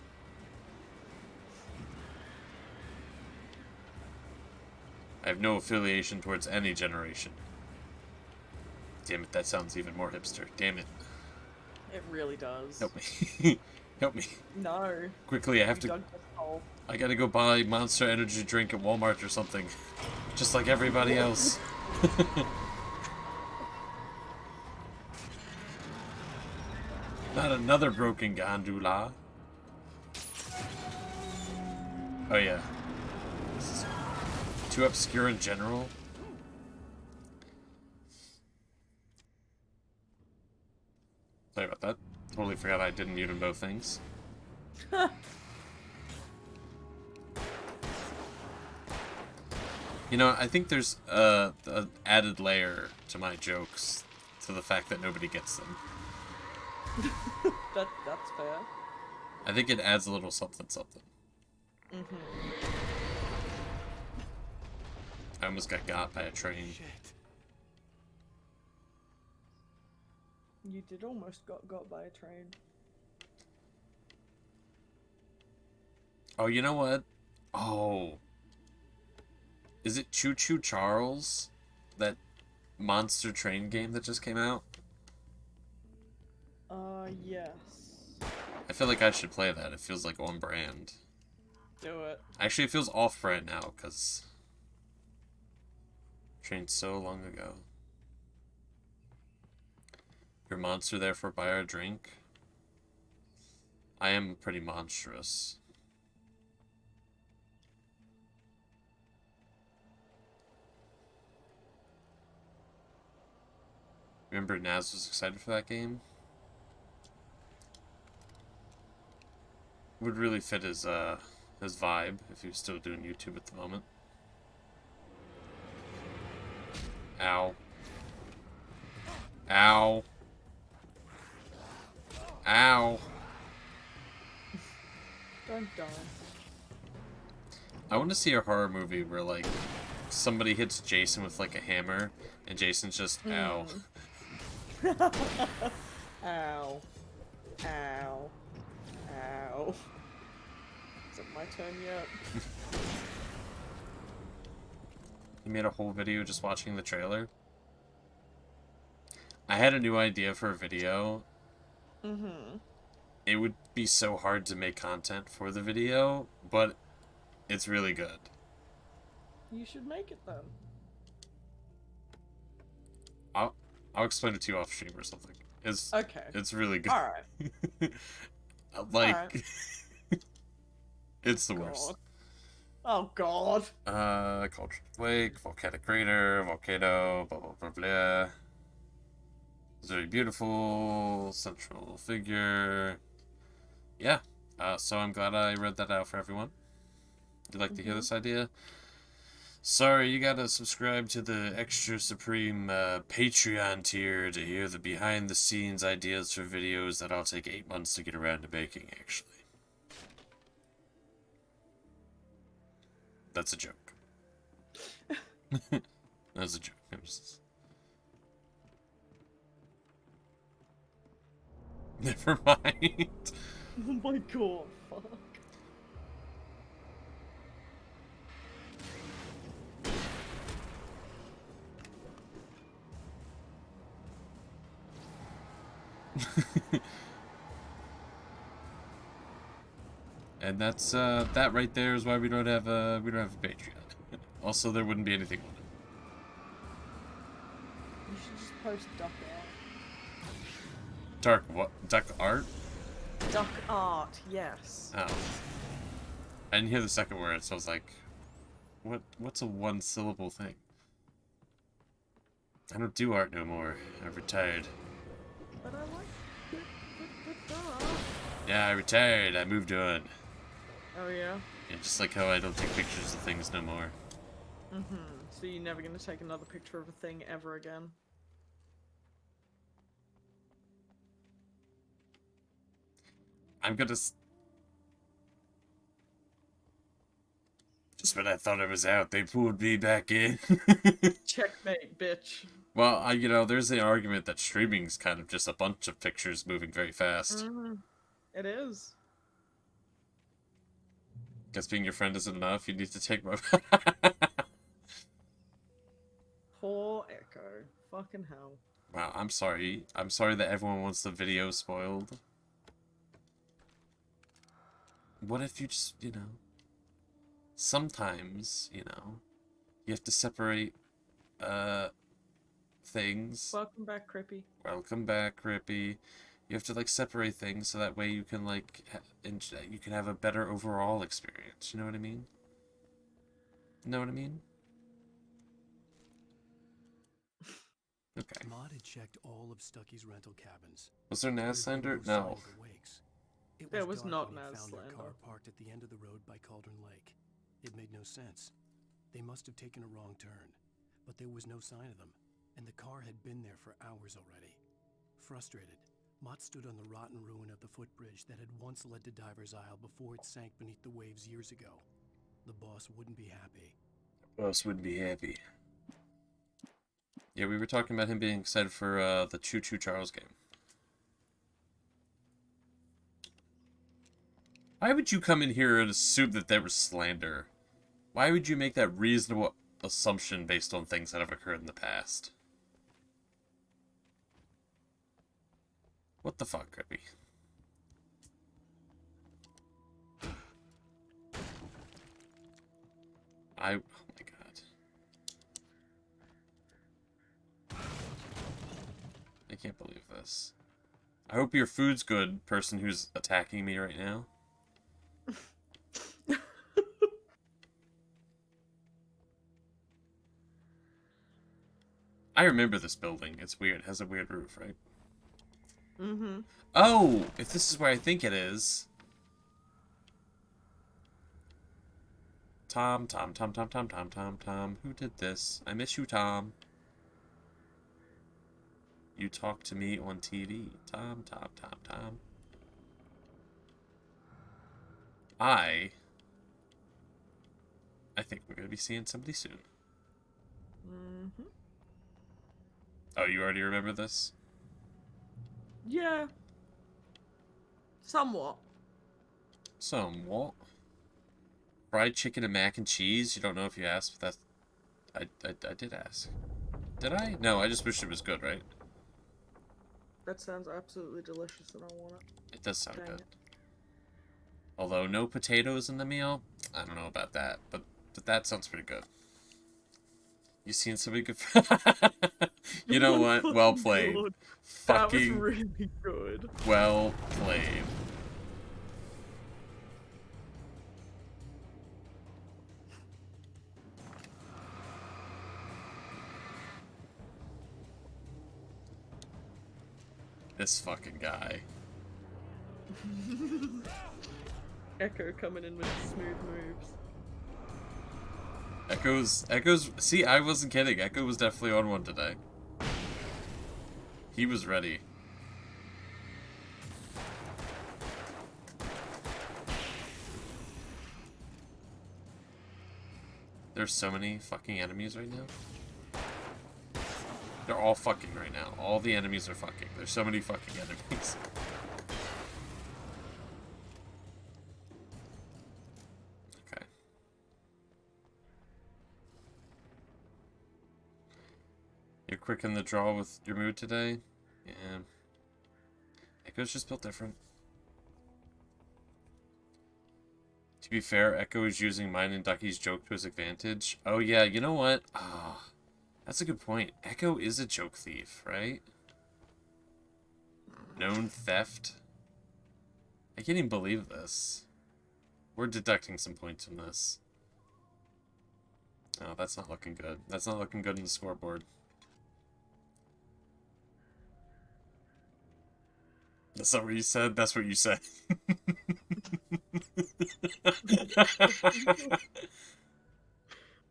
I have no affiliation towards any generation. Damn it, that sounds even more hipster. Damn it. It really does. Help me. Help me. No. Quickly, I have to... I gotta go buy Monster Energy drink at Walmart or something. Just like everybody else. Not another broken gondola. Oh yeah. This is too obscure in general. Sorry about that. Totally forgot I didn't mute in both things. You know, I think there's an added layer to my jokes to the fact that nobody gets them. That's fair. I think it adds a little something something. I almost got by a train. You did almost got by a train. Oh, you know what? Oh. Is it Choo Choo Charles? That monster train game that just came out? Yes. I feel like I should play that. It feels like on brand. Do it. Actually, it feels off brand now, because... Trained so long ago. Your monster therefore buy our drink? I am pretty monstrous. Remember Naz was excited for that game? Would really fit his vibe if he was still doing YouTube at the moment. Ow. Ow. Ow. Don't die. I want to see a horror movie where, like, somebody hits Jason with, like, a hammer, and Jason's just, ow. Ow. Ow. Ow. Is it my turn yet? He made a whole video just watching the trailer. I had a new idea for a video. Mm-hmm. It would be so hard to make content for the video, but it's really good. You should make it then. I'll explain it to you off stream or something. It's really good. Alright. Like, Alright. it's the worst. Oh god. Culture Quake, volcanic crater, volcano, blah blah blah blah. It's very beautiful, central figure. Yeah. So I'm glad I read that out for everyone. You'd like to hear this idea? Sorry, you gotta subscribe to the Extra Supreme Patreon tier to hear the behind-the-scenes ideas for videos that I'll take 8 months to get around to making, actually. That's a joke. That's a joke. Never mind. Oh my god, fuck. And that's that right there is why we don't have a Patreon. Also, there wouldn't be anything on it. You should just post duck art. Duck art? Duck art, yes. Oh. I didn't hear the second word, so I was like, what's a one-syllable thing? I don't do art no more. I've retired. But I like the duck. Yeah, I retired. I moved on. Oh yeah? Yeah, just like how I don't take pictures of things no more. Mm-hmm. So you're never gonna take another picture of a thing ever again? I'm gonna... Just when I thought I was out, they pulled me back in. Checkmate, bitch. Well, you know, there's the argument that streaming's kind of just a bunch of pictures moving very fast. Mm-hmm. It is. Guess being your friend isn't enough, you need to take my... Poor Echo. Fucking hell. Wow, I'm sorry. I'm sorry that everyone wants the video spoiled. What if you just, you know... Sometimes, you know, you have to separate, things. Welcome back, Crippy. Welcome back, Crippy. You have to, like, separate things so that way you can, like, you can have a better overall experience. You know what I mean? Know what I mean? Okay. Maud had checked all of Stucky's rental cabins. Was there Naz slander? There No. There was dark not when he Naz found their slander. car parked at the end of the road by Cauldron Lake. It made no sense. They must have taken a wrong turn, but there was no sign of them, and the car had been there for hours already. Frustrated, Mott stood on the rotten ruin of the footbridge that had once led to Diver's Isle before it sank beneath the waves years ago. The boss wouldn't be happy. Boss wouldn't be happy. Yeah, we were talking about him being excited for the Choo Choo Charles game. Why would you come in here and assume that there was slander? Why would you make that reasonable assumption based on things that have occurred in the past? What the fuck, Crippy? Oh my god. I can't believe this. I hope your food's good, person who's attacking me right now. I remember this building. It's weird. It has a weird roof, right? Mm-hmm. Oh, if this is where I think it is. Tom. Who did this? I miss you, Tom. You talk to me on TV. Tom. I think we're going to be seeing somebody soon. Mm-hmm. Oh, you already remember this? Yeah. Somewhat. Somewhat. Fried chicken and mac and cheese? You don't know if you asked, but that's... I did ask. Did I? No, I just wish it was good, right? That sounds absolutely delicious and I want it. It does sound Dang good. it. Although no potatoes in the meal? I don't know about that, but that sounds pretty good. You seen somebody good? You know what? Well played. Good. That was Fucking really good. well played. This fucking guy. Echo coming in with smooth moves. Echo's, see, I wasn't kidding. Echo was definitely on one today. He was ready. There's so many fucking enemies right now. They're all fucking right now. All the enemies are fucking. There's so many fucking enemies. Okay. You're quick in the draw with your mood today? Yeah. Echo's just built different. To be fair, Echo is using mine and Ducky's joke to his advantage. Oh yeah, you know what? Ah, that's a good point. Echo is a joke thief, right? Known theft? I can't even believe this. We're deducting some points from this. Oh, that's not looking good. That's not looking good in the scoreboard. That's not what you said? That's what you said.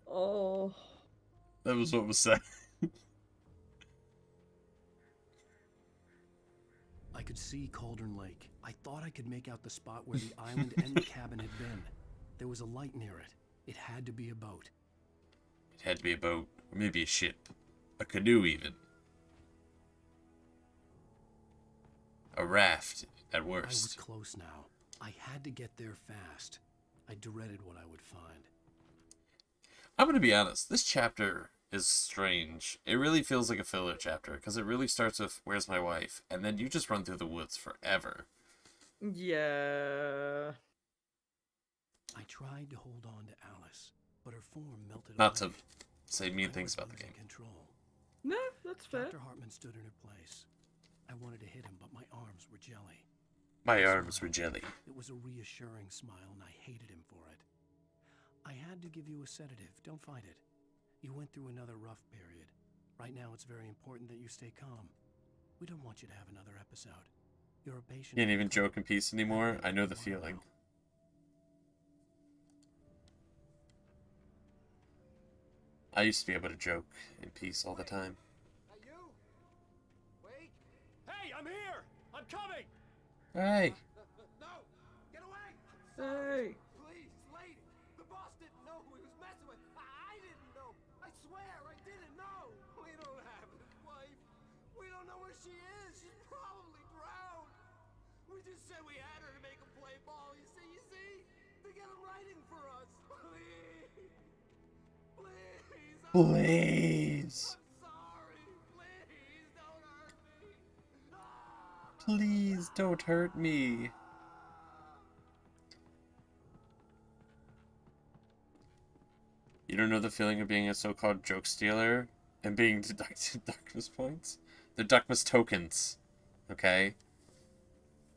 Oh. That was what was said. I could see Cauldron Lake. I thought I could make out the spot where the island and the cabin had been. There was a light near it. It had to be a boat. It had to be a boat, or maybe a ship. A canoe, even. A raft, at I was worst. close now. I had to get there fast. I dreaded what I would find. I'm gonna be honest, this chapter is strange. It really feels like a filler chapter, because it really starts with, where's my wife? And then you just run through the woods forever. Yeah. I tried to hold on to Alice, but her form melted Not away. to say mean I things was about the losing game. Control. No, that's fair. Dr. Hartman stood in her place. I wanted to hit him, but my arms were jelly. My He arms were smiled. jelly. It was a reassuring smile, and I hated him for it. I had to give you a sedative. Don't fight it. You went through another rough period. Right now, it's very important that you stay calm. We don't want you to have another episode. You're a patient. Can't even joke in peace anymore. I know the feeling. I used to be able to joke in peace all the time. Hey, I'm here! I'm coming! Hey! No! Get away! Hey! Please, lady! The boss didn't know who he was messing with. I didn't know. I swear, I didn't know. We don't have his wife. We don't know where she is. She's probably drowned. We just said we had her to make him play ball. You see? To get him writing for us. Please. Please. Please! I'm sorry. Please don't hurt me. Please don't hurt me. You don't know the feeling of being a so-called joke stealer and being deducted Duckmas points? They're Duckmas tokens, okay?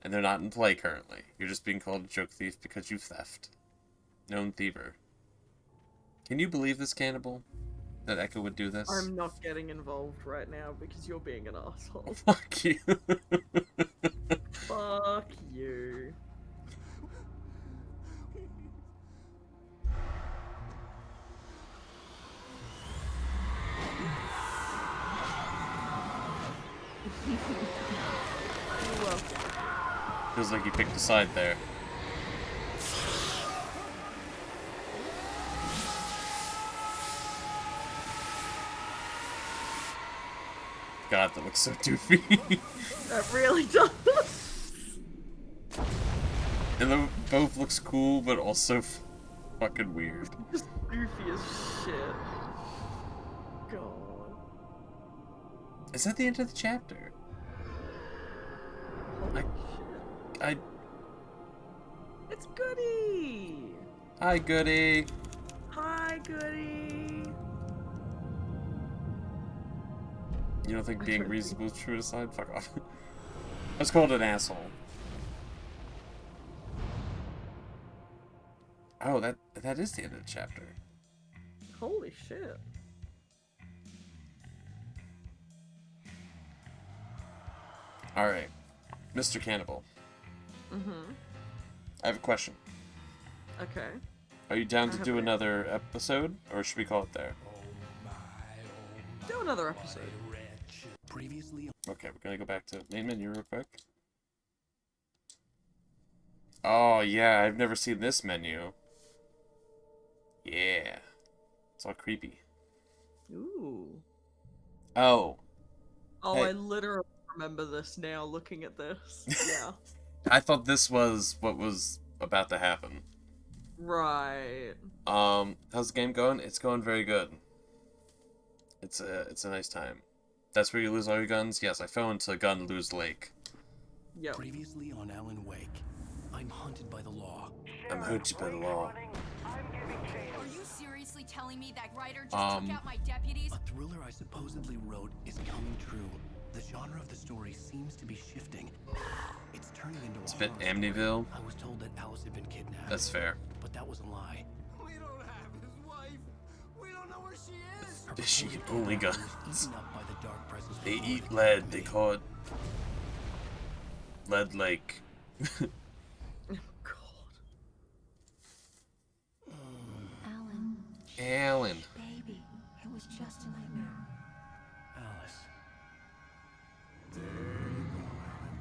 And they're not in play currently. You're just being called a joke thief because you theft. Known thiever. Can you believe this, Cannibal? that Echo would do this. I'm not getting involved right now because you're being an asshole. Fuck you. Fuck you. Well, Feels like you picked a side there. God, that looks so doofy. that really does. And both looks cool, but also fucking weird. Just goofy as shit. God. Is that the end of the chapter? Holy shit. It's Goody! Hi, Goody! Hi, Goody! You don't think being reasonable is true aside? Fuck off. I was called an asshole. Oh, that is the end of the chapter. Holy shit. Alright. Mr. Cannibal. Mm-hmm. I have a question. Okay. Are you down to do another episode, or should we call it there? Do another episode. Previously. Okay, we're gonna go back to main menu real quick. Oh yeah, I've never seen this menu. Yeah. It's all creepy. Ooh. Oh. Oh, Hey. I literally remember this now, looking at this. Yeah. I thought this was what was about to happen. Right. How's the game going? It's going very good. It's a nice time. That's where you lose all your guns? Yes, I fell into Gun Lose Lake. Yep. Previously on Alan Wake, I'm hunted by the law. I'm hunted by the law. Are you seriously telling me that writer just took out my deputies? A thriller I supposedly wrote is coming true. The genre of the story seems to be shifting. It's turning into It's a bit Amityville. I was told that Alice had been kidnapped. That's fair. But that was a lie. We don't have his wife. We don't know where she is. She eat only guns. Eaten up by the dark presence. They eat lead. They call it Lead Lake. Alan. Baby, it was just a nightmare. Alice. There you go, Alan.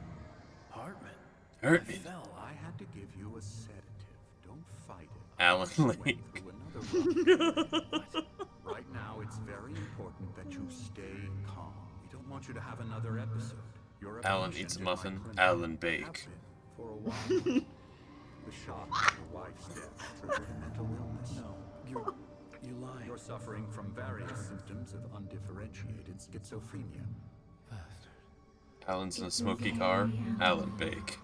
Hartman. Hurt me. I had to give you a sedative. Don't fight it. Alan You went Lake. through another rough. Right now, it's very important that you stay calm. We don't want you to have another episode. You're a Alan patient eats a in my muffin. clinic. Alan bake. Have been for a while. The shock of your wife's death triggered a mental illness. No, you're lying. You're suffering from various symptoms of undifferentiated schizophrenia. Alan's in a smoky car. Alan bake.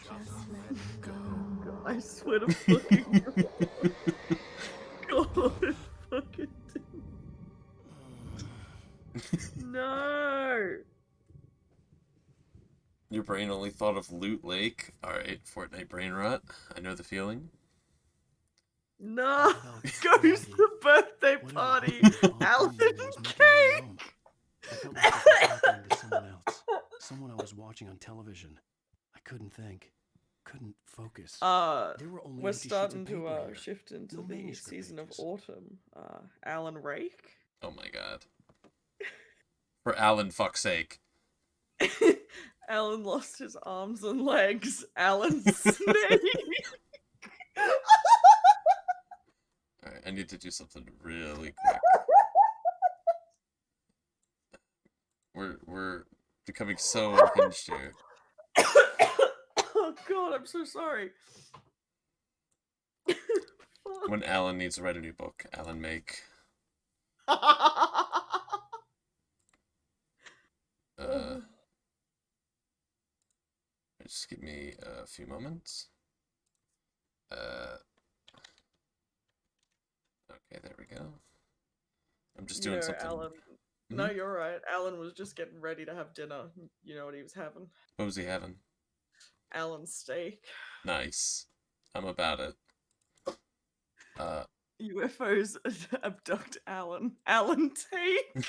I swear to fucking God, fucking no. Your brain only thought of Loot Lake. Alright, Fortnite brain rot. I know the feeling. No, goes the birthday party. Alan cake. I felt like I was talking to someone else. Someone I was watching on television. I couldn't think. Couldn't focus. There were only We're empty sheets of starting paper to here. shift into No the manuscript season pages. of autumn. Alan Rake. Oh my god. For Alan fuck's sake. Alan lost his arms and legs. Alan Snake. Alright, I need to do something really quick. We're becoming so unhinged here. Oh God, I'm so sorry. When Alan needs to write a new book, Alan make. Just give me a few moments. Okay, there we go. I'm just doing something. Alan. No, you're right. Alan was just getting ready to have dinner. You know what he was having? What was he having? Alan steak. Nice. I'm about it. UFOs abduct Alan. Alan Tate.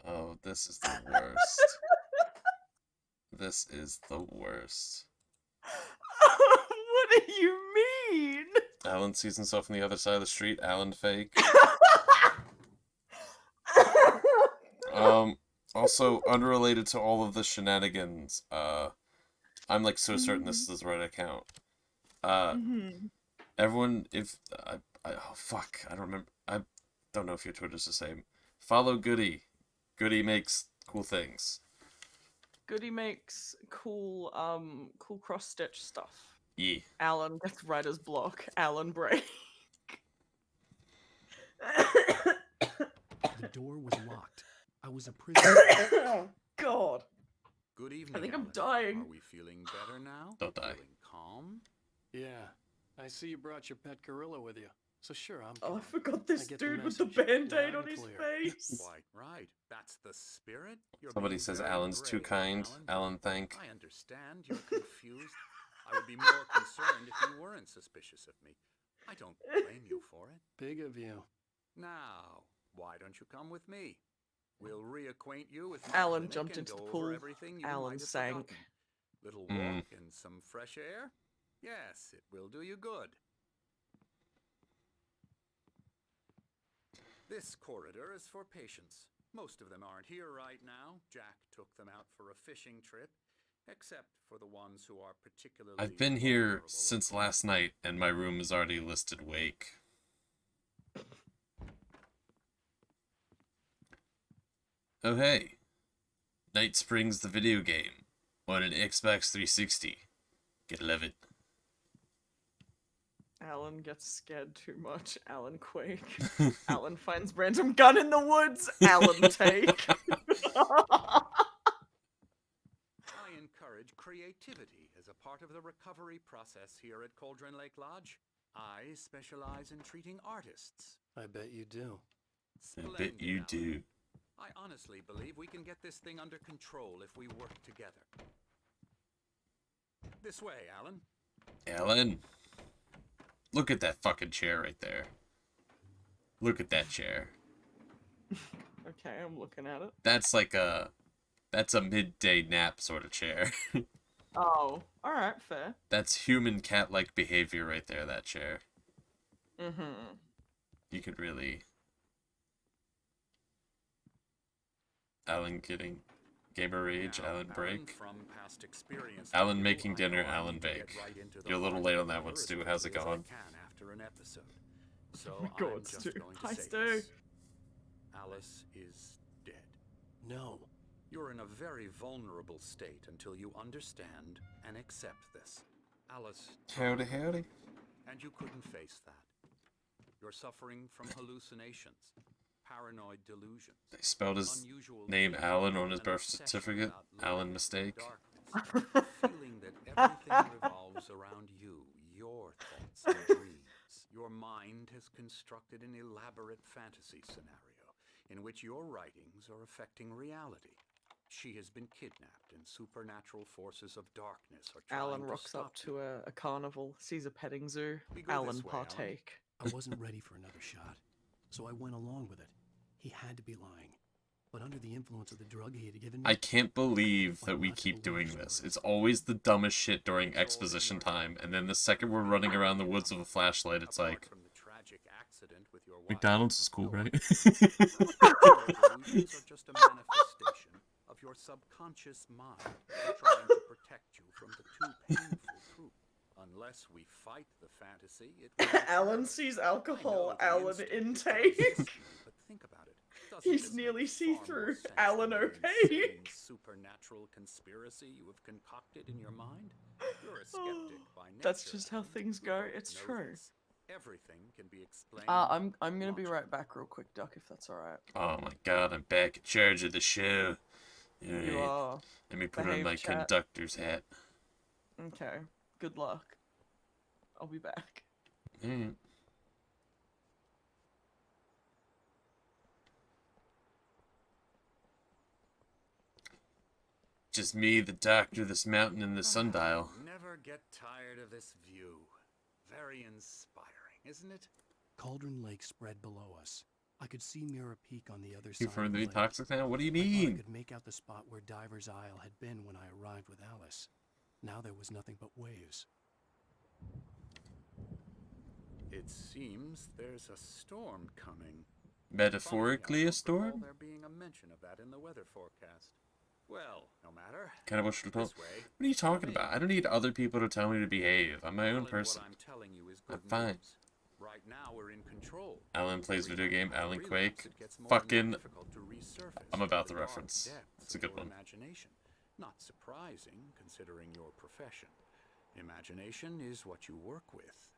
Oh, this is the worst. This is the worst. What do you mean? Alan sees himself on the other side of the street. Alan fake. Also, unrelated to all of the shenanigans, I'm like so certain this is the right account. Everyone, if oh fuck, I don't remember. I don't know if your Twitter's the same. Follow Goody. Goody makes cool things. Goody makes cool cross stitch stuff. Yeah. Alan gets writer's block. Alan break. The door was locked. I was a prisoner. Oh, God. Good evening, I think I'm Alan. dying. Are we feeling better now? Don't die. Feeling calm? Yeah, I see you brought your pet gorilla with you. So sure, I'm. Oh, I calm. forgot this get the dude with the message. band-aid Loud on and his clear. face. Quite right. That's the spirit. You're Somebody being says very Alan's too brave, kind. Alan, Alan. thank. I understand you're confused. I would be more concerned if you weren't suspicious of me. I don't blame you for it. Big of you. Now, why don't you come with me? We'll reacquaint you with my Alan clinic jumped and into the go over pool. everything you Alan might have sank. forgotten. Little walk and some fresh air? Yes, it will do you good. This corridor is for patients. Most of them aren't here right now. Jack took them out for a fishing trip, except for the ones who are particularly I've been here vulnerable. since last night, and my room is already listed wake. Oh hey, Night Springs the video game on an Xbox 360. Get 11. Alan gets scared too much. Alan quake. Alan finds random gun in the woods. Alan take. I encourage creativity as a part of the recovery process here at Cauldron Lake Lodge. I specialize in treating artists. I bet you do. I bet you Alan. do. I honestly believe we can get this thing under control if we work together. This way, Alan. Alan. Look at that fucking chair right there. Look at that chair. Okay, I'm looking at it. That's like that's a midday nap sort of chair. Oh, alright, fair. That's human cat-like behavior right there, that chair. Mm-hmm. You could really... Alan getting gamer rage, Now, Alan break. from past experience, Alan making dinner, I know I Alan need to get bake. right into the You're a little heart late of on that the one, horror Stu. as How's it quickly as I going? can after an episode. So Oh my God, I'm just Stu. going to Hi, say Stu. this. Alice is dead. No. You're in a very vulnerable state until you understand and accept this. Alice, Howdy, howdy. and you couldn't face that. You're suffering from hallucinations, paranoid delusions. They spelled his unusual name dreams, Alan on his an birth obsession certificate. about light Alan and mistake. darkness, feeling that everything revolves around you, your thoughts and dreams. Your mind has constructed an elaborate fantasy scenario in which your writings are affecting reality. She has been kidnapped, and supernatural forces of darkness are trying Alan to rocks stop up to a carnival, sees a petting zoo. We go Alan this way, Alan. partake. I wasn't ready for another shot, so I went along with it. He had to be lying. But under the influence of the drug he had given me, I can't believe that we keep doing this. It's always the dumbest shit during exposition time, and then the second we're running around the woods with a flashlight, it's like... from the tragic accident with your wife. McDonald's is cool, right? Your delusions are just a manifestation of your subconscious mind trying to protect you from the too painful truth. Unless we fight the fantasy, it will Alan sees alcohol. I know the Alan instinct intake. resists you, but think about it. Doesn't He's this nearly make far more see-through. sense Alan than the opaque. insane supernatural conspiracy you have concocted in your mind? You're a skeptic by nature. That's just how Alan. things We go. both It's know true. this. Everything can be explained. I'm gonna be right back real quick, Duck, if that's alright. Oh my god, I'm back in charge of the show. You Alright, are. let me put on Behave, my chat. conductor's hat. Okay. Good luck. I'll be back. Mm. Just me, the doctor, this mountain, and the sundial. Never get tired of this view. Very inspiring, isn't it? Cauldron Lake spread below us. I could see Mirror Peak on the other You side for of the the lake. toxic now? What do you I thought I mean? could make out the spot where Diver's Isle had been when I arrived with Alice. Now there was nothing but waves. It seems there's a storm coming. Metaphorically a storm? There being a mention of that in the weather forecast. Well, no matter. Cannibal. What are you talking about? I don't need other people to tell me to behave. I'm my own person. What I'm telling you is good I'm fine. news. Right now we're in control. Alan plays video game. Alan Quake. Fucking. I'm about the reference. It's a good one. Imagination. Not surprising, considering your profession. Imagination is what you work with.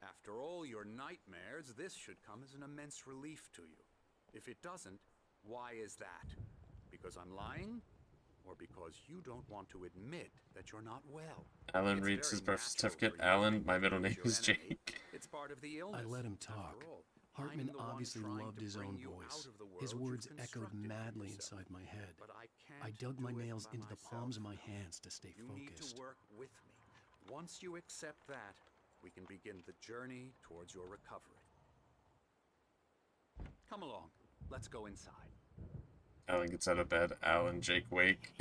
After all your nightmares, this should come as an immense relief to you. If it doesn't, why is that? Because I'm lying? Or because you don't want to admit that you're not well? Alan reads his birth certificate. Alan, my middle name is Jake. It's part of the illness. I let him talk. Hartman obviously loved his own voice. His words echoed madly inside my head. I dug my nails into the palms of my hands to stay focused. You need to work with me. Once you accept that, we can begin the journey towards your recovery. Come along. Let's go inside. Alan gets out of bed. Alan, Jake, wake.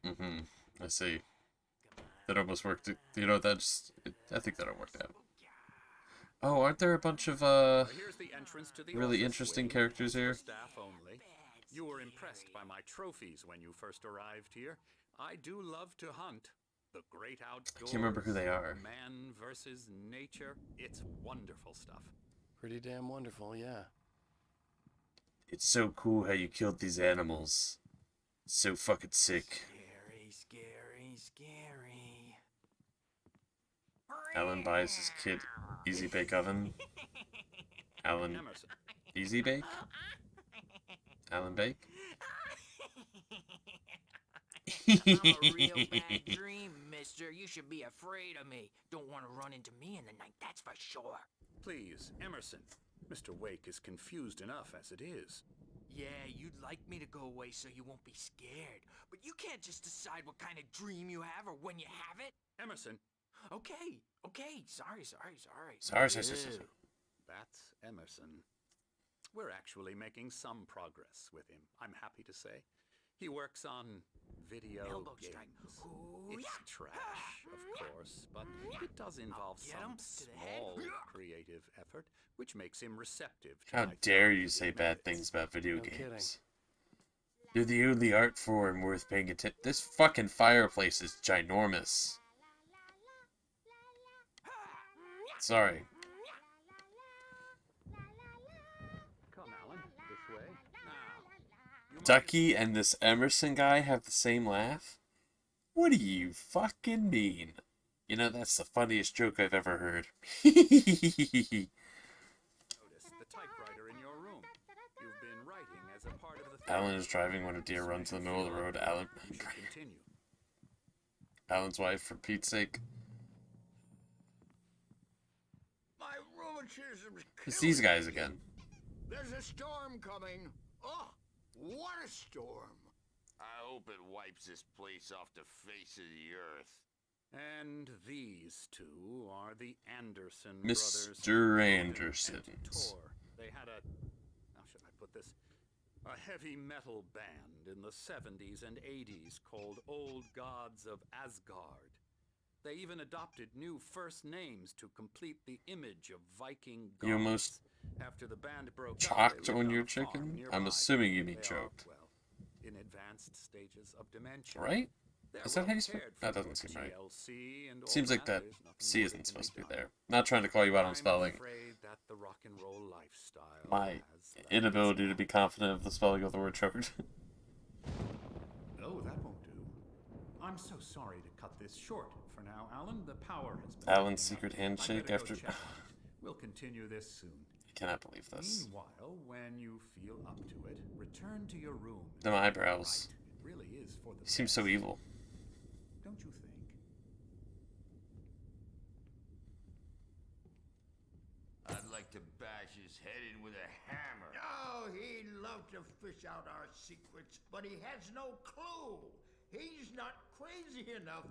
I see. That almost worked. You know, that's. I think that'll work out. Oh, aren't there a bunch of really interesting characters here? Staff only. You were impressed by my trophies when you first arrived here. I do love to hunt. The great outdoors. I can't remember who they are. Man versus nature. It's wonderful stuff. Pretty damn wonderful, yeah. It's so cool how you killed these animals. It's so fucking sick. Scary, scary, scary. Alan buys his kid Easy Bake Oven. Alan Easy Bake? Alan Bake? I'm a real bad dream, mister. You should be afraid of me. Don't want to run into me in the night, that's for sure. Please, Emerson. Mr. Wake is confused enough as it is. Yeah, you'd like me to go away so you won't be scared. But you can't just decide what kind of dream you have or when you have it. Emerson. Okay. Sorry. Sorry. That's Emerson. We're actually making some progress with him, I'm happy to say. He works on video Elbow games. strike. It's trash, of course, but it does involve some small creative effort, which makes him receptive to How my dare you say bad things about video games? They're the only art form worth paying attention. This fucking fireplace is ginormous. Sorry. Come, Alan, this way. Now, Ducky and this Emerson guy have the same laugh? What do you fucking mean? You know, that's the funniest joke I've ever heard. notice the typewriter in your room. You've been writing as a part of the Alan is driving when a deer runs in the middle of the road. Alan's wife, for Pete's sake. My rheumatism's It's these guys again. There's a storm coming. Oh, what a storm. I hope it wipes this place off the face of the earth. And these two are the Anderson Mr. brothers. Andersons. They had how should I put this? A heavy metal band in the 70s and 80s called Old Gods of Asgard. They even adopted new first names to complete the image of Viking gods. You almost After the band broke choked up, on your chicken? I'm assuming you mean choked. In advanced stages of dementia. Right? Is that how you spell? That doesn't seem right. Seems like that C isn't supposed to be there. Not trying to call you out on spelling. My inability to be confident of the spelling of the word choked. No, that won't do. I'm so sorry to cut this short for now, Alan. The power has been... Alan's secret handshake after... We'll continue this soon. I cannot believe this. Meanwhile, when you feel up to it, return to your room. Them eyebrows. It really is for the He seems so evil. Don't you think? I'd like to bash his head in with a hammer. Oh, he'd love to fish out our secrets, but he has no clue. He's not crazy enough.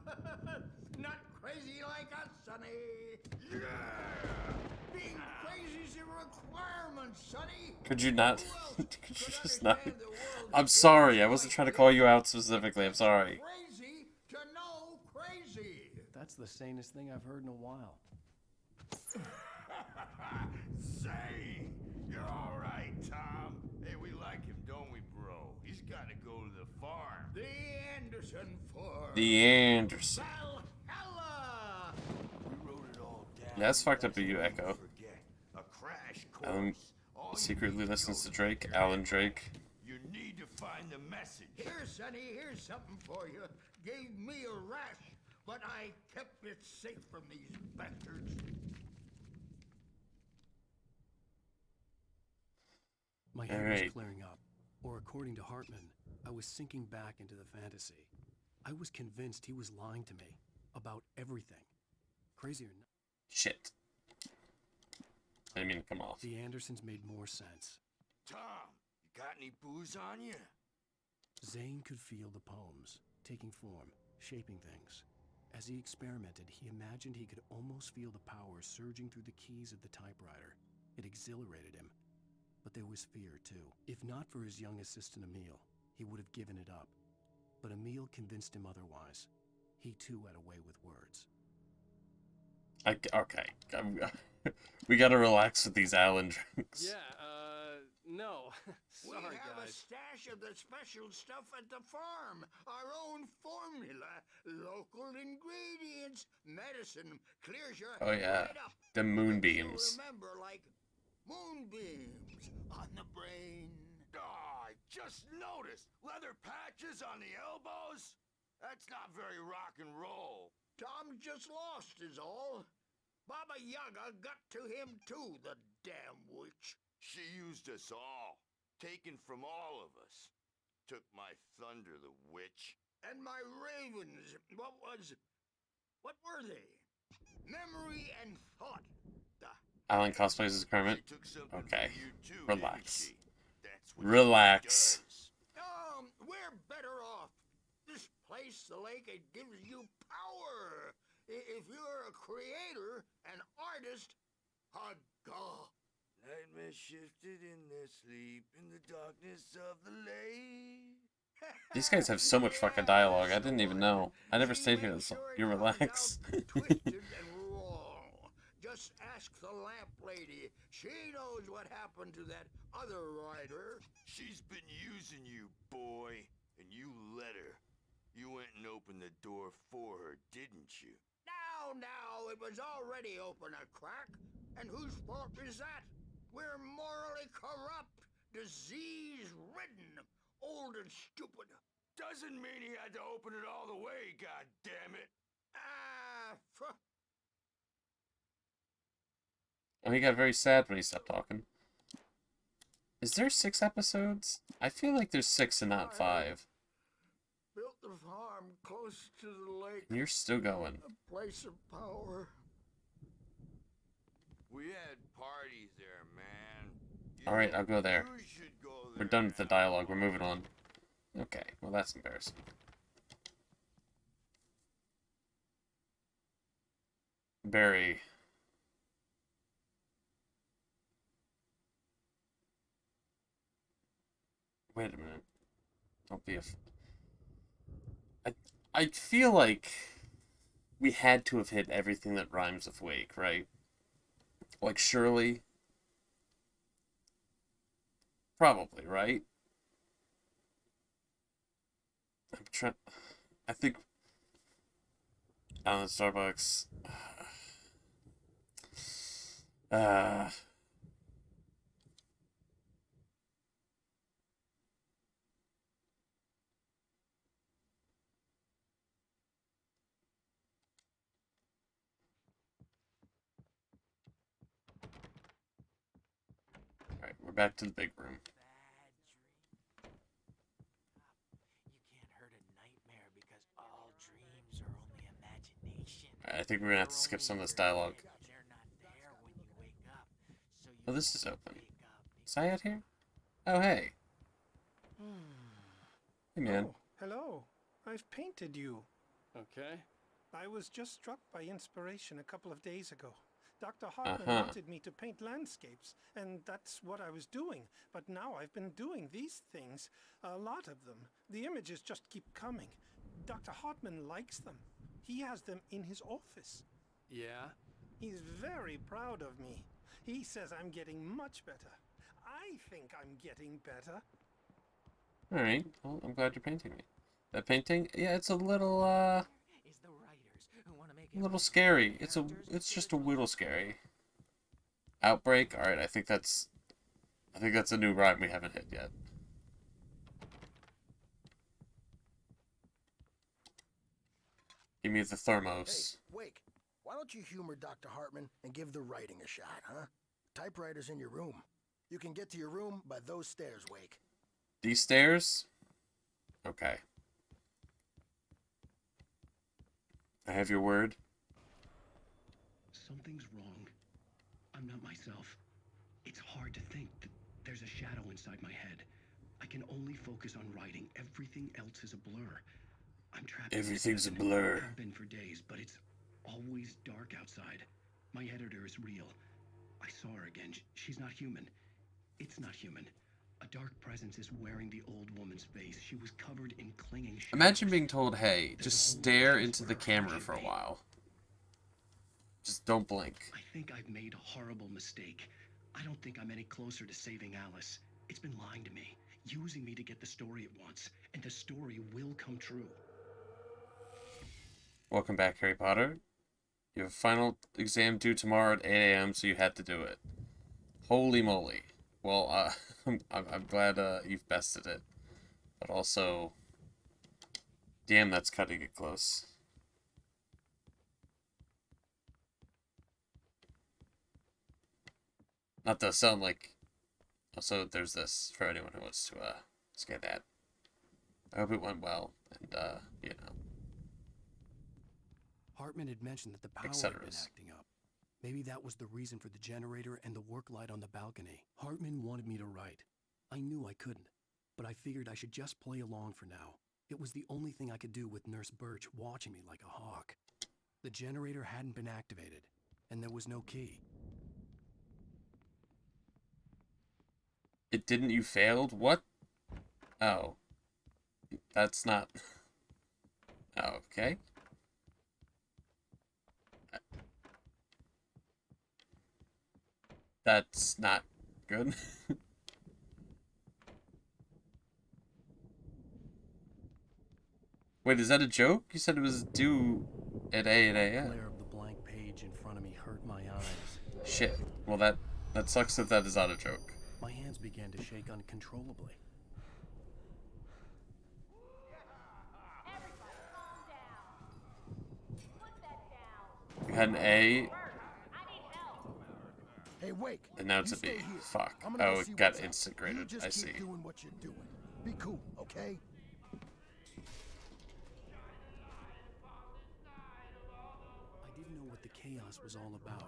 Not crazy like us, Sonny. Yeah! Being crazy's a requirement, Sonny. Could you not? Could you just not? I'm sorry. I wasn't trying to call you out specifically. I'm sorry. Crazy to know crazy. That's the sanest thing I've heard in a while. Say, you're all right, Tom. Hey, we like him, don't we, bro? He's got to go to the farm. The Anderson farm. The Anderson. Valhalla. We wrote it all down. Yeah, that's fucked up to you, Echo. Forget. A crash course. Alan All you secretly need to listens know to Drake. is Alan Drake. You need to find the message. Here, Sonny, here's something for you. Gave me a rash, but I kept it safe from these bastards. My head All was right. clearing up, or according to Hartman, I was sinking back into the fantasy. I was convinced he was lying to me about everything. Crazy or not, Shit. I didn't mean to come off. the Andersons made more sense. Tom, you got any booze on you? Zane could feel the poems, taking form, shaping things. As he experimented, he imagined he could almost feel the power surging through the keys of the typewriter. It exhilarated him. But there was fear, too. If not for his young assistant Emil, he would have given it up. But Emil convinced him otherwise. He, too, had a way with words. Okay. We gotta relax with these Alan drinks. Yeah, no. We Sorry, have a guys. stash of the special stuff at the farm. Our own formula. Local ingredients. Medicine. Clears your Oh, yeah. head up. The Makes you moonbeams. remember, like moonbeams on the brain. Oh, I just noticed. Leather patches on the elbows? That's not very rock and roll. Tom just lost is all. Baba Yaga got to him too, the damn witch. She used us all. Taken from all of us. Took my thunder, the witch. And my ravens, what were they? Memory and thought. Alan cosplays as Kermit. She took something Okay. from you too, Relax. didn't she? That's what Relax. she We're better off. This place, the lake, it gives you power. If you're a creator, an artist, a god. Nightmare shifted in their sleep in the darkness of the lake. These guys have so much fucking dialogue. I didn't even know. I never stayed here this long. You relax. Twisted and wrong. Just ask the lamp lady. She knows what happened to that other rider. She's been using you, boy, and you let her. You went and opened the door for her, didn't you? Now, it was already open a crack. And whose fault is that? We're morally corrupt, disease-ridden, old and stupid. Doesn't mean he had to open it all the way, goddammit. Oh, he got very sad when he stopped talking. Is there 6 episodes? I feel like there's 6 and not 5. Built the farm close to the lake. And you're still going. A place of power. We had parties there, man. Alright, I'll go there. You should go there. We're done with the dialogue. We're moving on. Okay, well that's embarrassing. Barry. Wait a minute. Don't be a... I feel like we had to have hit everything that rhymes with wake, right? Like Shirley. Probably, right? I'm trying... I think... Alan Starbucks... Alright, we're back to the big room. I think we're gonna have to skip some of this dialogue. Oh, this is open. Is Syed here? Oh, hey. Hey, man. Oh, hello. I've painted you. Okay. I was just struck by inspiration a couple of days ago. Dr. Hartman Uh-huh. wanted me to paint landscapes, and that's what I was doing. But now I've been doing these things, a lot of them. The images just keep coming. Dr. Hartman likes them. He has them in his office. Yeah? He's very proud of me. He says I'm getting much better. I think I'm getting better. Alright, well, I'm glad you're painting me. That painting, yeah, it's a little, Is the writers who want to make a little scary. It's just a little scary. Outbreak, alright, I think that's a new rhyme we haven't hit yet. Give me the thermos. Hey, Wake, why don't you humor Dr. Hartman and give the writing a shot, huh? Typewriter's in your room. You can get to your room by those stairs, Wake. These stairs? Okay. I have your word. Something's wrong. I'm not myself. It's hard to think that there's a shadow inside my head. I can only focus on writing. Everything else is a blur. I'm trapped. Everything's a blur. I've been for days, but it's always dark outside. My editor is real. I saw her again. She's not human. It's not human. A dark presence is wearing the old woman's face. She was covered in clinging shadows. Imagine being told, hey, just stare into the camera for a while. Just don't blink. I think I've made a horrible mistake. I don't think I'm any closer to saving Alice. It's been lying to me, using me to get the story it wants, and the story will come true. Welcome back, Harry Potter. You have a final exam due tomorrow at 8 a.m., so you had to do it. Holy moly. Well, I'm glad you've bested it. But also, damn, that's cutting it close. Not to sound like... Also, there's this for anyone who wants to scan that. I hope it went well, and, you know. Hartman had mentioned that the power had been acting up. Maybe that was the reason for the generator and the work light on the balcony. Hartman wanted me to write. I knew I couldn't, but I figured I should just play along for now. It was the only thing I could do with Nurse Birch watching me like a hawk. The generator hadn't been activated, and there was no key. It didn't, you failed? What? Oh. That's not... Okay. That's not good. Wait, is that a joke? You said it was due at 8 a.m. The glare of the blank page in front of me hurt my eyes. Shit. Well, that sucks that is not a joke. My hands began to shake uncontrollably. We had an A. Hey, Wake. And now it's a B. Fuck. Oh, it got instant graded. I see. Keep doing what you're doing. Be cool, okay? I didn't know what the chaos was all about,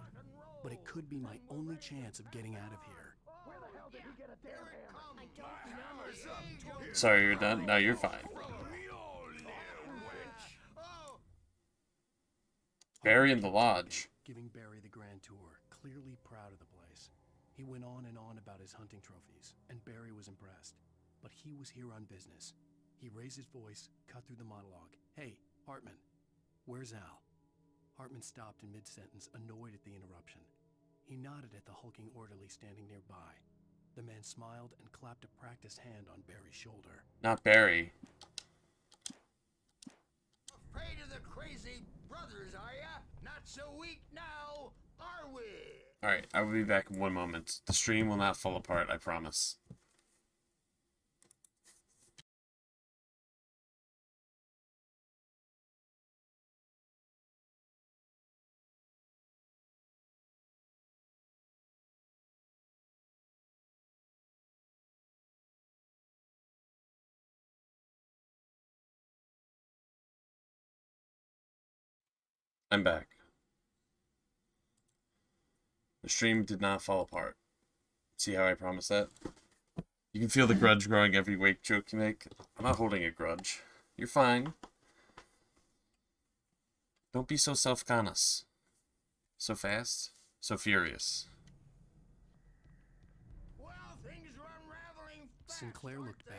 but it could be my only chance of getting out of here. Where the hell did he get a damn hammer? I don't know. Sorry, you're done? No, you're fine. Barry in the lodge. Giving Barry the grand tour, clearly proud of the place. He went on and on about his hunting trophies, and Barry was impressed. But he was here on business. He raised his voice, cut through the monologue. Hey, Hartman, where's Al? Hartman stopped in mid-sentence, annoyed at the interruption. He nodded at the hulking orderly standing nearby. The man smiled and clapped a practiced hand on Barry's shoulder. Not Barry. Afraid of the crazy brothers, are ya? Not so weak now, are we? Alright, I will be back in 1 moment. The stream will not fall apart, I promise. I'm back. The stream did not fall apart. See how I promised that? You can feel the grudge growing every Wake joke you make. I'm not holding a grudge. You're fine. Don't be so self-conscious. So fast, so furious. Sinclair looked bad.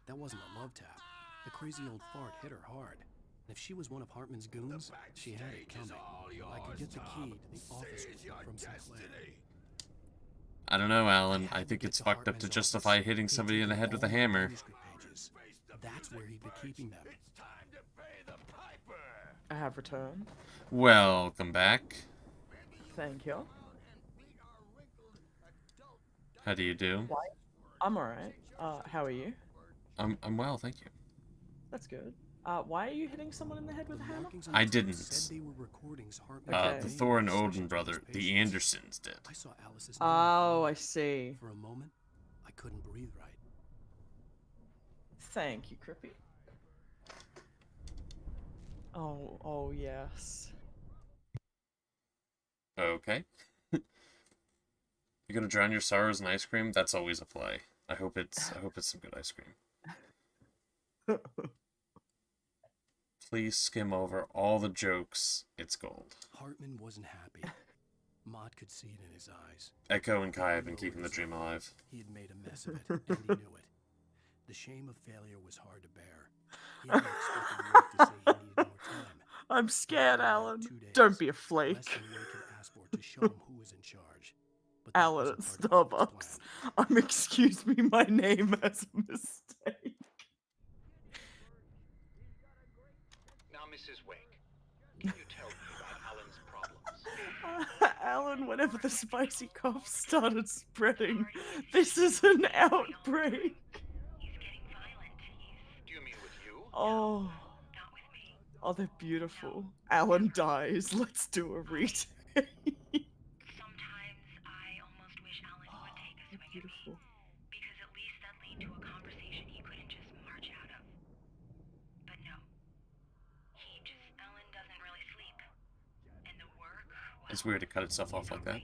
That wasn't a love tap. The crazy old fart hit her hard. If she was one of Hartman's goons, she had it coming. I could get the key to the office from Sinclair. I don't know, Alan. I think it's fucked up to justify hitting somebody in the head with a hammer. That's where he'd be keeping them. I have returned. Welcome back. Thank you. How do you do? Why? I'm alright. How are you? I'm well, thank you. That's good. Why are you hitting someone in the head with a hammer? I didn't. The Thor and Odin brother, the Andersons, did. Oh, I see. For a moment, I couldn't breathe right. Thank you, Crippy. Oh yes. Okay. You're gonna drown your sorrows in ice cream? That's always a play. I hope it's some good ice cream. Please skim over all the jokes. It's gold. Hartman wasn't happy. Maud could see it in his eyes. Echo and Kai have been keeping the dream alive. He had made a mess of it, and he knew it. The shame of failure was hard to bear. He hadn't expected Wake to say he needed more time. I'm scared, Alan. Don't be a flake. Less than Wake had asked for to show him who was in charge. But Alan at Starbucks. Excuse me, my name has a mistake. Now, Mrs. Wake, can you tell me about Alan's problems? Alan, whenever the spicy cough started spreading, this is an outbreak. Do you mean with you? Oh. Oh, they're beautiful. Alan dies. Let's do a retake. Sometimes I almost wish Alan would take a swing at me, because at least that lead to a conversation he couldn't just march out of. But no. Alan doesn't really sleep. And the work, well, It's weird to cut itself off like that.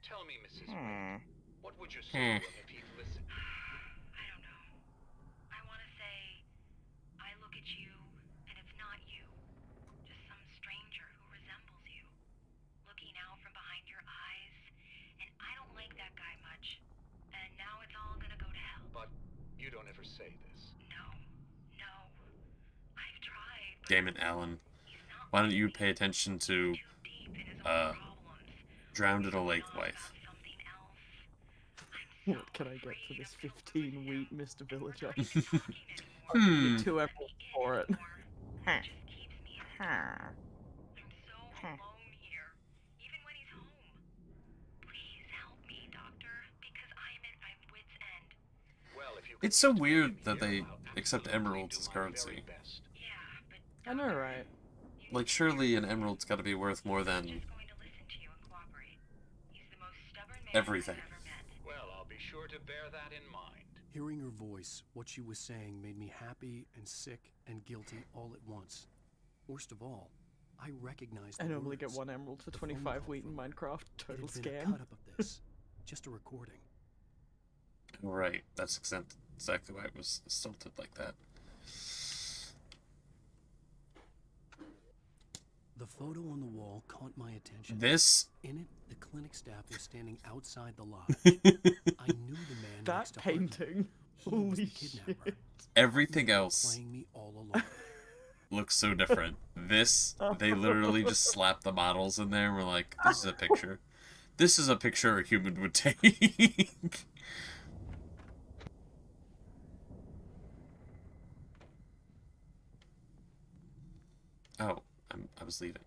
Tell me, Mrs. Wake, what would you say if he'd listen? I don't know. I want to say, I look at you, and it's not you. Just some stranger who resembles you. Looking out from behind your eyes, and I don't like that guy much. And now it's all gonna go to hell. But you don't ever say this. No. I've tried. Damn it, Alan. Why don't you pay attention to, Drowned in a Lake wife? What can I get for this 15 wheat, Mr. Villager? 2 emeralds for it. It's so weird that they accept emeralds as currency. I know, right? Like, surely an emerald's gotta be worth more than everything. Well, I'll be sure to bear that in mind. Hearing her voice, what she was saying made me happy and sick and guilty all at once. Worst of all, I recognized I the normally words. get 1 emerald for 25 wheat in Minecraft. Total It had been a scam. cut-up of this, just a recording. Right, that's exactly why it was stilted like that. The photo on the wall caught my attention. This? In it, the clinic staff was standing outside the lodge. I knew the man That next to Hartman. painting. He was the Holy kidnapper. shit. Everything else Playing me all along. looks so different. This, they literally just slapped the models in there and were like, this is a picture. This is a picture a human would take. Oh, I was leaving.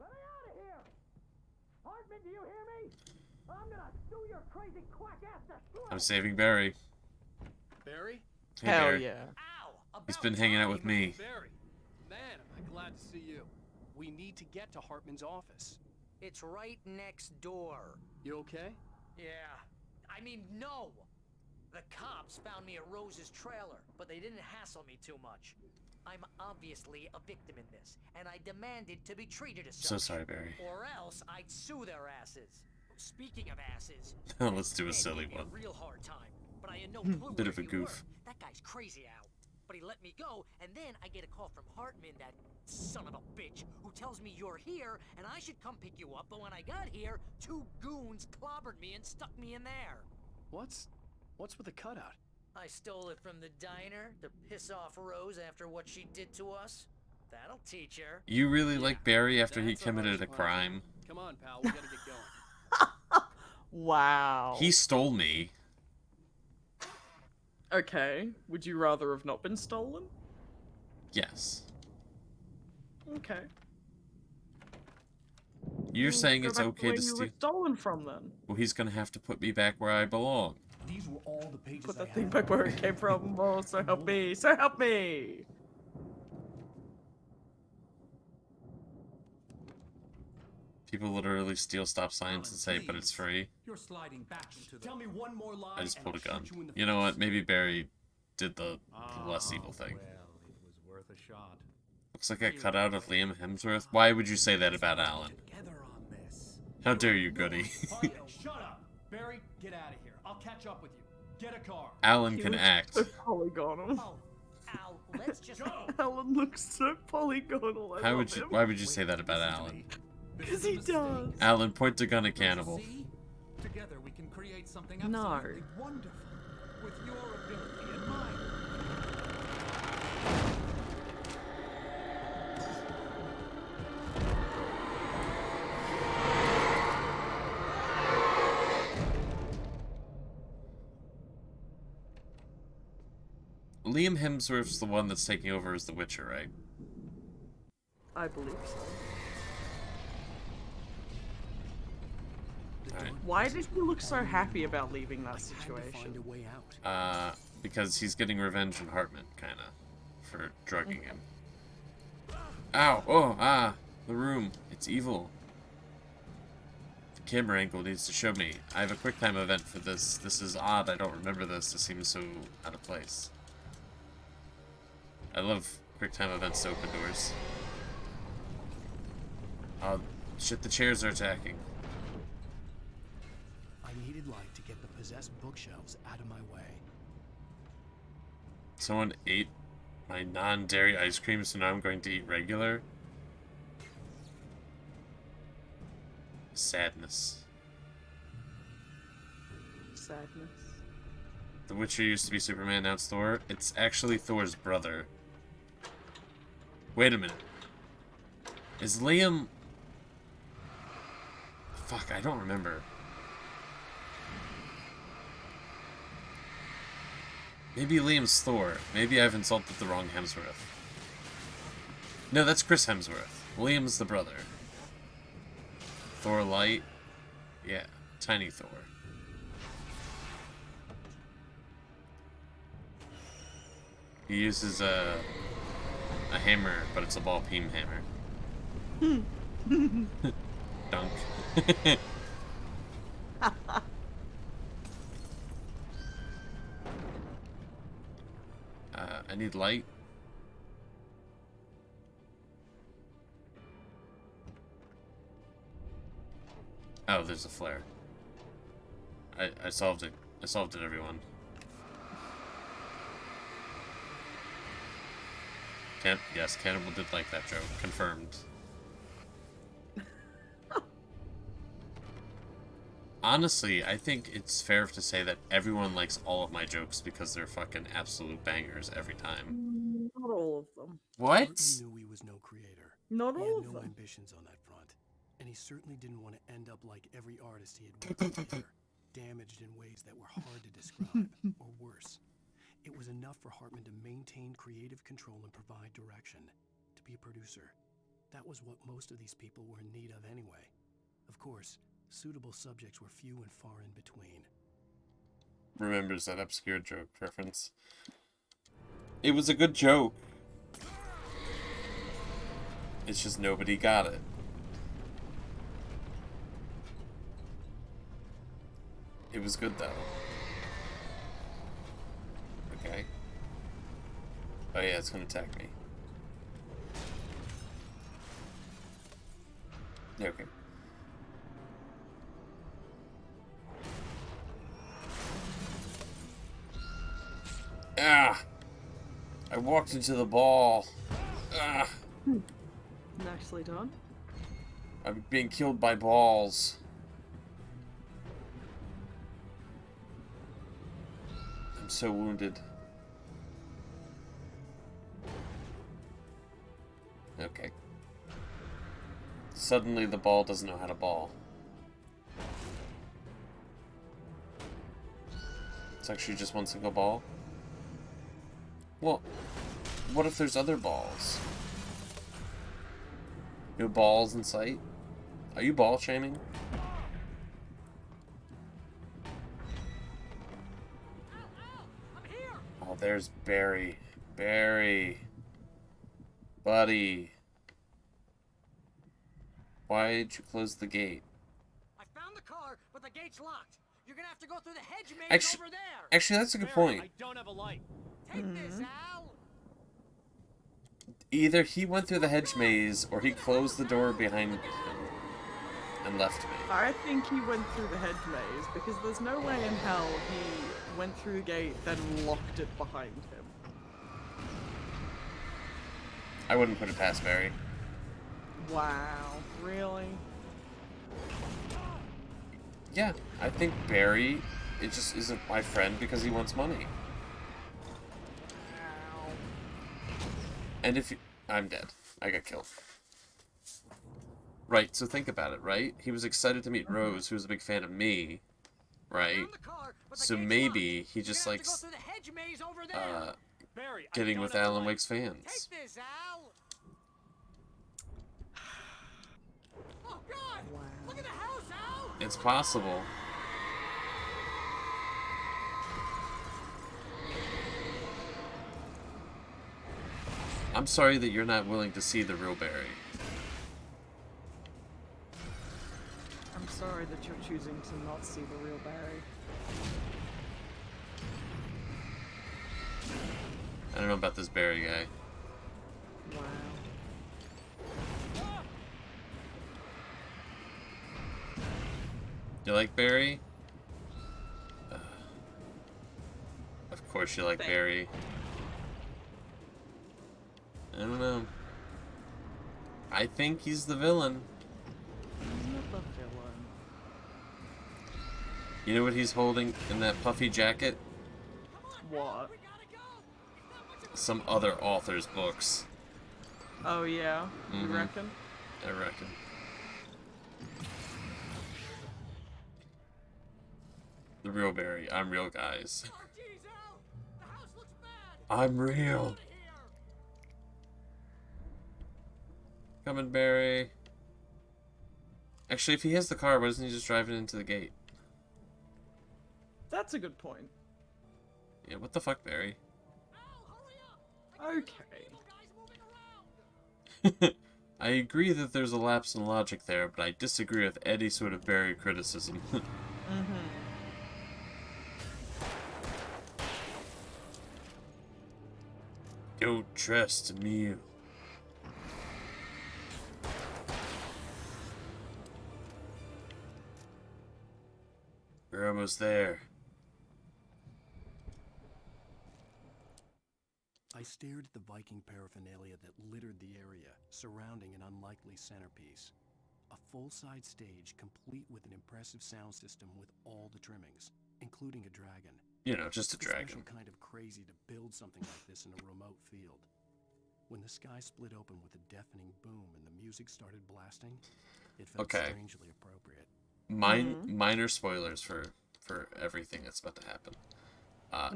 Let me out of here! Hartman, do you hear me? I'm gonna sue your crazy quack ass to slap. I'm saving Barry. Barry? Hey, Hell Barry. yeah. He's been hanging out with me. Barry, man, am I glad to see you. We need to get to Hartman's office. It's right next door. You okay? Yeah. I mean, no! The cops found me at Rose's trailer, but they didn't hassle me too much. I'm obviously a victim in this, and I demanded to be treated as such. So sorry, Barry. Or else I'd sue their asses. speaking of asses, Let's do a man silly gave me one. a real hard time, but I had no clue Bit where of a you goof. were. That guy's crazy, Al. But he let me go, and then I get a call from Hartman, that son of a bitch, who tells me you're here, and I should come pick you up, but when I got here, 2 goons clobbered me and stuck me in there. What's with the cutout? I stole it from the diner to piss off Rose after what she did to us. That'll teach her. You really like Barry after he committed a crime. Come on, pal, we gotta get going. Wow. He stole me. Okay. Would you rather have not been stolen? Yes. Okay. You're saying Go it's back okay where to you were steal? stolen from then. Well, he's gonna have to put me back where I belong. These were all the pages Put I that thing had. back where it came from. Oh, so help me. So help me. People literally steal stop signs and say, but it's free. You're sliding back into the... Tell me one more lie I just and pulled a I'll gun. shoot you in the You know face. what? Maybe Barry did the less evil thing. Well, it was worth a shot. Looks like a cutout of Liam Hemsworth. Why would you say that about Alan? How dare you, Goody? Shut up! Barry, get out of here. I'll catch up with you. Get a car. Alan can act. So polygonal. Oh, Al, let's just... Alan looks so polygonal. I love him. Why would you say that about Alan? Because he does. Alan, point the gun at Cannibal. Together we can create something No. absolutely wonderful. With your ability and mine. Liam Hemsworth's the one that's taking over as the Witcher, right? I believe so. Alright. Why did he look so happy about leaving that situation? Because he's getting revenge on Hartman, kinda, for drugging him. Ow! Oh, the room. It's evil. The camera angle needs to show me. I have a QuickTime event for this. This is odd. I don't remember this. This seems so out of place. I love QuickTime events to open doors. Oh, shit, the chairs are attacking. I needed light to get the possessed bookshelves out of my way. Someone ate my non-dairy ice cream, so now I'm going to eat regular. Sadness. Sadness. The Witcher used to be Superman, now it's Thor. It's actually Thor's brother. Wait a minute. Is Liam... Fuck, I don't remember. Maybe Liam's Thor. Maybe I've insulted the wrong Hemsworth. No, that's Chris Hemsworth. Liam's the brother. Thor Light? Yeah, Tiny Thor. He uses a hammer, but it's a ball peen hammer. Dunk. I need light. Oh, there's a flare. I solved it. I solved it, everyone. Yes, Cannibal did like that joke. Confirmed. Honestly, I think it's fair to say that everyone likes all of my jokes because they're fucking absolute bangers every time. Not all of them. What? Hartman knew he was no creator. Not He all had of no them. ambitions on that front, and he certainly didn't want to end up like every artist he had worked with later, damaged in ways that were hard to describe, or worse. It was enough for Hartman to maintain creative control and provide direction, to be a producer. That was what most of these people were in need of anyway. Of course, suitable subjects were few and far in between. Remembers that obscure joke reference. It was a good joke. It's just nobody got it. It was good though. Okay. Oh yeah, it's gonna attack me. Okay. I walked into the ball. Ugh. Nicely done. I'm being killed by balls. I'm so wounded. Okay. Suddenly the ball doesn't know how to ball. It's actually just one single ball. Well, what if there's other balls? No balls in sight? Are you ball shaming? Oh, there's Barry. Barry. Buddy. Why did you close the gate? I found the car, but the gate's locked. You're gonna have to go through the hedge maze Actually, over there. actually, that's a good point. I don't have a light. Take this, Al. Either he went through the hedge maze, or he closed the door behind him and left me. I think he went through the hedge maze because there's no way in hell he went through the gate then locked it behind him. I wouldn't put it past Barry. Wow, really? Yeah, I think Barry, it just isn't my friend because he wants money. And if you, I'm dead. I got killed. Right, so think about it, right? He was excited to meet Rose, who was a big fan of me, right? So maybe he just likes getting with Alan Wake's fans. Take this, Al. Oh God! Wow. Look at the house, Al. It's possible. I'm sorry that you're not willing to see the real Barry. I'm sorry that you're choosing to not see the real Barry. I don't know about this Barry guy. Wow. You like Barry? Of course you like Barry. I don't know. I think he's the villain. He's not the villain. You know what he's holding in that puffy jacket? What? Some other author's books. Oh yeah? You reckon? I reckon. The real Barry. I'm real, guys. I'm real. Coming, Barry. Actually, if he has the car, why doesn't he just drive it into the gate? That's a good point. Yeah, what the fuck, Barry? Okay. I agree that there's a lapse in logic there, but I disagree with any sort of Barry criticism. Don't trust me. We're almost there. I stared at the Viking paraphernalia that littered the area, surrounding an unlikely centerpiece. A full-size stage complete with an impressive sound system with all the trimmings, including a dragon. You know, just a It's dragon. special kind of crazy to build something like this in a remote field. When the sky split open with a deafening boom and the music started blasting, it felt strangely appropriate. Minor spoilers for everything that's about to happen.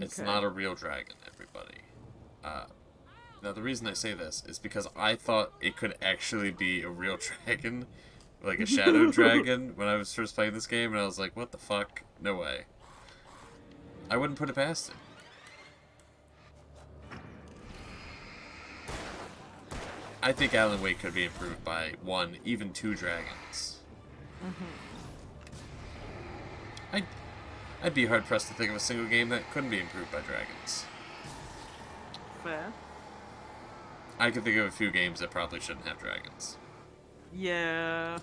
It's not a real dragon, everybody. Now the reason I say this is because I thought it could actually be a real dragon, like a shadow dragon, when I was first playing this game, and I was like, what the fuck? No way. I wouldn't put it past it. I think Alan Wake could be improved by 1, even 2 dragons. I'd be hard-pressed to think of a single game that couldn't be improved by dragons. Fair. I could think of a few games that probably shouldn't have dragons. Yeah.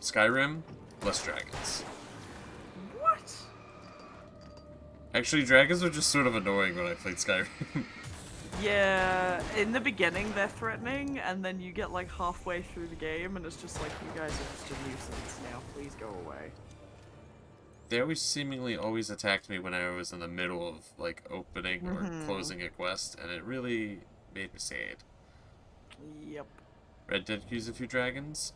Skyrim, less dragons. What? Actually, dragons are just sort of annoying when I played Skyrim. Yeah, in the beginning they're threatening, and then you get like halfway through the game, and it's just like, you guys are just a nuisance now. Please go away. They seemingly always attacked me when I was in the middle of, like, opening or closing a quest, and it really made me sad. Yep. Red Dead could use a few dragons.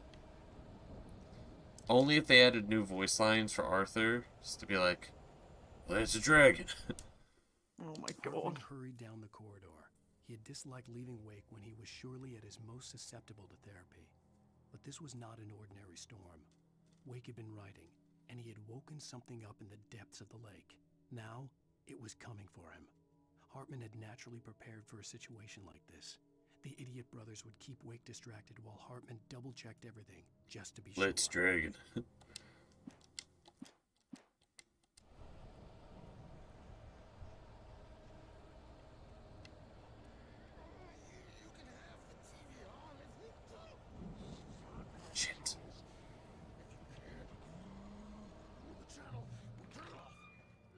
Only if they added new voice lines for Arthur, just to be like, well, it's a dragon. Oh my god. Hartman hurried down the corridor. He had disliked leaving Wake when he was surely at his most susceptible to therapy. But this was not an ordinary storm. Wake had been writing, and he had woken something up in the depths of the lake. Now, it was coming for him. Hartman had naturally prepared for a situation like this. The idiot brothers would keep Wake distracted while Hartman double-checked everything, just to be sure. Let's dragon. Shit.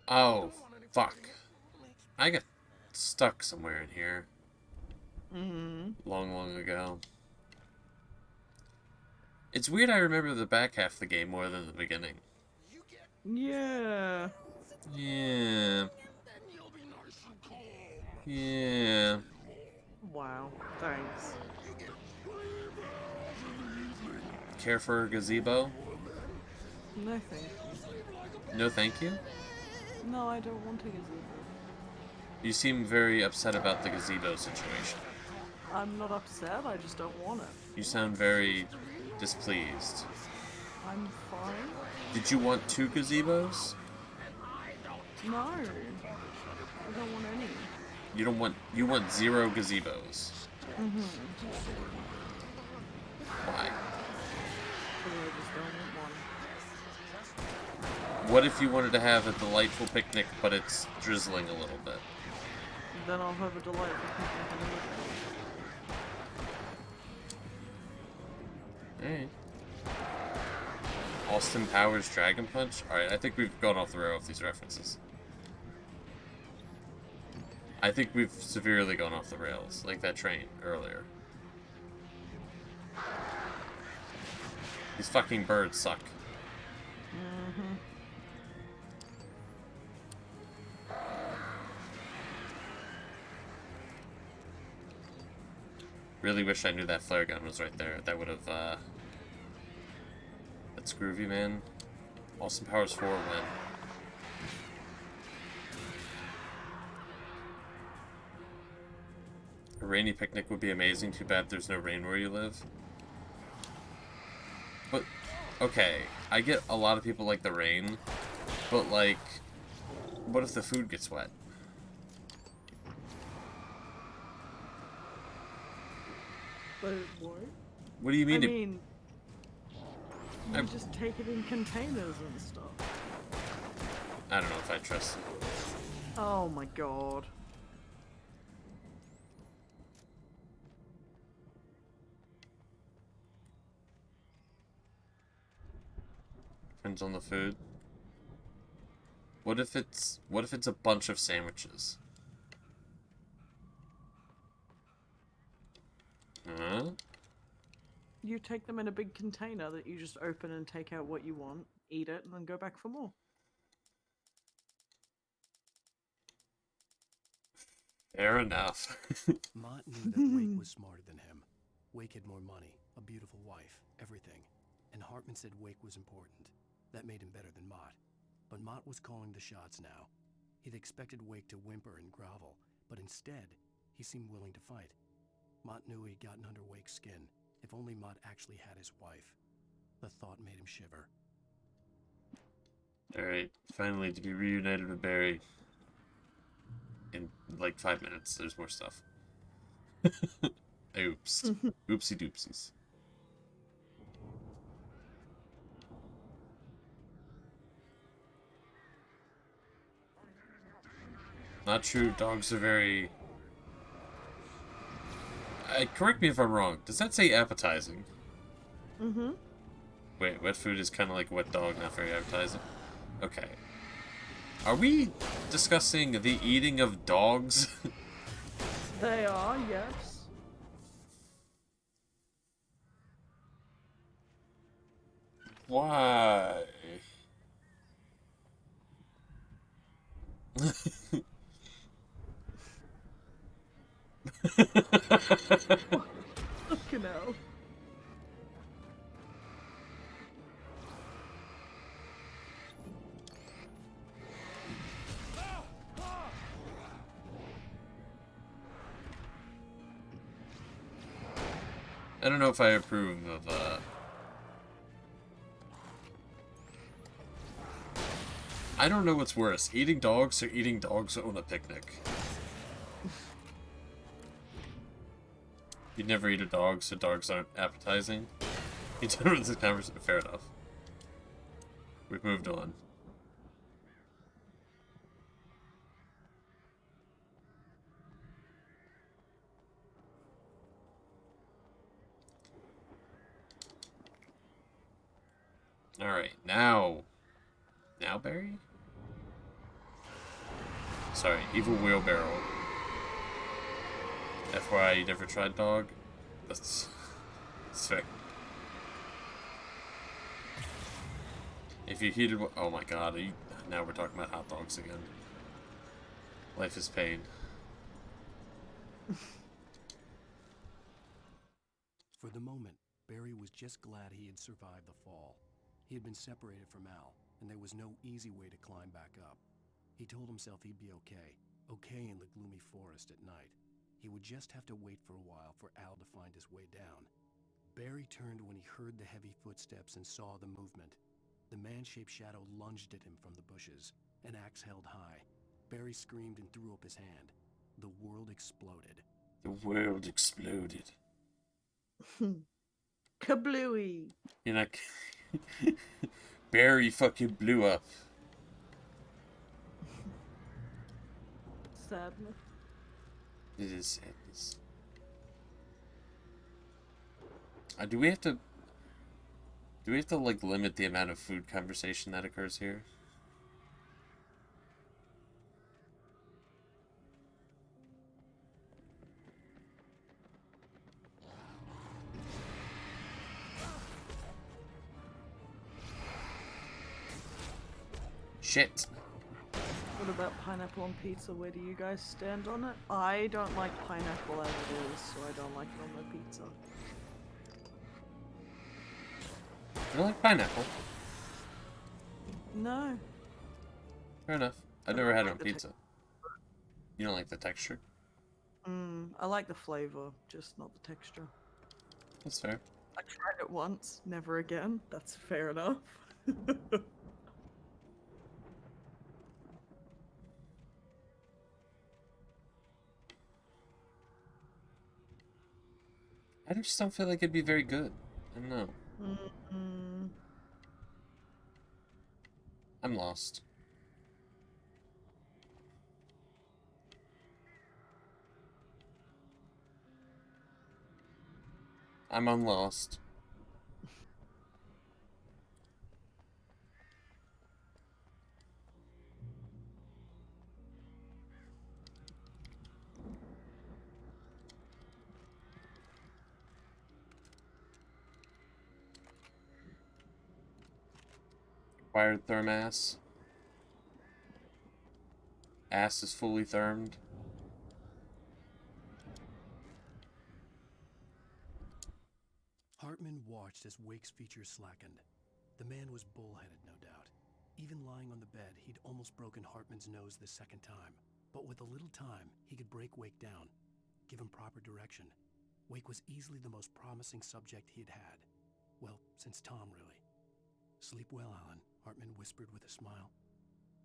Oh, fuck. I got stuck somewhere in here. Long ago. It's weird I remember the back half of the game more than the beginning. Yeah. Yeah. Yeah. Wow, thanks. Care for a gazebo? No thank you. No thank you? No, I don't want a gazebo. You seem very upset about the gazebo situation. I'm not upset, I just don't want it. You sound very displeased. I'm fine. Did you want 2 gazebos? No. I don't want any. You want 0 gazebos. Why? I just don't want one. What if you wanted to have a delightful picnic, but it's drizzling a little bit? Then I'll have a delightful picnic in the Alright. Austin Powers Dragon Punch? Alright, I think we've gone off the rail with these references. I think we've severely gone off the rails, like that train earlier. These fucking birds suck. Really wish I knew that flare gun was right there. That would have, That's groovy, man. Austin Powers 4 win. A rainy picnic would be amazing. Too bad there's no rain where you live. But, okay, I get a lot of people like the rain, but, like, what if the food gets wet? But it won't. What do you mean? I mean, you just take it in containers and stuff. I don't know if I trust it. Oh my god. Depends on the food. What if it's a bunch of sandwiches? Huh? You take them in a big container that you just open and take out what you want, eat it, and then go back for more. Fair enough. Mott knew that Wake was smarter than him. Wake had more money, a beautiful wife, everything. And Hartman said Wake was important. That made him better than Mott. But Mott was calling the shots now. He'd expected Wake to whimper and grovel, but instead, he seemed willing to fight. Mott knew he'd gotten under Wake's skin. If only Mott actually had his wife. The thought made him shiver. Alright, finally to be reunited with Barry. In like 5 minutes, there's more stuff. Oops. Oopsie doopsies. Not true, dogs are very... correct me if I'm wrong. Does that say appetizing? Mm-hmm. Wait, wet food is kind of like wet dog, not very appetizing? Okay. Are we discussing the eating of dogs? They are, yes. Why? Fucking hell. I don't know if I approve of that. I don't know what's worse, eating dogs or eating dogs on a picnic. You'd never eat a dog, so dogs aren't appetizing. You done with this conversation? Fair enough. We've moved on. Alright, now... Now, Barry? Sorry, evil wheelbarrow. FYI, you never tried dog? That's fair. If you heated... Oh my god, now we're talking about hot dogs again. Life is pain. For the moment, Barry was just glad he had survived the fall. He had been separated from Al, and there was no easy way to climb back up. He told himself he'd be okay in the gloomy forest at night. He would just have to wait for a while for Al to find his way down. Barry turned when he heard the heavy footsteps and saw the movement. The man-shaped shadow lunged at him from the bushes, an axe held high. Barry screamed and threw up his hand. The world exploded. The world exploded. Kablooey. You're not... Barry fucking blew up. Sadness. It is sadness. Do we have to... Do we have to, like, limit the amount of food conversation that occurs here? Shit. What about pineapple on pizza? Where do you guys stand on it? I don't like pineapple as it is, so I don't like it on my pizza. You don't like pineapple? No. Fair enough. I've never had it on pizza. You don't like the texture? I like the flavor, just not the texture. That's fair. I tried it once, never again. That's fair enough. I just don't feel like it'd be very good. I don't know. I'm lost. I'm unlost. Acquired thermass. Ass is fully thermed. Hartman watched as Wake's features slackened. The man was bullheaded, no doubt. Even lying on the bed, he'd almost broken Hartman's nose the second time. But with a little time, he could break Wake down, give him proper direction. Wake was easily the most promising subject he'd had. Well, since Tom, really. Sleep well, Alan, Hartman whispered with a smile.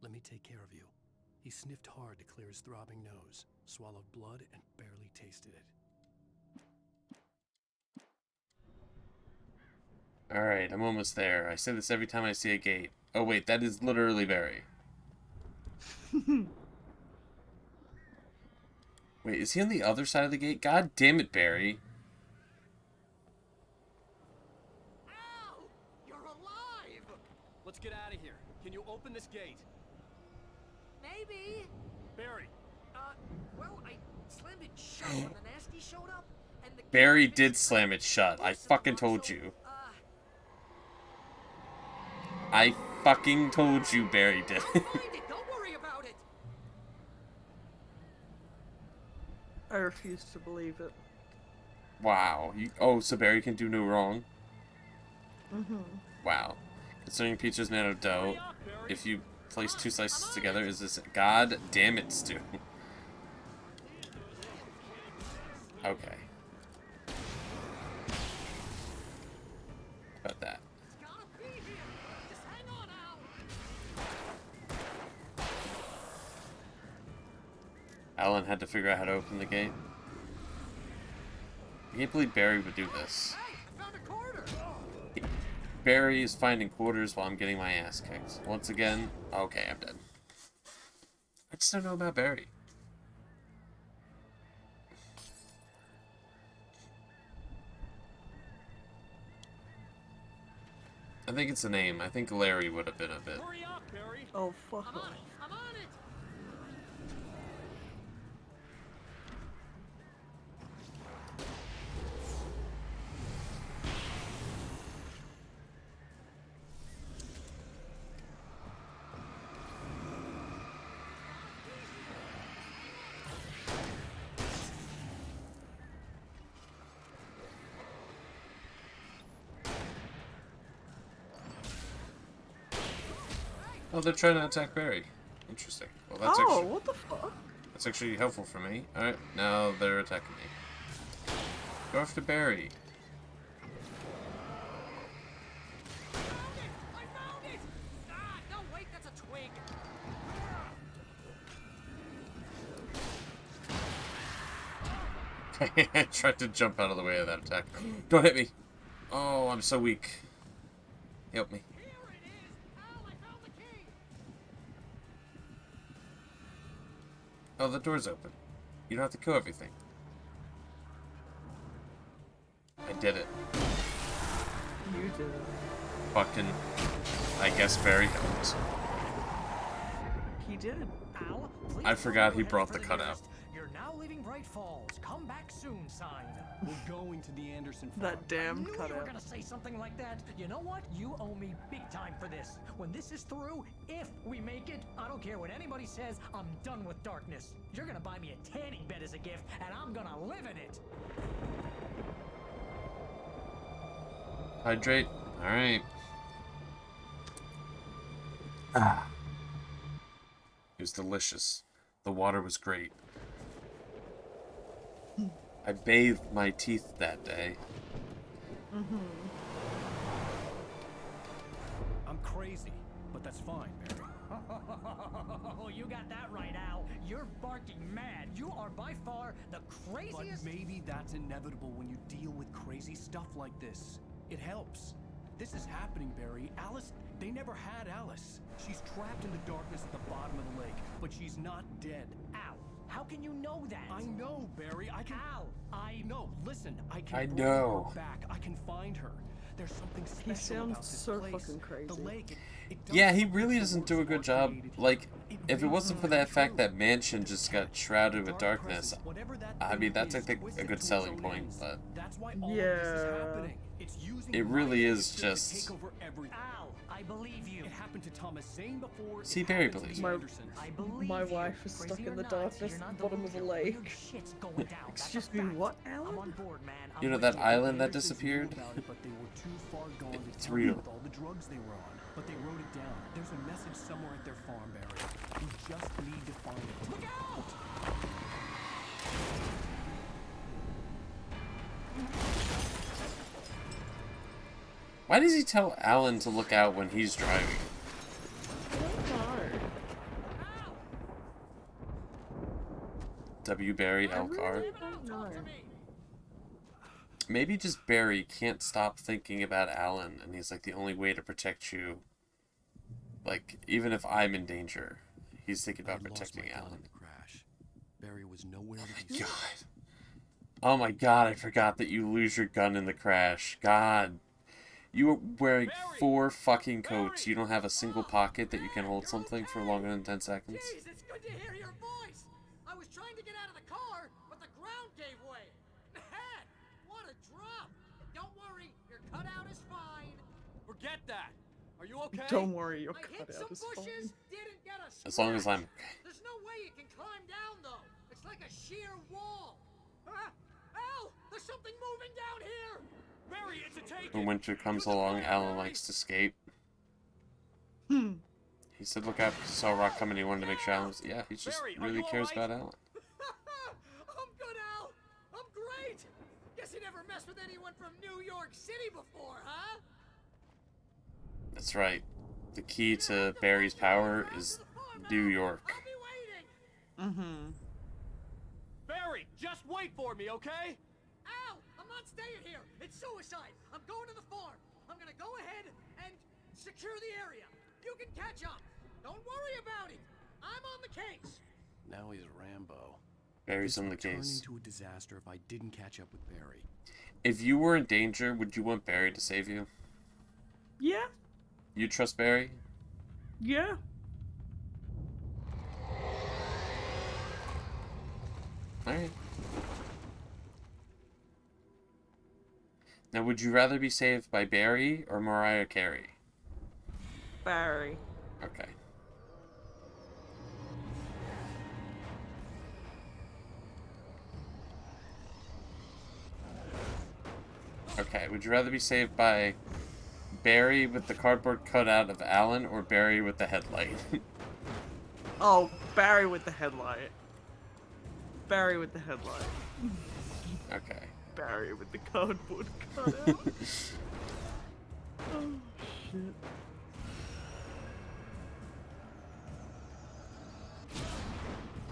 Let me take care of you. He sniffed hard to clear his throbbing nose, swallowed blood, and barely tasted it. Alright, I'm almost there. I say this every time I see a gate. Oh wait, that is literally Barry. Wait, is he on the other side of the gate? God damn it, Barry. Let's get out of here. Can you open this gate? Maybe. Barry. Well, I slammed it shut when the nasty showed up, and the Barry did slam it shut. I fucking told you. I fucking told you Barry did. Don't worry about it. I refuse to believe it. Wow. Oh, so Barry can do no wrong? Mm-hmm. Wow. Considering pizza's made of dough, if you place two slices together, is this god damn it stew? Okay. About that. Alan had to figure out how to open the gate. I can't believe Barry would do this. Barry is finding quarters while I'm getting my ass kicked. Once again, okay, I'm dead. I just don't know about Barry. I think it's a name. I think Larry would have been a bit. Oh, fuck off. I'm on it. Oh, they're trying to attack Barry. Interesting. Well, that's what the fuck? That's actually helpful for me. Alright, now they're attacking me. Go after Barry. I found it! Ah, no, wait, that's a twig. I tried to jump out of the way of that attack. Don't hit me! Oh, I'm so weak. Help me. Oh, the door's open. You don't have to kill everything. I did it. You did it. Fucking... I guess Barry helped. He did. Al, I forgot he brought the cutout. You're now leaving Bright Falls. Come back soon, sign. We're going to the Anderson farm. That damn I knew you were cutout. gonna say something like that. You know what? You owe me big time for this. When this is through, if we make it, I don't care what anybody says, I'm done with darkness. You're gonna buy me a tanning bed as a gift, and I'm gonna live in it. Hydrate. Alright. Ah. It was delicious. The water was great. I bathed my teeth that day. Mm-hmm. I'm crazy, but that's fine, Barry. Oh, you got that right, Al. You're barking mad. You are by far the craziest. But maybe that's inevitable when you deal with crazy stuff like this. It helps. This is happening, Barry. Alice, they never had Alice. She's trapped in the darkness at the bottom of the lake, but she's not dead. Al, how can you know that? I know, Barry. I can. Al, No, listen. I can I bring know. her back. I can find her. There's something special He sounds about this so place. fucking crazy. The lake, it does Yeah, he something really the doesn't do a words good are job. created. Like, It if it brings wasn't me for to the that fact truth. that mansion just got shrouded with Dark darkness, presence, whatever that I thing mean, that's I is, think a twisted good to its selling own point, ends. but That's why all of this is Yeah. happening. It's using it really my is leadership to just... take over everything. Al, I believe you. It happened to Thomas Zane before. See, it Barry happened to believes the me. Andersons. I believe My you. wife is stuck Crazy in or the not, darkness you're at not the bottom of a delusional. lake. Weird shit's going down. That's Excuse a me, fact. what, I'm Alan? on board, man. I'm You know with that you. island that Andersons disappeared? knew about it, but they were too far gone to It's tell real. you with all the drugs they were on. But they wrote it down. There's a message somewhere at their farm, Barry. You just need to find it. Look out! Why does he tell Alan to look out when he's driving? W. Barry L. Carr. Maybe just Barry can't stop thinking about Alan, and he's like the only way to protect you. Like, even if I'm in danger, he's thinking about protecting Alan. Crash. Barry was nowhere Oh to my be god. Oh my god, I forgot that you lose your gun in the crash. God. You are wearing 4 fucking coats. You don't have a single pocket that you can hold something for longer than 10 seconds? Jeez, it's good to hear your voice. I was trying to get out of the car, but the ground gave way. Man, what a drop. Don't worry, your cutout is fine. Forget that. Are you okay? Don't worry, your I hit cutout some is bushes, fine. didn't get a As long as I'm scratch. okay. There's no way you can climb down, though. It's like a sheer wall. Al, there's something moving down here. Barry, it's a take. When winter comes along, Alan likes to skate. He said look out, he saw a rock coming, he wanted to make sure Alan was... Yeah, he just Barry, are really you cares alright? about Alan. I'm good, Al. I'm great. Guess you never messed with anyone from New York City before, huh? That's right. The key to Barry's power is New York. I'll be waiting. Mm-hmm. Barry, just wait for me, okay? Al, I'm not staying here. It's suicide. I'm going to the farm. I'm gonna go ahead and secure the area. You can catch up. Don't worry about it. I'm on the case. Now he's Rambo. Barry's This on the would turn case. into a disaster if I didn't catch up with Barry. If you were in danger, would you want Barry to save you? Yeah. You trust Barry? Yeah. Alright. Now, would you rather be saved by Barry or Mariah Carey? Barry. Okay. Okay, would you rather be saved by Barry with the cardboard cutout of Alan or Barry with the headlight? Oh, Barry with the headlight. Barry with the headlight. Okay. Barry with the cardboard cutout. Oh, shit.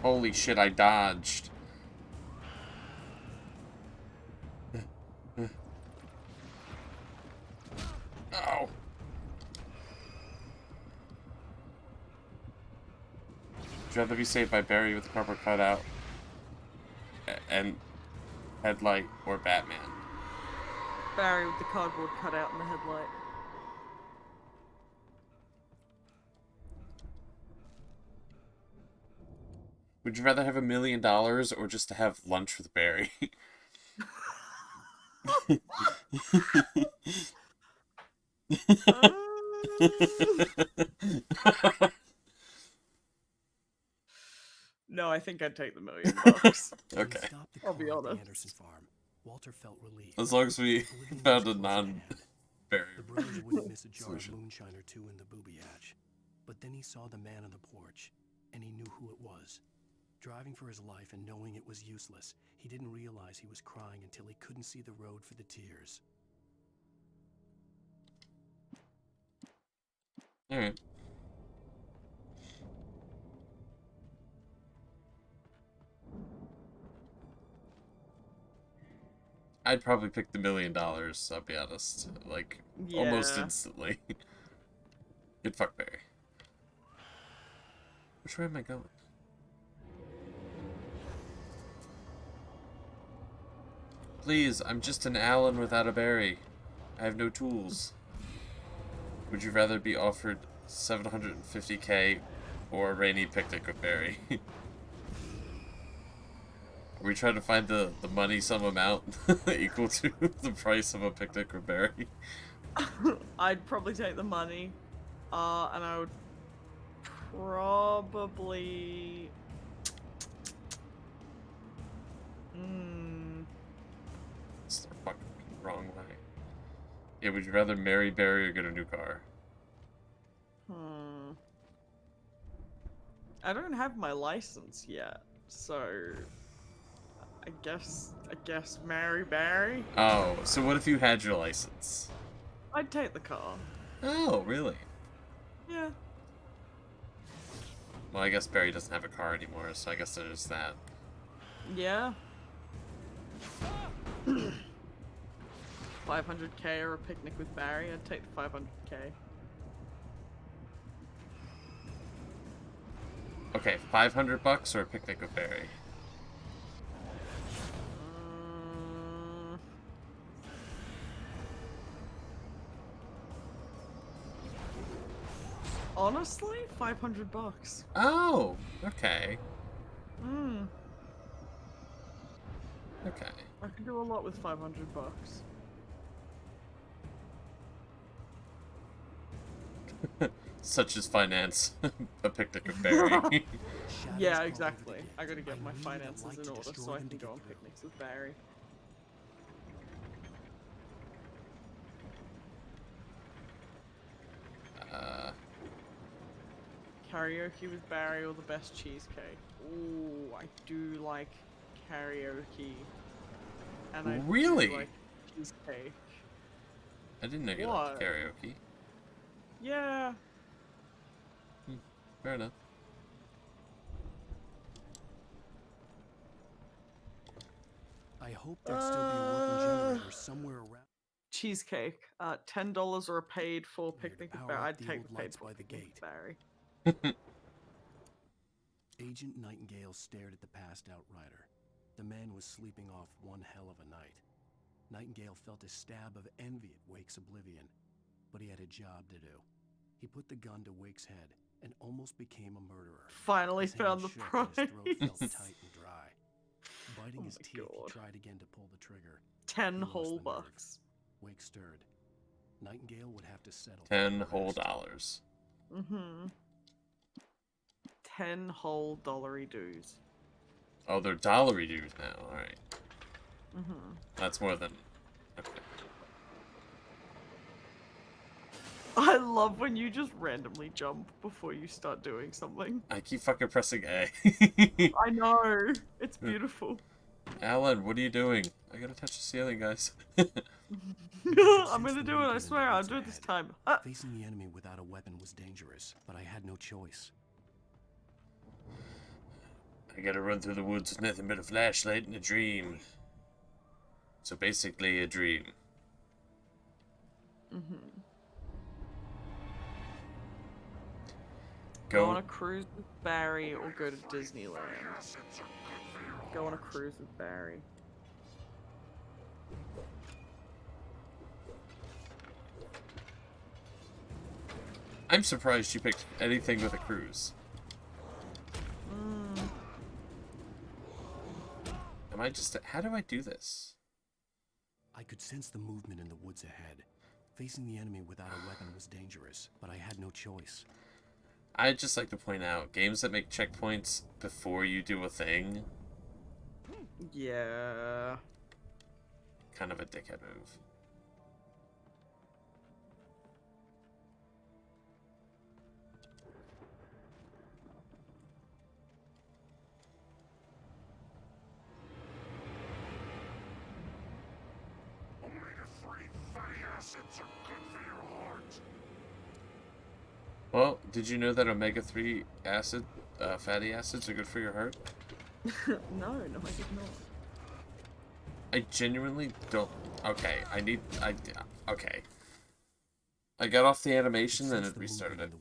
Holy shit, I dodged. Oh. Would you rather be saved by Barry with the cardboard cutout and headlight or Batman? Barry with the cardboard cutout and the headlight. Would you rather have $1 million or just to have lunch with Barry? No, I think I'd take the $1 million. Okay. I'll be honest. Anderson farm. Walter felt relieved. As long as we found a non-Barry The brothers wouldn't miss a jar solution. of moonshine or two in the booby hatch. But then he saw the man on the porch, and he knew who it was. Driving for his life and knowing it was useless, he didn't realize he was crying until he couldn't see the road for the tears. Alright. I'd probably pick the $1 million, I'll be honest. Like, almost Yeah. instantly. Good fuck Barry. Which way am I going? Please, I'm just an Alan without a Barry. I have no tools. Would you rather be offered $750K or a rainy picnic with Barry? Are we trying to find the money sum amount equal to the price of a picnic with Barry? I'd probably take the money. And I would probably... It's the fucking wrong way. Yeah, would you rather marry Barry or get a new car? I don't have my license yet, so I guess marry Barry. Oh, so what if you had your license? I'd take the car. Oh, really? Yeah. Well, I guess Barry doesn't have a car anymore, so I guess there's that. Yeah. 500K or a picnic with Barry, I'd take the 500K. Okay, $500 or a picnic with Barry? Honestly, $500. Oh, okay. Hmm. Okay. I could do a lot with $500. Such as finance a picnic with Barry. Yeah, exactly. I gotta get my finances in order so I can go on picnics with Barry. Karaoke with Barry or the best cheesecake? Ooh, I do like karaoke. And I Really? do like cheesecake. I didn't know you liked karaoke. Yeah. Fair enough. I hope there'd still be a working generator somewhere around. Cheesecake. $10 or a paid for picnic with Barry. I'd take the paid for picnic with Barry. Agent Nightingale stared at the passed-out rider. The man was sleeping off one hell of a night. Nightingale felt a stab of envy at Wake's oblivion, but he had a job to do. He put the gun to Wake's head and almost became a murderer. Finally His found hand the shook and his throat felt price. tight and dry. Biting his teeth, he tried again to pull the trigger. 10 He lost whole the nerve. bucks. Wake stirred. Nightingale would have to settle. 10 whole dollars. Mm-hmm. 10 whole dollary dues. Oh, they're dollary dues now. Alright. Mm-hmm. That's more than... Okay. I love when you just randomly jump before you start doing something. I keep fucking pressing A. I know. It's beautiful. Alan, what are you doing? I gotta touch the ceiling, guys. I'm gonna do it, I swear. I'll do it this time. Facing the enemy without a weapon was dangerous, but I had no choice. I gotta run through the woods with nothing but a flashlight and a dream. So basically, a dream. Mm-hmm. Go on a cruise with Barry or go to Disneyland. Go on a cruise with Barry. I'm surprised you picked anything with a cruise. Am I just... How do I do this? I could sense the movement in the woods ahead. Facing the enemy without a weapon was dangerous, but I had no choice. I'd just like to point out, games that make checkpoints before you do a thing... Yeah... Kind of a dickhead move. Well, did you know that omega-3 acid, fatty acids are good for your heart? no, I did not. I genuinely don't... Okay, okay. I got off the animation, then it restarted it.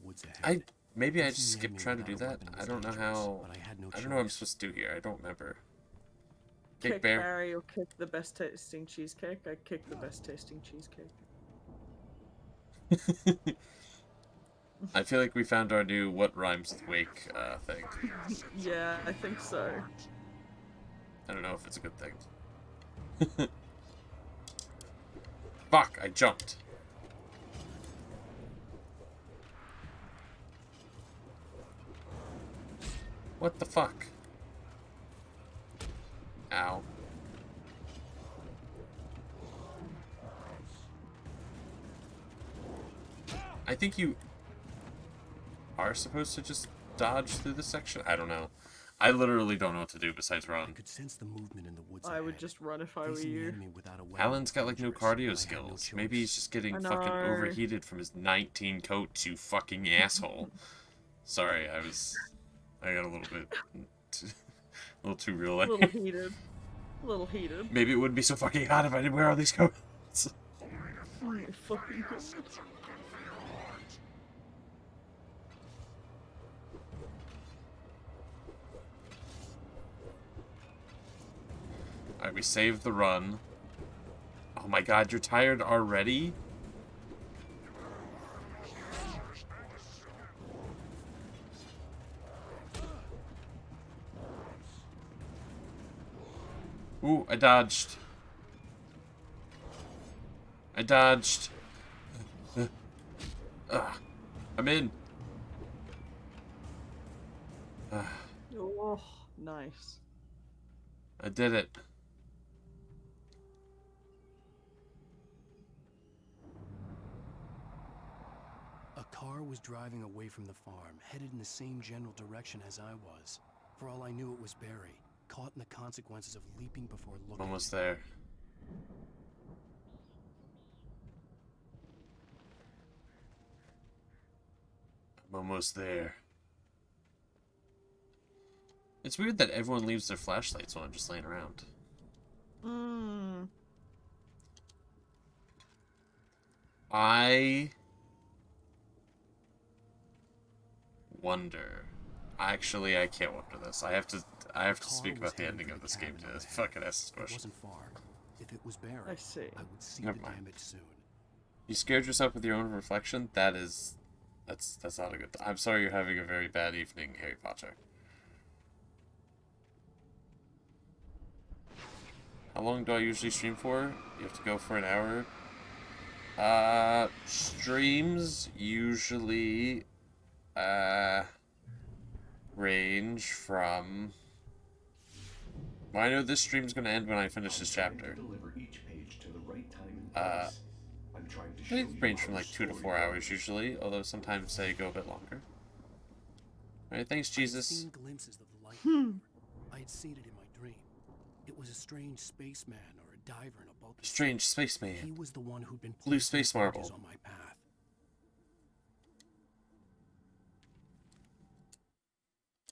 Maybe I just skipped trying to do that. I don't know how... I don't know what I'm supposed to do here. I don't remember. Kick Barry or kick the best tasting cheesecake? I kick the best tasting cheesecake. I feel like we found our new what rhymes with wake thing. Yeah, I think so. I don't know if it's a good thing. Fuck, I jumped. What the fuck? Ow. I think you are supposed to just dodge through this section? I don't know. I literally don't know what to do besides run. I could sense the movement in the woods I would just run if I were you. Alan's got like no cardio skills. Maybe he's just getting fucking overheated from his 19 coats, you fucking asshole. Sorry, I got a little bit... a little too real. A little heated. A little heated. Maybe it wouldn't be so fucking hot if I didn't wear all these coats. Oh my fucking god. Alright, we saved the run. Oh my god, you're tired already? Ooh, I dodged. I dodged. I'm in. Oh, nice. I did it. A car was driving away from the farm, headed in the same general direction as I was. For all I knew, it was Barry, caught in the consequences of leaping before looking. Almost there. I'm almost there. It's weird that everyone leaves their flashlights on just laying around. I wonder. Actually, I can't wonder this. I have to speak about the ending of this game to fucking ask this question. It wasn't far. If it was Barry, I see. I would see Never the mind. damage soon. You scared yourself with your own reflection? That's not a good. I'm sorry you're having a very bad evening, Harry Potter. How long do I usually stream for? You have to go for an hour. Streams usually range from. Well, I know this stream's gonna end when I finish this chapter. They range from like 2 to 4 hours usually, although sometimes they go a bit longer. Alright, thanks, Jesus. I had seen glimpses of the light. I had seen it in my dream. It was a strange spaceman or a diver in a boat. Strange spaceman. He was the one who'd been Blue space marble. on my path.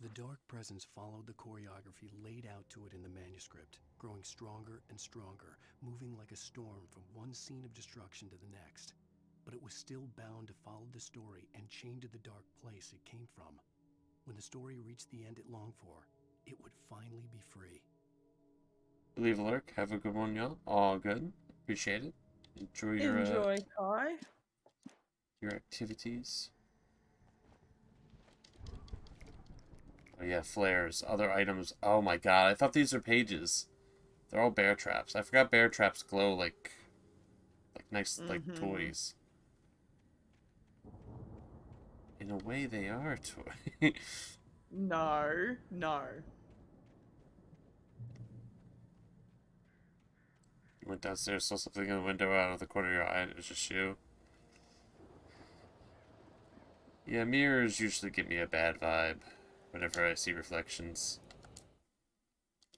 The dark presence followed the choreography laid out to it in the manuscript, growing stronger and stronger, moving like a storm from one scene of destruction to the next. But it was still bound to follow the story and chained to the dark place it came from. When the story reached the end it longed for, it would finally be free. Leave a lurk. Have a good one, y'all. All good. Appreciate it. Enjoy Kai. Your activities. Oh yeah, flares. Other items. Oh my god, I thought these were pages. They're all bear traps. I forgot bear traps glow like nice like toys. In a way, they are toys. No. You went downstairs, saw something in the window out of the corner of your eye, and it was just you. Yeah, mirrors usually give me a bad vibe whenever I see reflections.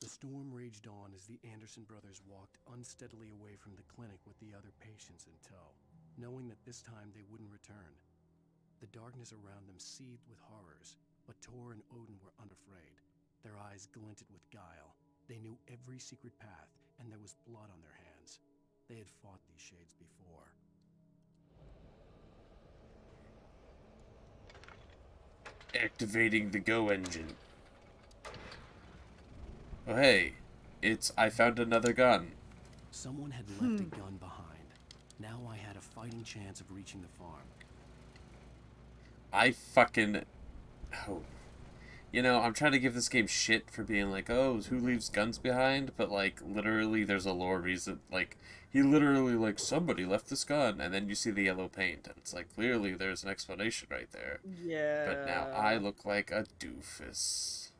The storm raged on as the Anderson brothers walked unsteadily away from the clinic with the other patients in tow, knowing that this time they wouldn't return. The darkness around them seethed with horrors, but Tor and Odin were unafraid. Their eyes glinted with guile. They knew every secret path, and there was blood on their hands. They had fought these shades before. Activating the Go engine. Oh hey, I found another gun. Someone had left a gun behind. Now I had a fighting chance of reaching the farm. I fucking... Oh. You know, I'm trying to give this game shit for being like, oh, who leaves guns behind? But, like, literally there's a lore reason. Like, he literally, like, somebody left this gun, and then you see the yellow paint, and it's like, clearly there's an explanation right there. Yeah. But now I look like a doofus.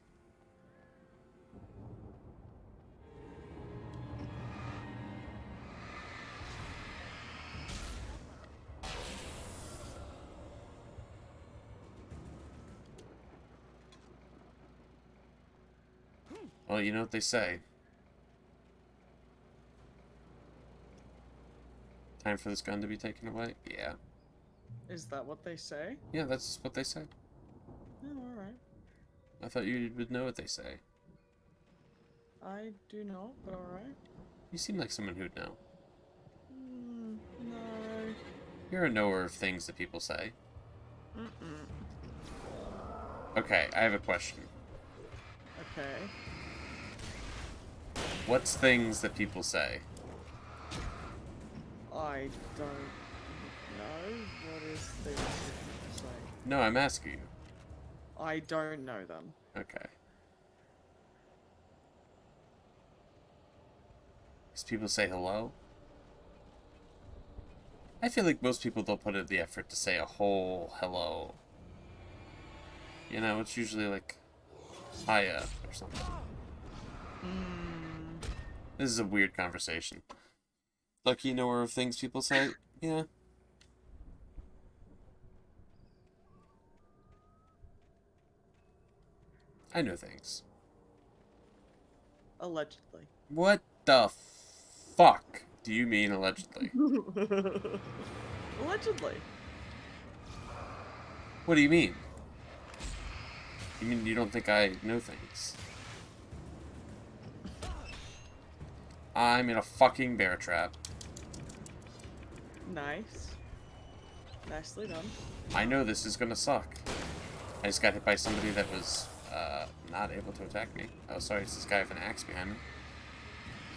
Well, you know what they say. Time for this gun to be taken away? Yeah. Is that what they say? Yeah, that's what they say. Oh, alright. I thought you would know what they say. I do not, but alright. You seem like someone who'd know. No. You're a knower of things that people say. Okay, I have a question. Okay. What's things that people say? I don't know. What is things that people say? No, I'm asking you. I don't know them. Okay. most people say hello. I feel like most people don't put in the effort to say a whole hello. You know, it's usually like, hiya, or something. This is a weird conversation. Lucky knower of things people say? Yeah. I know things. Allegedly. What the fuck do you mean allegedly? Allegedly. What do you mean? You mean you don't think I know things? I'm in a fucking bear trap. Nice. Nicely done. I know this is gonna suck. I just got hit by somebody that was, not able to attack me. Oh, sorry, it's this guy with an axe behind me.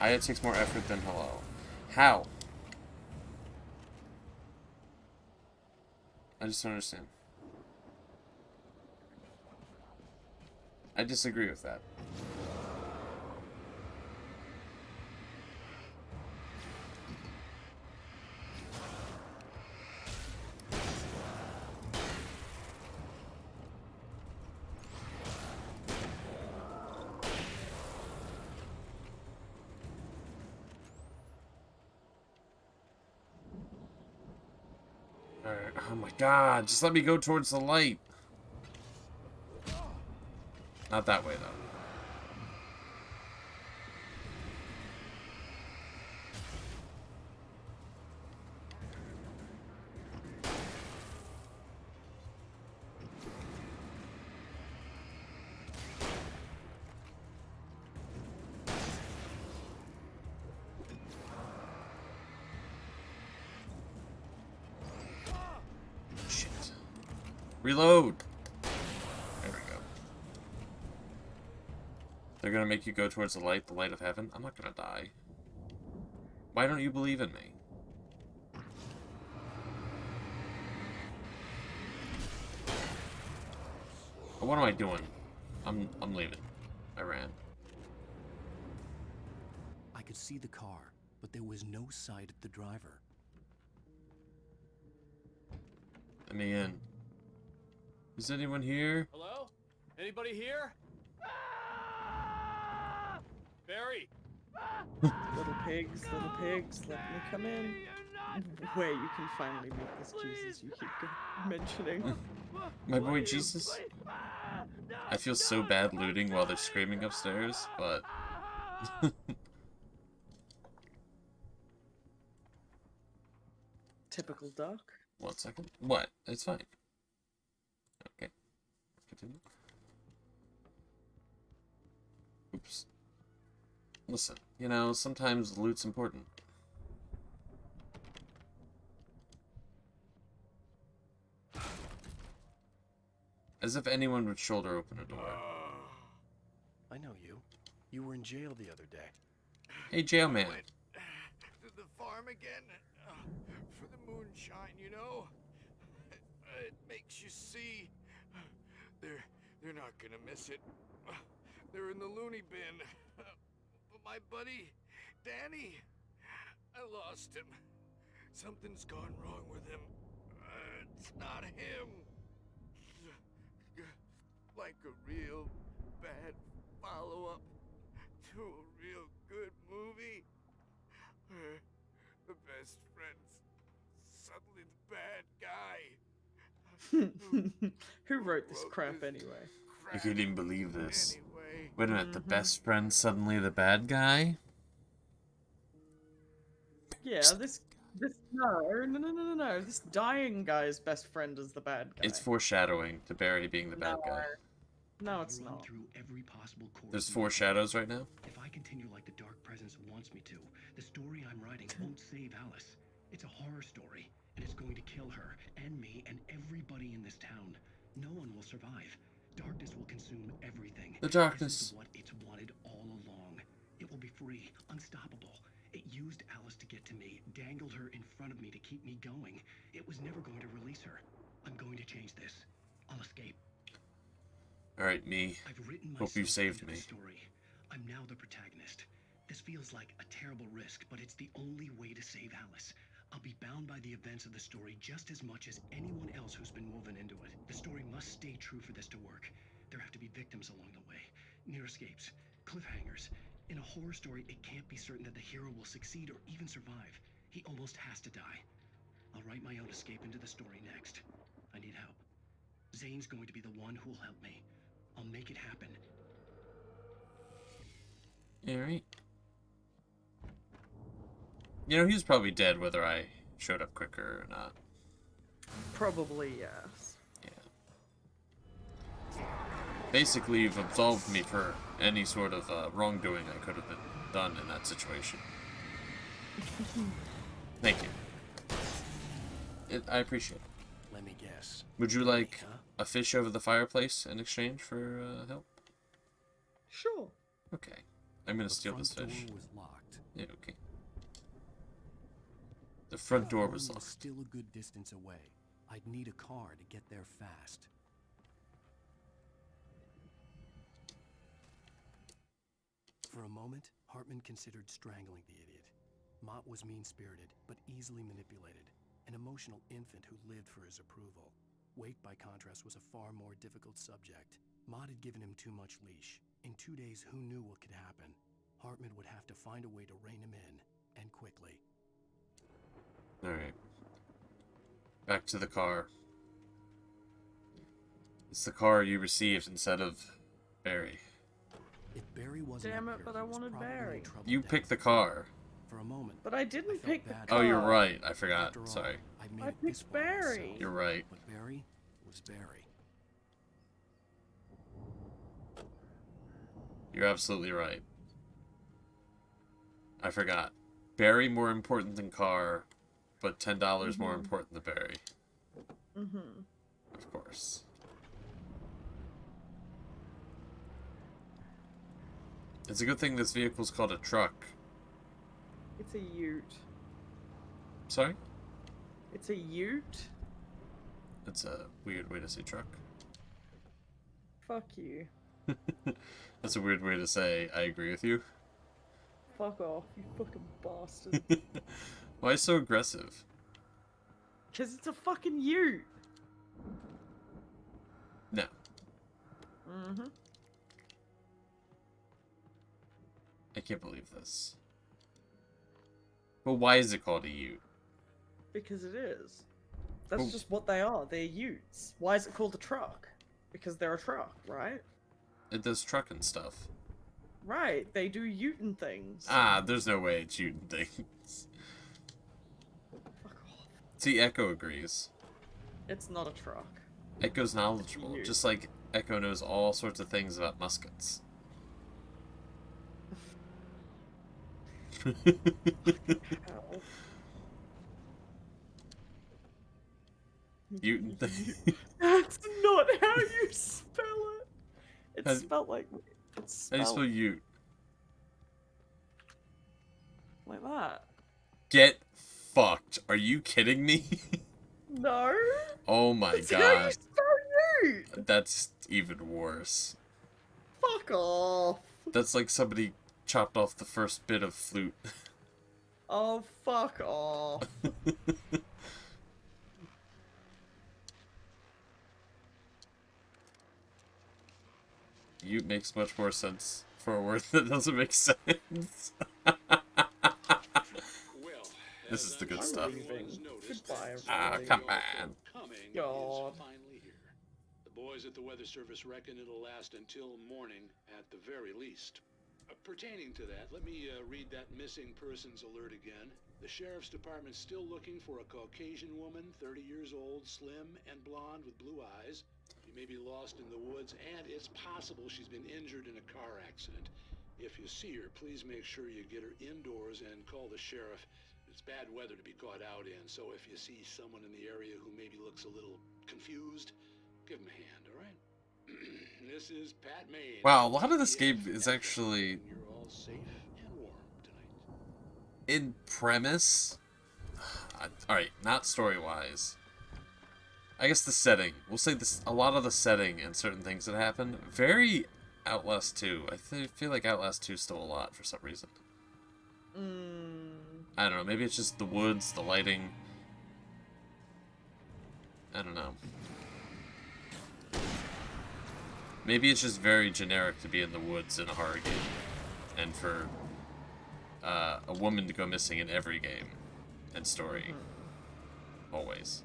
Hiya takes more effort than hello. How? I just don't understand. I disagree with that. Alright, oh my god, just let me go towards the light. Not that way, though. Shit. Reload! There we go. They're gonna make you go towards the light of heaven? I'm not gonna die. Why don't you believe in me? What am I doing? I'm leaving. I ran. I could see the car, but there was no sight of the driver. Let me in. Is anyone here? Hello? Anybody here? Barry! Little pigs, let me come in. Where you can finally meet this Jesus you keep mentioning. My boy Jesus? I feel so bad looting while they're screaming upstairs, but... Typical Duck. 1 second. What? It's fine. Okay. Continue. Oops. Listen, you know, sometimes loot's important. As if anyone would shoulder open a door. I know you. You were in jail the other day. Hey, jailman. To the farm again for the moonshine, you know. It makes you see. They're not gonna miss it. They're in the loony bin. But my buddy, Danny, I lost him. Something's gone wrong with him. It's not him. Like a real bad follow-up to a real good movie. The best friend's suddenly the bad guy. Who wrote this crap anyway? I can't even believe this. Wait a minute, the best friend suddenly the bad guy? Yeah, this no. This dying guy's best friend is the bad guy. It's foreshadowing to Barry being the bad guy. No, it's not. There's 4 shadows right now? If I continue like the Dark Presence wants me to, the story I'm writing won't save Alice. It's a horror story, and it's going to kill her, and me, and everybody in this town. No one will survive. Darkness will consume everything. The darkness. This is what it's wanted all along. It will be free, unstoppable. It used Alice to get to me, dangled her in front of me to keep me going. It was never going to release her. I'm going to change this. I'll escape. Alright, me. Hope you saved me. Story. I'm now the protagonist. This feels like a terrible risk, but it's the only way to save Alice. I'll be bound by the events of the story just as much as anyone else who's been woven into it. The story must stay true for this to work. There have to be victims along the way, near escapes, cliffhangers. In a horror story, it can't be certain that the hero will succeed or even survive. He almost has to die. I'll write my own escape into the story next. I need help. Zane's going to be the one who'll help me. I'll make it happen. Alright. You know, he's probably dead whether I showed up quicker or not. Probably, yes. Yeah. Basically, you've absolved me for any sort of wrongdoing I could have been done in that situation. Thank you. I appreciate it. Let me guess. Would you like a fish over the fireplace in exchange for help? Sure. Okay. I'm gonna steal this fish. The front door was locked. Yeah, okay. The front door was locked. Still a good distance away. I'd need a car to get there fast. For a moment, Hartman considered strangling the idiot. Mott was mean-spirited, but easily manipulated. An emotional infant who lived for his approval. Wake, by contrast, was a far more difficult subject. Mott had given him too much leash. In 2 days, who knew what could happen? Hartman would have to find a way to rein him in, and quickly. Alright. Back to the car. It's the car you received instead of Barry. If Barry wasn't Damn up it, here, but he I was wanted probably in Barry. trouble You down picked the there. car. For a moment, But I didn't pick the bad. car. Oh, you're right. I forgot. After all, Sorry. I'd made I it this picked far Barry. myself. You're right. But Barry was Barry. You're absolutely right. I forgot. Barry more important than car, but $10 more important than Barry. Mm-hmm. Of course. It's a good thing this vehicle's called a truck. It's a ute. Sorry? It's a ute? That's a weird way to say truck. Fuck you. That's a weird way to say I agree with you. Fuck off, you fucking bastard. Why so aggressive? Because it's a fucking ute. No. Mm-hmm. I can't believe this. But why is it called a ute? Because it is. That's Oh. just what they are. They're utes. Why is it called a truck? Because they're a truck, right? It does trucking stuff. Right, they do utin things. Ah, there's no way it's ute things. Fuck off. See, Echo agrees. It's not a truck. Echo's knowledgeable, Ute. just like Echo knows all sorts of things about muskets. Hell. Ute thing. That's not how you spell it. It's How- spelled like... It's How do you spelled spell ute? like that. Get fucked. Are you kidding me? No. Oh my That's how you god. spell ute. That's even worse. Fuck off. That's like somebody chopped off the first bit of flute. Oh, fuck off. Ute makes much more sense for a word that doesn't make sense. This is the good stuff. Goodbye, Ah, everybody. come on. God. Finally here. The boys at the Weather Service reckon it'll last until morning at the very least. Pertaining to that, let me read that missing persons alert again. The Sheriff's Department's still looking for a Caucasian woman, 30 years old, slim and blonde with blue eyes. She may be lost in the woods, and it's possible she's been injured in a car accident. If you see her, please make sure you get her indoors and call the sheriff. It's bad weather to be caught out in, so if you see someone in the area who maybe looks a little confused, give him a hand, all right? This is Pat Maine. Wow, a lot of this game is actually, You're all safe and warm tonight. in premise, alright, not story-wise. I guess the setting. We'll say this, a lot of the setting and certain things that happen, very Outlast 2. I feel like Outlast 2 stole a lot for some reason. I don't know, maybe it's just the woods, the lighting. I don't know. Maybe it's just very generic to be in the woods in a horror game. And for a woman to go missing in every game and story. Always.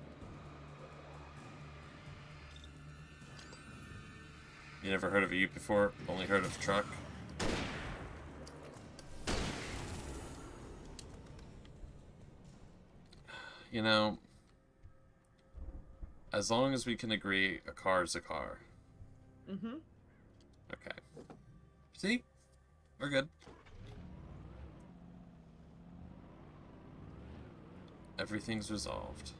You never heard of a ute before? Only heard of a truck? You know, as long as we can agree a car is a car. Mm-hmm. Okay. See? We're good. Everything's resolved.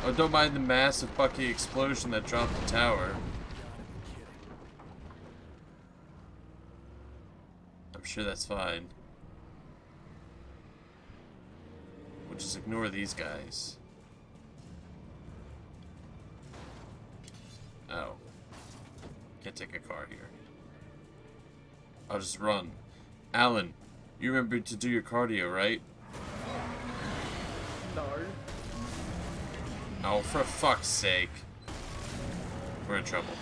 Oh, don't mind the massive Bucky explosion that dropped the tower. I'm sure that's fine. We'll just ignore these guys. Oh. Can't take a car here. I'll just run. Alan, you remember to do your cardio, right? No. Oh, for fuck's sake. We're in trouble.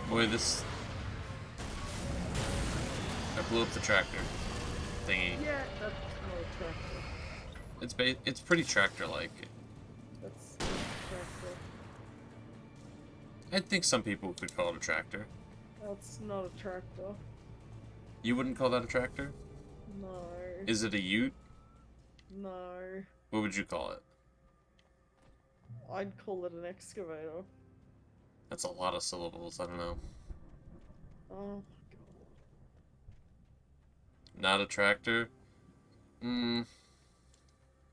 Boy, this... I blew up the tractor thingy. Yeah, that's not a tractor. It's pretty tractor-like. That's not a tractor. I think some people could call it a tractor. That's not a tractor. You wouldn't call that a tractor? No. Is it a ute? No. What would you call it? I'd call it an excavator. That's a lot of syllables, I don't know. Oh, Not a tractor?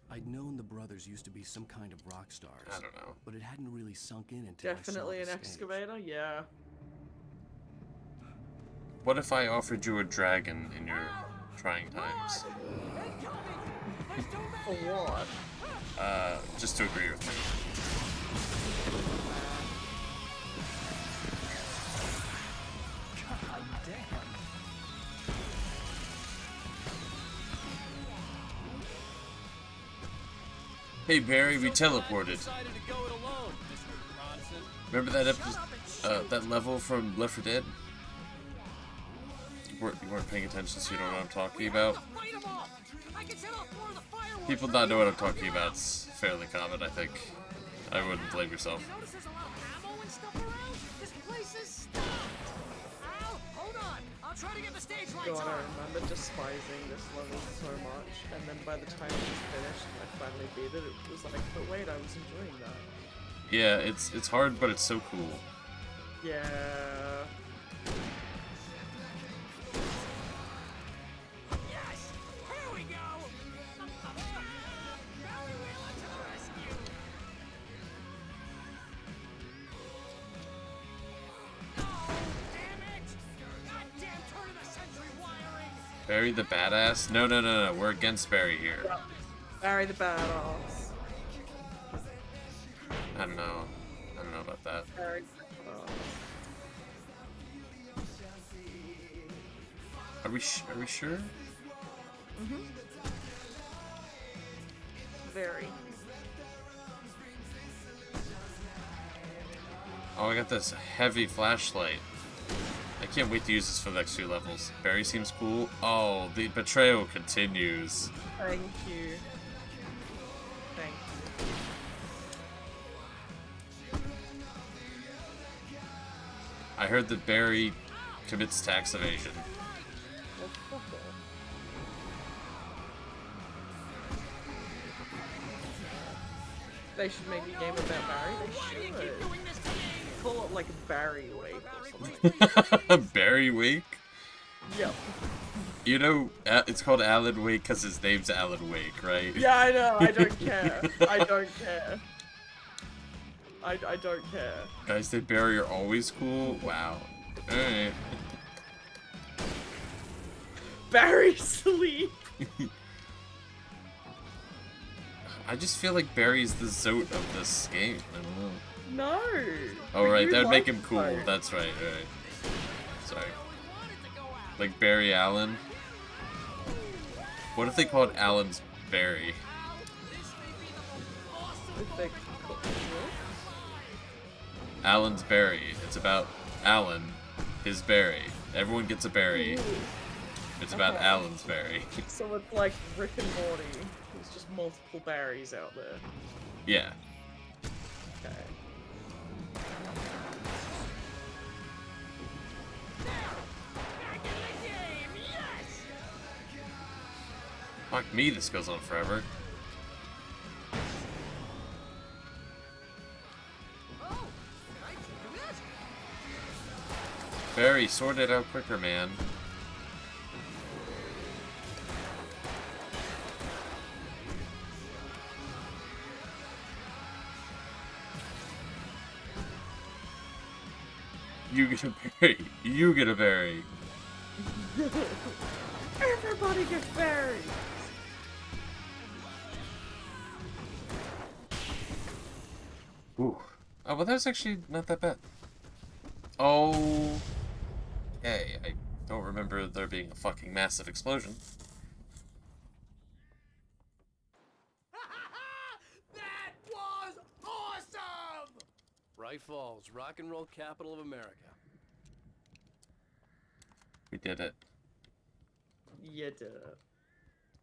I'd known the brothers used to be some kind of rock stars. I don't know. But it hadn't really sunk in until definitely I an saw the stage. excavator, yeah. What if I offered you a dragon in your trying times? For what? Just to agree with me. God damn. Hey Barry, we teleported. Remember that episode, that level from Left 4 Dead? You weren't paying attention, so you don't know what I'm talking about. People not know what I'm talking about. It's fairly common, I think. I wouldn't blame yourself. God, I remember despising this level so much, and then by the time it was finished and I finally beat it, it was like, but wait, I was enjoying that. Yeah, it's hard, but it's so cool. Yeah. Yes! Here we go! Barry Wheeler to the rescue! Oh, damn it! Goddamn turn of the century wiring! Barry the badass? No. We're against Barry here. Barry the badass. I don't know about that. Barry the badass. Are we sure? Mm-hmm. Very. Oh, I got this heavy flashlight. I can't wait to use this for the next few levels. Barry seems cool. Oh, the betrayal continues. Thank you. Thank you. I heard that Barry commits tax evasion. Well, fuck off. They should make a game about Barry. They should. Call it like Barry Wake or something. Barry Wake? Yep. You know, it's called Alan Wake because his name's Alan Wake, right? Yeah, I know. I don't care. I don't care. I don't care. Guys, they Barry are always cool? Wow. Alright. Barry sleep. I just feel like Barry's the Zote of this game. I don't know. No. Oh, but right, you that would make like him cool. Zote. That's right, right. Sorry. Like Barry Allen? What if they called Allen's Barry? Allen's Berry. It's about Alan, his berry. Everyone gets a berry. It's about Okay. Alan's berry. So it's like Rick and Morty. There's just multiple berries out there. Yeah. Okay. Fuck me, this goes on forever. Barry, sort it out quicker, man. You get a berry. You get a berry. Everybody gets berries. Ooh. Oh, well, that's actually not that bad. Oh. Hey, I don't remember there being a fucking massive explosion. That was awesome! Bright Falls, rock and roll capital of America. We did it. You did it.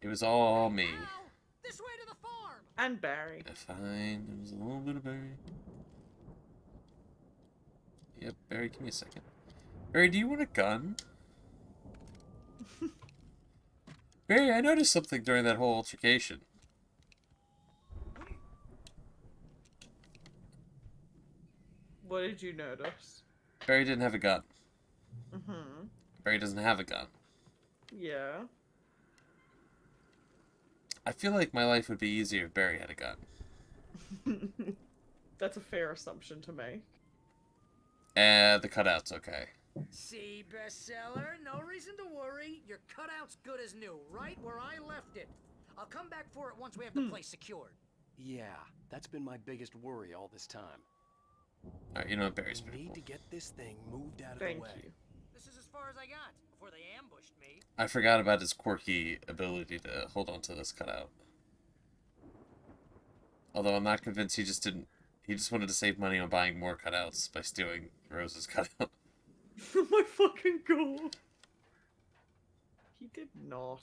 It was all me. This way to the farm! And Barry. Fine, it was a little bit of Barry. Yep, Barry, give me a second. Barry, do you want a gun? Barry, I noticed something during that whole altercation. What did you notice? Barry didn't have a gun. Mm-hmm. Barry doesn't have a gun. Yeah. I feel like my life would be easier if Barry had a gun. That's a fair assumption to make. The cutout's okay. See, bestseller, no reason to worry. Your cutout's good as new, right where I left it. I'll come back for it once we have the place secured. Yeah, that's been my biggest worry all this time. Alright, you know what, Barry's We pretty need cool. to get this thing moved out of Thank the way. you. This is as far as I got before they ambushed me. I forgot about his quirky ability to hold on to this cutout. Although I'm not convinced he just wanted to save money on buying more cutouts by stealing Rose's cutout. Oh my fucking god. He did not.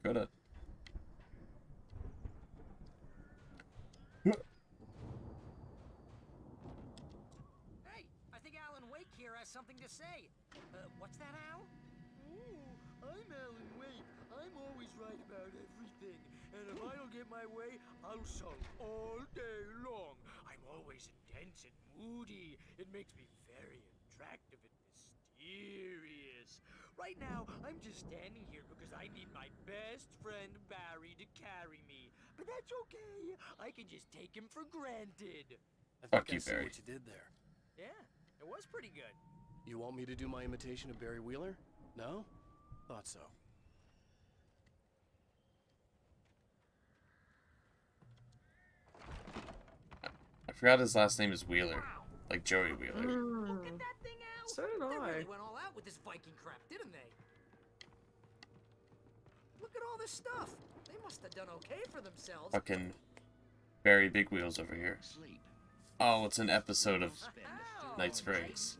Coulda. Hey, I think Alan Wake here has something to say. What's that, Al? Ooh, I'm Alan Wake. I'm always right about everything. And if I don't get my way, I'll sulk all day long. I'm always intense and moody. It makes me very attractive and mysterious. Right now, I'm just standing here because I need my best friend Barry to carry me. But that's okay. I can just take him for granted. Fuck I you, see Barry. what you did there. Yeah, it was pretty good. You want me to do my imitation of Barry Wheeler? No? Thought so. I forgot his last name is Wheeler. Like Joey Wheeler. Look at that thing, Al. So did They I. really went all out with this Viking crap, didn't they? Look at all this stuff. They must have done okay for themselves. Fucking Barry Big Wheels over here. Oh, it's an episode of Night Springs.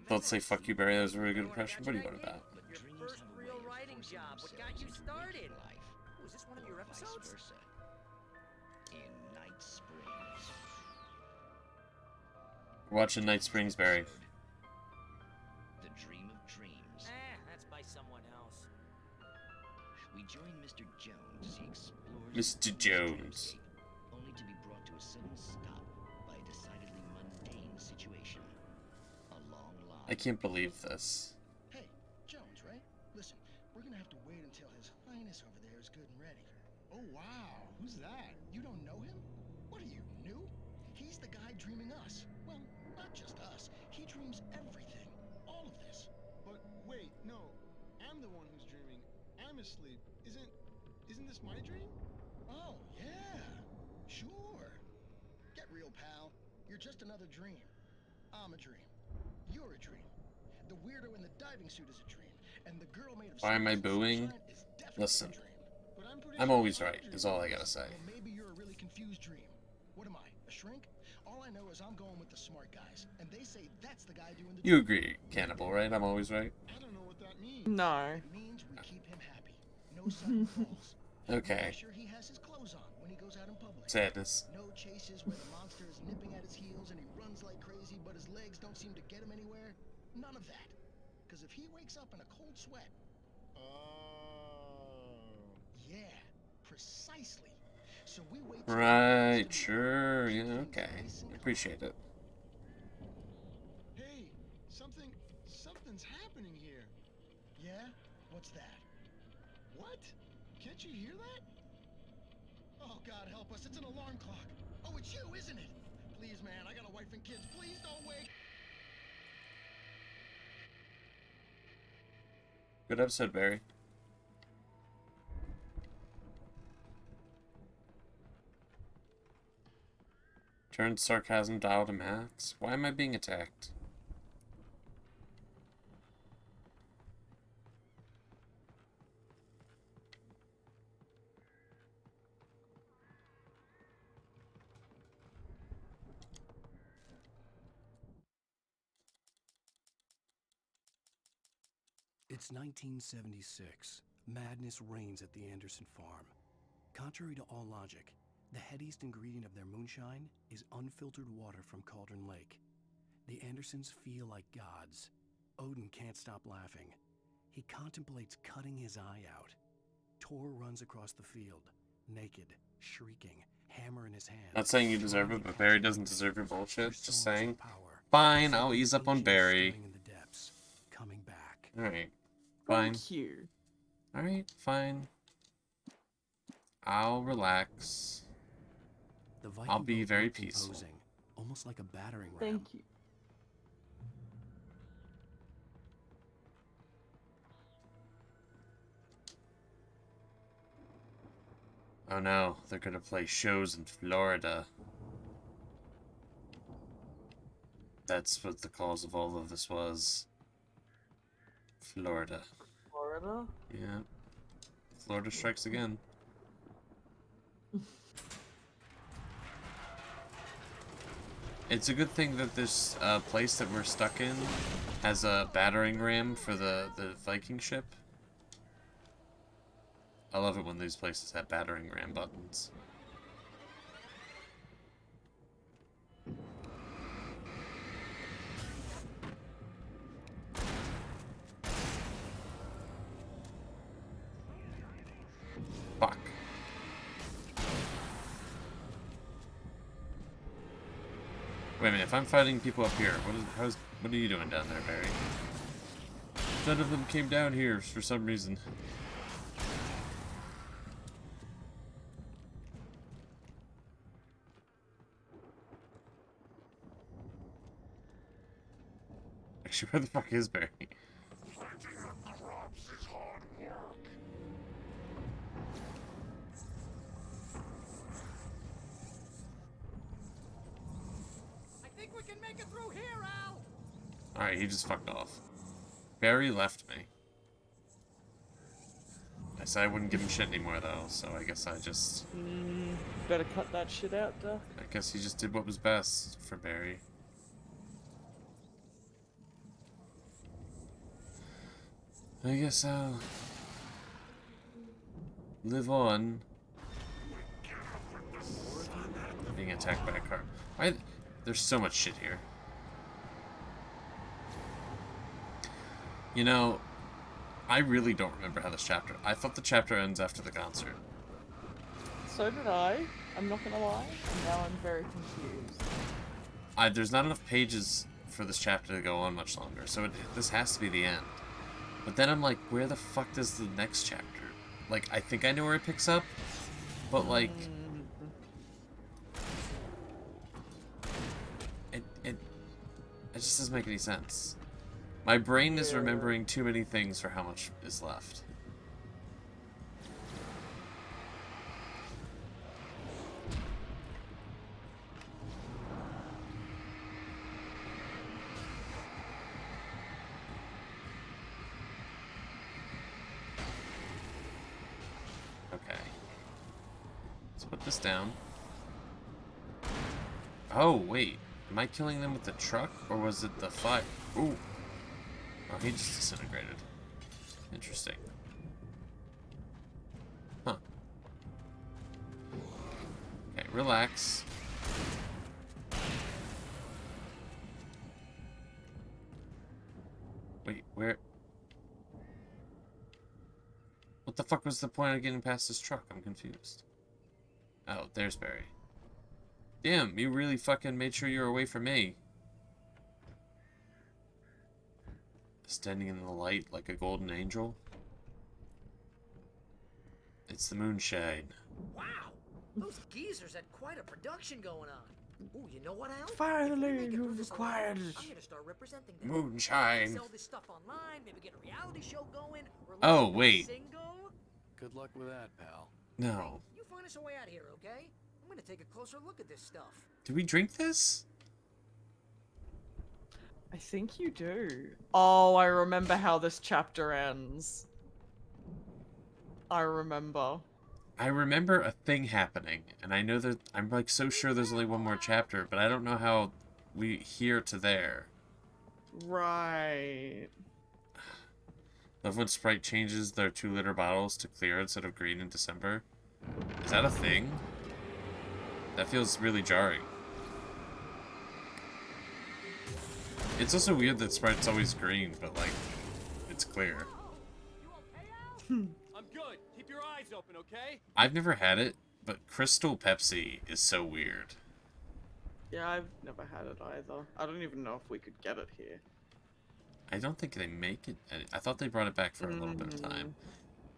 Don't say fuck you, Barry. That was a really good impression. What are you on about? Your first real writing job. What got you started? Was this one of your episodes? In Night Springs. We're watching Night Springs, Barry. The Dream of Dreams. That's by someone else. We join Mr. Jones as he explores Mr. Jones. only to be brought to a sudden stop by a decidedly mundane situation. A long line. I can't believe this. Hey, dreaming us. Well, not just us. He dreams everything. All of this. But wait, no. I'm the one who's dreaming. I'm asleep. Isn't this my dream? Oh, yeah. Sure. Get real, pal. You're just another dream. I'm a dream. You're a dream. The weirdo in the diving suit is a dream. And the girl made of Why am I sparks and booing? sunshine is definitely Listen, a dream. But I'm pretty I'm sure always I'm a right, dream. is all I gotta say. Well, maybe you're a really confused dream. What am I, a shrink? All I know is I'm going with the smart guys, and they say that's the guy doing the You agree, Cannibal, right? I'm always right? I don't know what that means. No. It means we keep him happy. No sudden falls. Okay. Make sure he has his clothes on when he goes out in public. Sadness. No chases where the monster is nipping at his heels and he runs like crazy, but his legs don't seem to get him anywhere. None of that. Because if he wakes up in a cold sweat... Yeah, precisely. So we wait till Right, sure, yeah, okay. Appreciate it. Hey, something's happening here. Yeah? What's that? What? Can't you hear that? Oh, God help us, it's an alarm clock. Oh, it's you, isn't it? Please, man, I got a wife and kids. Please don't wake. Good episode, Barry. Turn sarcasm dial to max. Why am I being attacked? It's 1976. Madness reigns at the Anderson farm. Contrary to all logic, the headiest ingredient of their moonshine is unfiltered water from Cauldron Lake. The Andersons feel like gods. Odin can't stop laughing. He contemplates cutting his eye out. Tor runs across the field, naked, shrieking, hammer in his hand. Not saying you deserve it, but Barry doesn't deserve your bullshit. Just saying. Fine, I'll ease up on Barry. Alright. Fine. Thank you. Alright, fine. I'll relax. I'll be very peaceful. Almost like a battering ram. Thank you. Oh no, they're gonna play shows in Florida. That's what the cause of all of this was. Florida. Florida? Yeah. Florida strikes again. It's a good thing that this place that we're stuck in has a battering ram for the Viking ship. I love it when these places have battering ram buttons. Fuck. Wait a minute, if I'm fighting people up here, what are you doing down there, Barry? None of them came down here for some reason. Actually, where the fuck is Barry? I think we can make it through here, Al. Alright, he just fucked off. Barry left me. I said I wouldn't give him shit anymore, though, so I guess I just... Better cut that shit out, Duck. I guess he just did what was best for Barry. I guess I'll... live on. Being attacked by a car. Why? There's so much shit here. You know, I really don't remember how this chapter... I thought the chapter ends after the concert. So did I. I'm not gonna lie. And now I'm very confused. There's not enough pages for this chapter to go on much longer, so this has to be the end. But then I'm like, where the fuck does the next chapter... Like, I think I know where it picks up, but like... It just doesn't make any sense. My brain is remembering too many things for how much is left. Okay. Let's put this down. Oh, wait. Am I killing them with the truck, or was it the fire? Ooh. Oh, he just disintegrated. Interesting. Huh. Okay, relax. Wait, where? What the fuck was the point of getting past this truck? I'm confused. Oh, there's Barry. Damn, you really fucking made sure you were away from me. Standing in the light like a golden angel. It's the moonshine. Wow, those geezers had quite a production going on. Ooh, you know what, Al? Finally, you've acquired it. I'm gonna start representing them. Moonshine. Sell this stuff online, maybe get a reality show going. Oh, wait. Good luck with that, pal. No. You find us a way out here, okay? I'm gonna take a closer look at this stuff. Did we drink this? I think you do. Oh, I remember how this chapter ends. I remember. I remember a thing happening, and I know that I'm like so sure there's only one more chapter, but I don't know how we here to there. Right. Love when Sprite changes their 2-liter bottles to clear instead of green in December. Is that a thing? That feels really jarring. It's also weird that Sprite's always green, but like, it's clear. I'm good. Keep your eyes open, okay? I've never had it, but Crystal Pepsi is so weird. Yeah, I've never had it either. I don't even know if we could get it here. I don't think they make it. I thought they brought it back for a little bit of time.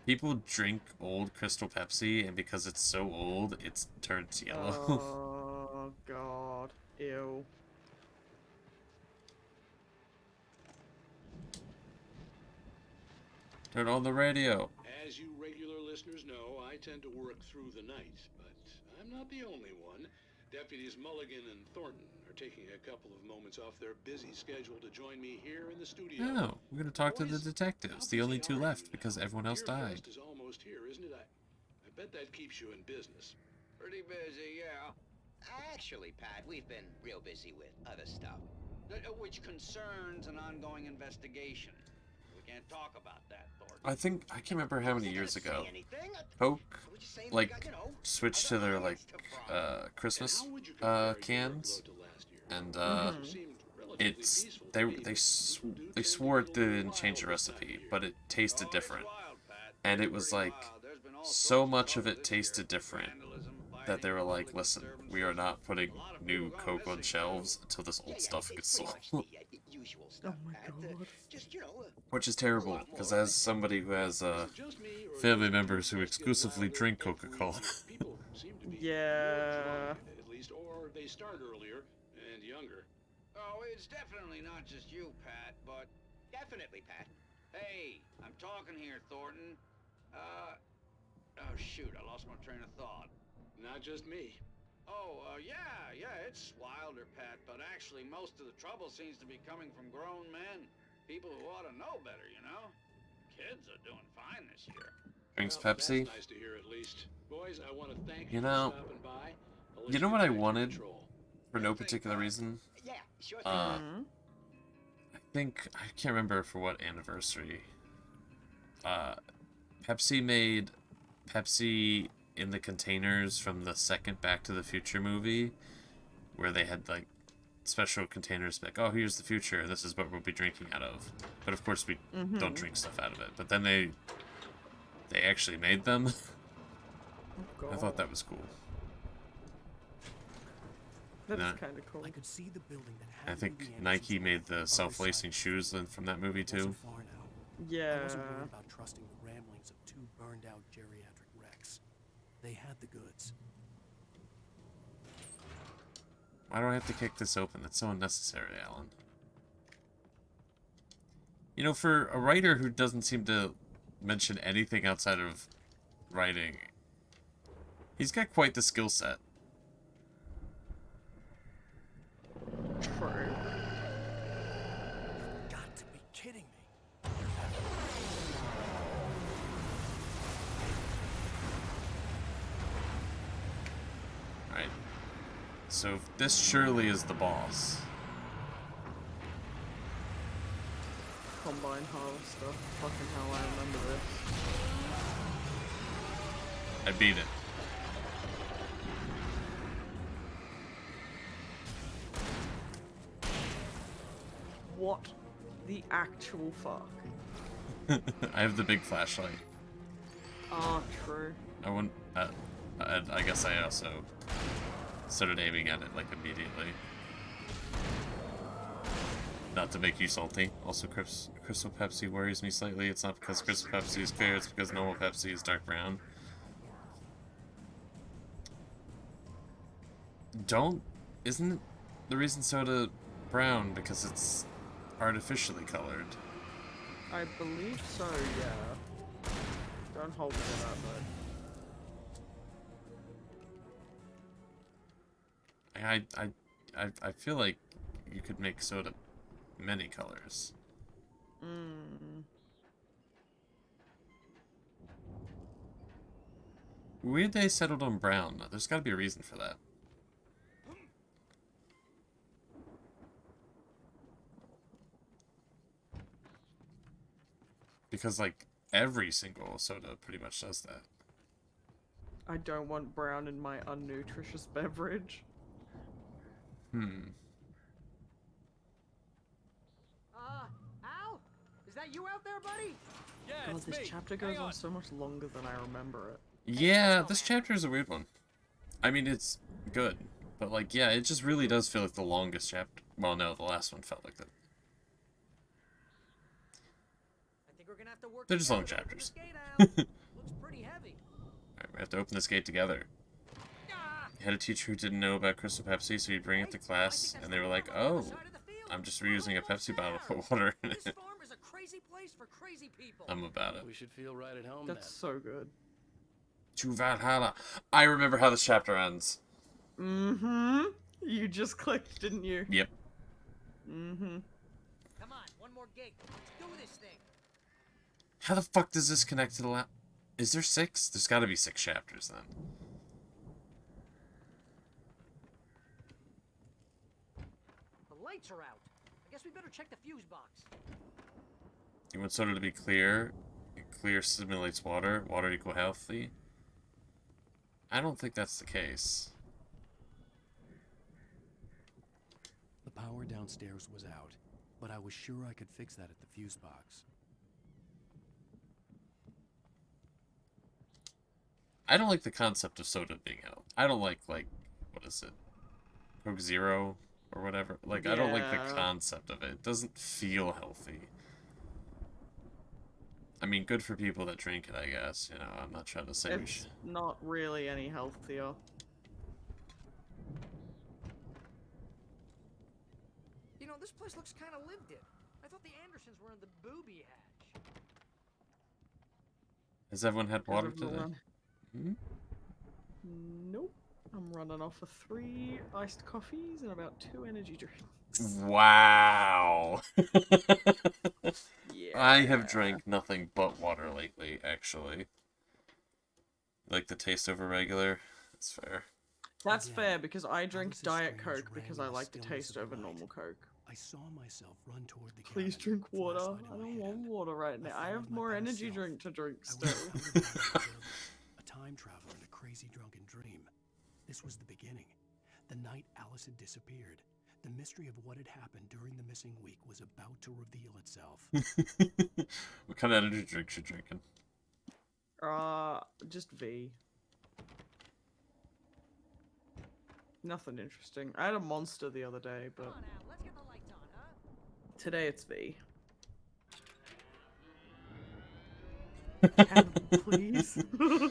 People drink old Crystal Pepsi, and because it's so old, it turns yellow. Oh, God. Ew. Turn on the radio. As you regular listeners know, I tend to work through the night, but I'm not the only one. Deputies Mulligan and Thornton are taking a couple of moments off their busy schedule to join me here in the studio. Oh, we're gonna talk to the detectives, the only 2 left because everyone else died. Is almost here, isn't it? I bet that keeps you in business. Pretty busy, yeah. Actually, Pat, we've been real busy with other stuff, which concerns an ongoing investigation. We can't talk about that, Thornton. I can't remember how many years ago. Coke, like, switched to their, like, Christmas, cans, and, they swore it didn't change the recipe, but it tasted different. And it was, like, so much of it tasted different that they were like, listen, we are not putting new Coke on shelves until this old stuff gets sold. Oh my God. Which is terrible, because as somebody who has family members who exclusively drink Coca-Cola. Yeah. At least, or they start earlier and younger. Oh, it's definitely not just you, Pat, but... Definitely, Pat. Hey, I'm talking here, Thornton. Oh, shoot, I lost my train of thought. Not just me. Oh, yeah, it's wilder, Pat, but actually most of the trouble seems to be coming from grown men. People who ought to know better, you know? Kids are doing fine this year. Drinks Pepsi. That's nice to hear at least. Boys, I want to thank You you know, for stopping by. you know what I wanted for no particular reason? Yeah, sure thing. I think, I can't remember for what anniversary. Pepsi made Pepsi in the containers from the second Back to the Future movie, where they had like special containers like, oh, here's the future, this is what we'll be drinking out of. But of course we don't drink stuff out of it. But then they actually made them. I thought that was cool. That is kind of cool. I could see the building that I think Nike made the self-lacing shoes from that movie too. Yeah. I wasn't worried about trusting the ramblings of 2 burned-out geriatric wrecks. They had the goods. Why do I have to kick this open? That's so unnecessary, Alan. You know, for a writer who doesn't seem to mention anything outside of writing, he's got quite the skill set. True. Got to be kidding me. Alright. So this surely is the boss. Combine harvester. Fucking hell, I remember this. I beat it. What the actual fuck? I have the big flashlight. Ah, true. I wouldn't. I guess I also started aiming at it like immediately. Not to make you salty. Also, Crystal Pepsi worries me slightly. It's not because Crystal Pepsi is clear, it's because normal Pepsi is dark brown. Isn't the reason soda brown because it's artificially colored? I believe so, yeah. Don't hold me to that, though. I feel like you could make soda many colors. Weird they settled on brown. There's got to be a reason for that. Because, like, every single soda pretty much does that. I don't want brown in my unnutritious beverage. Al? Is that you out there, buddy? Yeah, God, it's this me. chapter goes on so much longer than I remember it. Yeah, this chapter is a weird one. I mean, it's good. But, like, yeah, it just really does feel like the longest chapter. Well, no, the last one felt like that. I think we're gonna have to work They're just long together to open chapters. this gate, Al. Looks pretty heavy. Alright, we have to open this gate together. I had a teacher who didn't know about Crystal Pepsi, so he'd bring it to class, and they were like, oh, I'm just reusing a Pepsi bottle to put water in This it. farm is a crazy place for crazy people. I'm about it. We should feel right at home That's so good. To Valhalla. I remember how this chapter ends. Mm-hmm. You just clicked, didn't you? Yep. Mm-hmm. Come on, one more gate. Let's do this thing. How the fuck does this connect to the last... Is there 6? There's gotta be 6 chapters, then. The lights are out. I guess we better check the fuse box. You want soda to be clear? Clear simulates water. Water equal healthy? I don't think that's the case. The power downstairs was out, but I was sure I could fix that at the fuse box. I don't like the concept of soda being out. I don't like, what is it? Coke Zero or whatever. Like, I don't like the concept of it. It doesn't feel healthy. I mean, good for people that drink it, I guess. You know, I'm not trying to say we should. It's not really any healthier. You know, this place looks kind of lived in. I thought the Andersons were in the booby hatch. Has everyone had water today? Hmm? Nope. I'm running off of 3 iced coffees and about 2 energy drinks. Wow. Yeah. I have drank nothing but water lately, actually. Like the taste over regular. That's fair. That's fair because I drink Diet Coke because I like the taste over normal Coke. I saw myself run toward the Please drink water. I don't want water right now. I have more energy drink to drink still. A time traveler in a crazy drunken dream. This was the beginning. The night Alice had disappeared. The mystery of what had happened during the missing week was about to reveal itself. What kind of energy drinks you drinking? Just V. Nothing interesting. I had a Monster the other day, but today it's V. Cannibal, please. Can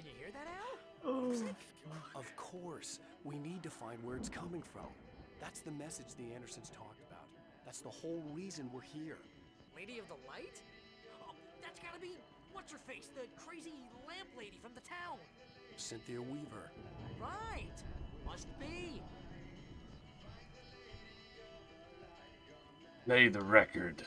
you hear that, Al? Oh, Of course, we need to find where it's coming from. That's the message the Andersons talked about. That's the whole reason we're here. Lady of the Light? Oh, that's gotta be what's-her-face, the crazy lamp lady from the town. Cynthia Weaver. Right. Must be. Play the record.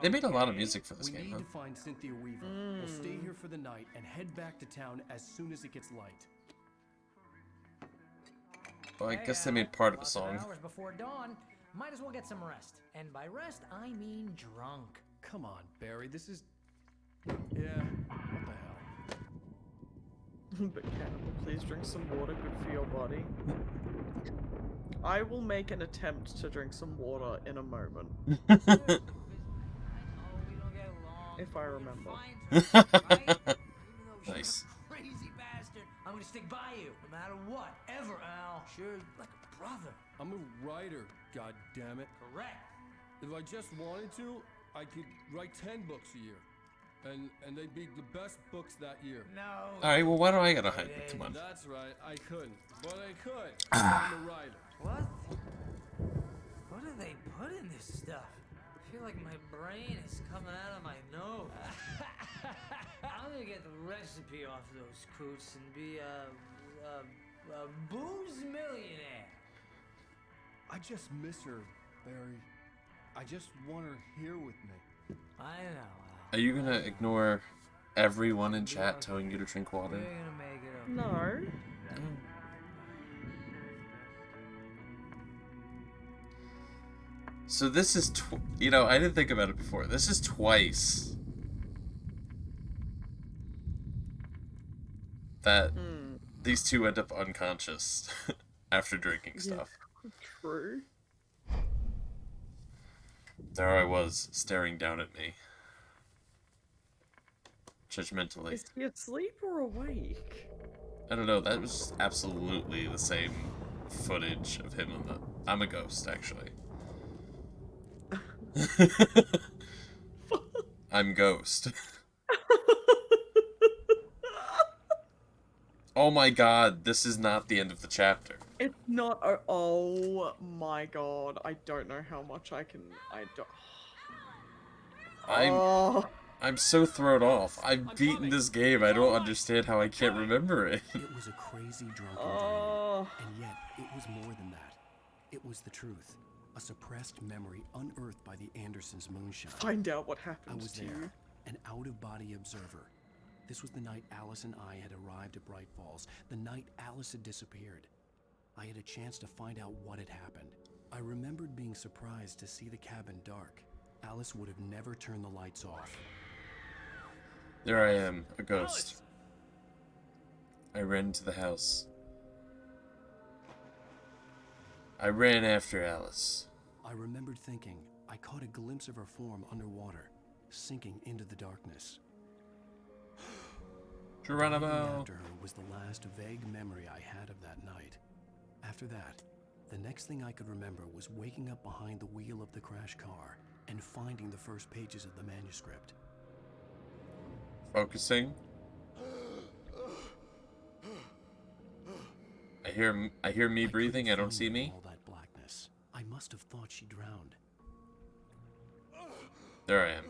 They made a lot of music for this We game, need huh? to find Cynthia Weaver. We'll stay here for the night and head back to town as soon as it gets light. Well, I guess they made part of a Lots of song. hours before dawn. Might as well get some rest. And by rest, I mean drunk. Come on, Barry, this is... Yeah, what the hell? But Cannibal, please drink some water, good for your body. I will make an attempt to drink some water in a moment. If I remember. Nice. Crazy bastard. I'm gonna stick by you, no matter what, ever, Al. Sure, like a brother. I'm a writer, goddammit. Correct. If I just wanted to, I could write 10 books a year. And they'd be the best books that year. No. Alright, well, why do I gotta hide it? Come on. That's right, I couldn't. But I could. I'm a writer. What? What do they put in this stuff? I feel like my brain is coming out of my nose. I'm gonna get the recipe off those coots and be a booze millionaire. I just miss her, Barry. I just want her here with me. I know. Are you gonna ignore everyone in chat telling you to drink water? You're gonna make it up. No. So this is, you know, I didn't think about it before. This is twice that these two end up unconscious after drinking stuff. True. There I was, staring down at me. Judgmentally. Is he asleep or awake? I don't know, that was absolutely the same footage of him on the... I'm a ghost, actually. I'm Ghost. Oh my god, this is not the end of the chapter. It's not. Oh my god. I don't know how much I can. I don't. I'm so thrown off. I've beaten this game. I don't understand how I can't remember it. It was a crazy drunken dream, and yet it was more than that. It was the truth. A suppressed memory unearthed by the Andersons' moonshine. Find out what happened I was to there, you. an out-of-body observer. This was the night Alice and I had arrived at Bright Falls, the night Alice had disappeared. I had a chance to find out what had happened. I remembered being surprised to see the cabin dark. Alice would have never turned the lights off. There I am, a ghost. I ran to the house. I ran after Alice. I remembered thinking I caught a glimpse of her form underwater, sinking into the darkness. Geronimo! Running after her was the last vague memory I had of that night. After that, the next thing I could remember was waking up behind the wheel of the crash car and finding the first pages of the manuscript. Focusing. I hear me breathing. I don't see me. All that blackness. I must have thought she drowned. There I am.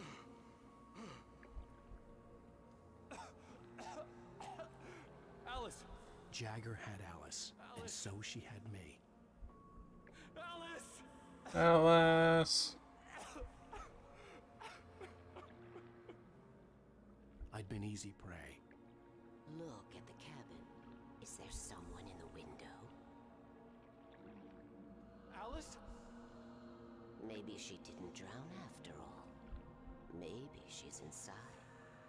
Alice! Jagger had Alice, and so she had me. Alice! Alice! I'd been easy prey. Look at the cabin. Is there someone in the window? Alice? Maybe she didn't drown after all. Maybe she's inside.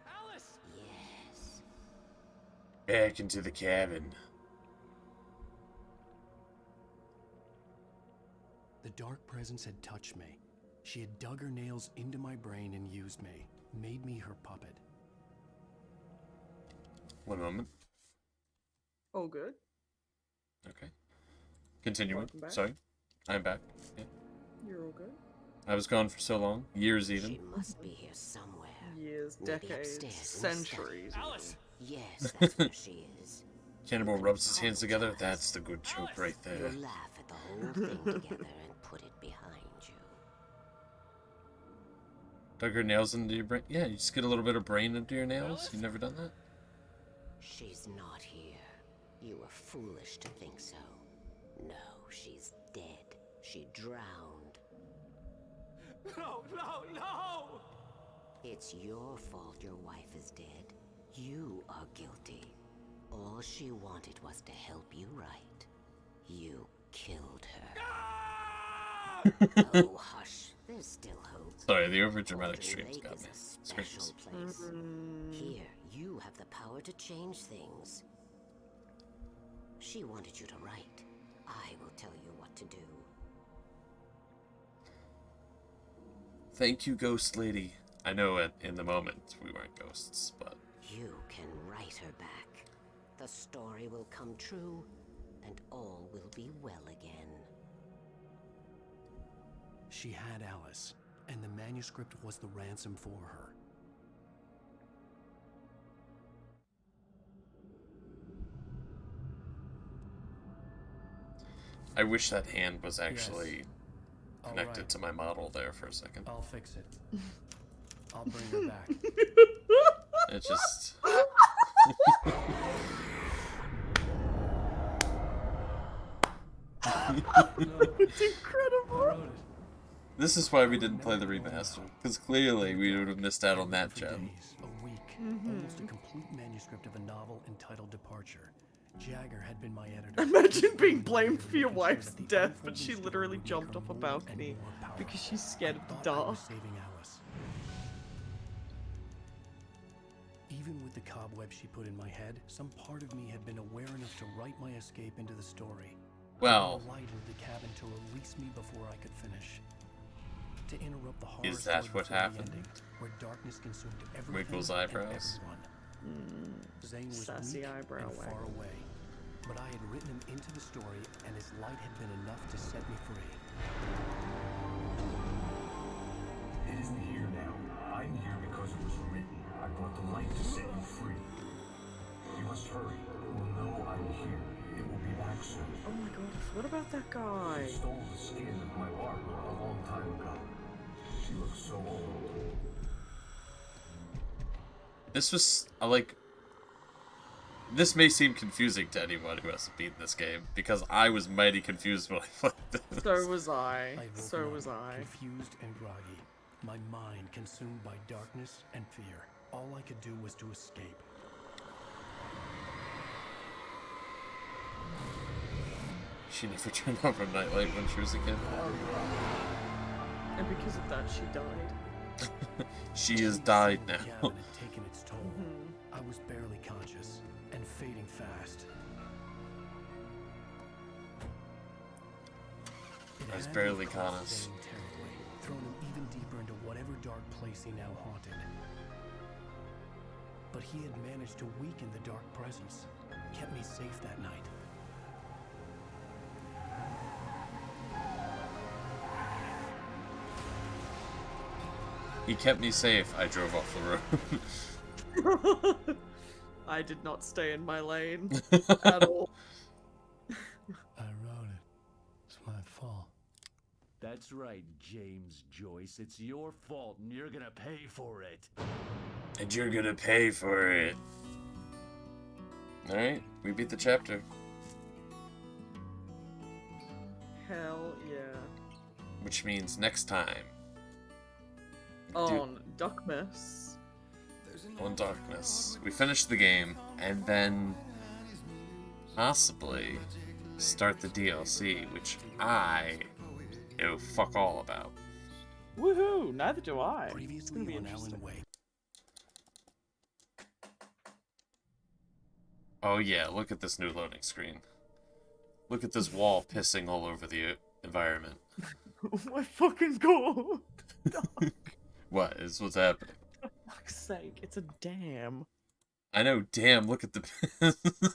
Alice! Yes. Back into the cabin. The dark presence had touched me. She had dug her nails into my brain and used me, made me her puppet. One moment. All good. Okay. Continuing. Welcome back. Sorry. I'm back. Yeah. You're all good. I was gone for so long. Years even. She must be here somewhere. Years, Maybe decades, upstairs in the study. centuries. Alice! Yes, that's where she is. Cannibal rubs his hands together. That's the good joke right there. You'll laugh at the whole thing together and put it behind you. Dug her nails into your brain? Yeah, you just get a little bit of brain into your nails? You've never done that? She's not here. You were foolish to think so. No, she's dead. She drowned. No, no, no! It's your fault your wife is dead. You are guilty. All she wanted was to help you right. You killed her. Oh, hush. There's still hope. Sorry, the overdramatic Golden streams Lake got is me. a special place. Here, you have the power to change things. She wanted you to write. I will tell you what to do. Thank you, Ghost Lady. I know in the moment we weren't ghosts, but... You can write her back. The story will come true, and all will be well again. She had Alice, and the manuscript was the ransom for her. I wish that hand was actually Yes. connected Alright. to my model there for a second. I'll fix it. I'll bring her back. It just... It's incredible. This is why we didn't play the remaster, because clearly we would have missed out on that gem. A week, almost a complete manuscript of a novel entitled Departure. Jagger had been my editor. Imagine being blamed for your wife's death, but she literally jumped off a balcony because she's scared of the dark. Saving Alice. Even with the cobweb she put in my head, some part of me had been aware enough to write my escape into the story. Well, I light into the cabin to release me before I could finish. To interrupt the horror is that story what before the happened? ending, where darkness consumed everything Wiggles and eyebrows. everyone. Zane was Sassy weak eyebrow and far waggle. away, but I had written him into the story, and his light had been enough to set me free. It isn't here now. I'm here because it was written. I brought the light to set you free. You must hurry. It will know I'm here. It will be back soon. Oh my god, what about that guy? She stole the skin of my barber a long time ago. She looks so old. This was, this may seem confusing to anyone who hasn't beaten this game, because I was mighty confused when I played this. So was I. I woke So up, was I. confused and groggy, my mind consumed by darkness and fear. All I could do was to escape. She never turned on her nightlight when she was a kid. And because of that, she died. She has died The now. cabin had taken its toll. I was barely conscious and fading fast. It I was had barely crushed conscious. Zane terribly, thrown him even deeper into whatever dark place he now haunted. But he had managed to weaken the dark presence, kept me safe that night. He kept me safe. I drove off the road. I did not stay in my lane at all. I wrote it. It's my fault. That's right, James Joyce. It's your fault, and you're gonna pay for it. And you're gonna pay for it. Alright, we beat the chapter. Hell yeah. Which means next time. On Duckmas. On Darkness. We finish the game, and then possibly start the DLC, which I know fuck all about. Woohoo! Neither do I. It's Previously gonna be on interesting. Alan Wake. Oh yeah, look at this new loading screen. Look at this wall pissing all over the environment. Oh my fucking god! What is what's happening? For fuck's sake, it's a dam. I know, damn, look at the...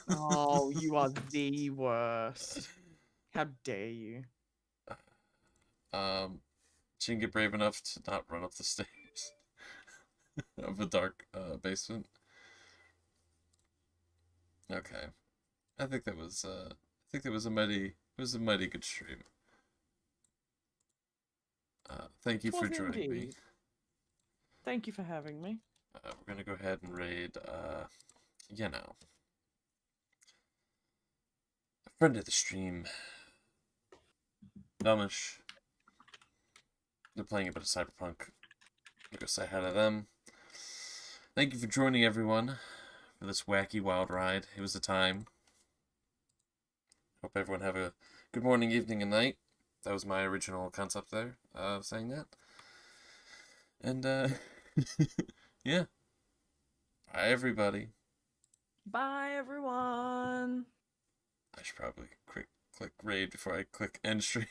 Oh, you are the worst. How dare you? She didn't get brave enough to not run up the stairs of a dark basement. Okay. I think that was a mighty good stream. Thank you It for was joining me. indeed. Thank you for having me. We're gonna go ahead and raid, you know, a friend of the stream, Dumish. They're playing a bit of Cyberpunk. I'm gonna go say hi to them. Thank you for joining, everyone, for this wacky wild ride. It was a time. Hope everyone have a good morning, evening, and night. That was my original concept there of saying that. And, yeah. Bye, everybody. Bye, everyone. I should probably click raid before I click end stream.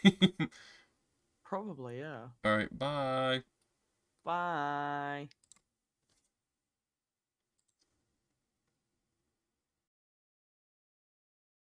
Probably, yeah. Alright, bye. Bye.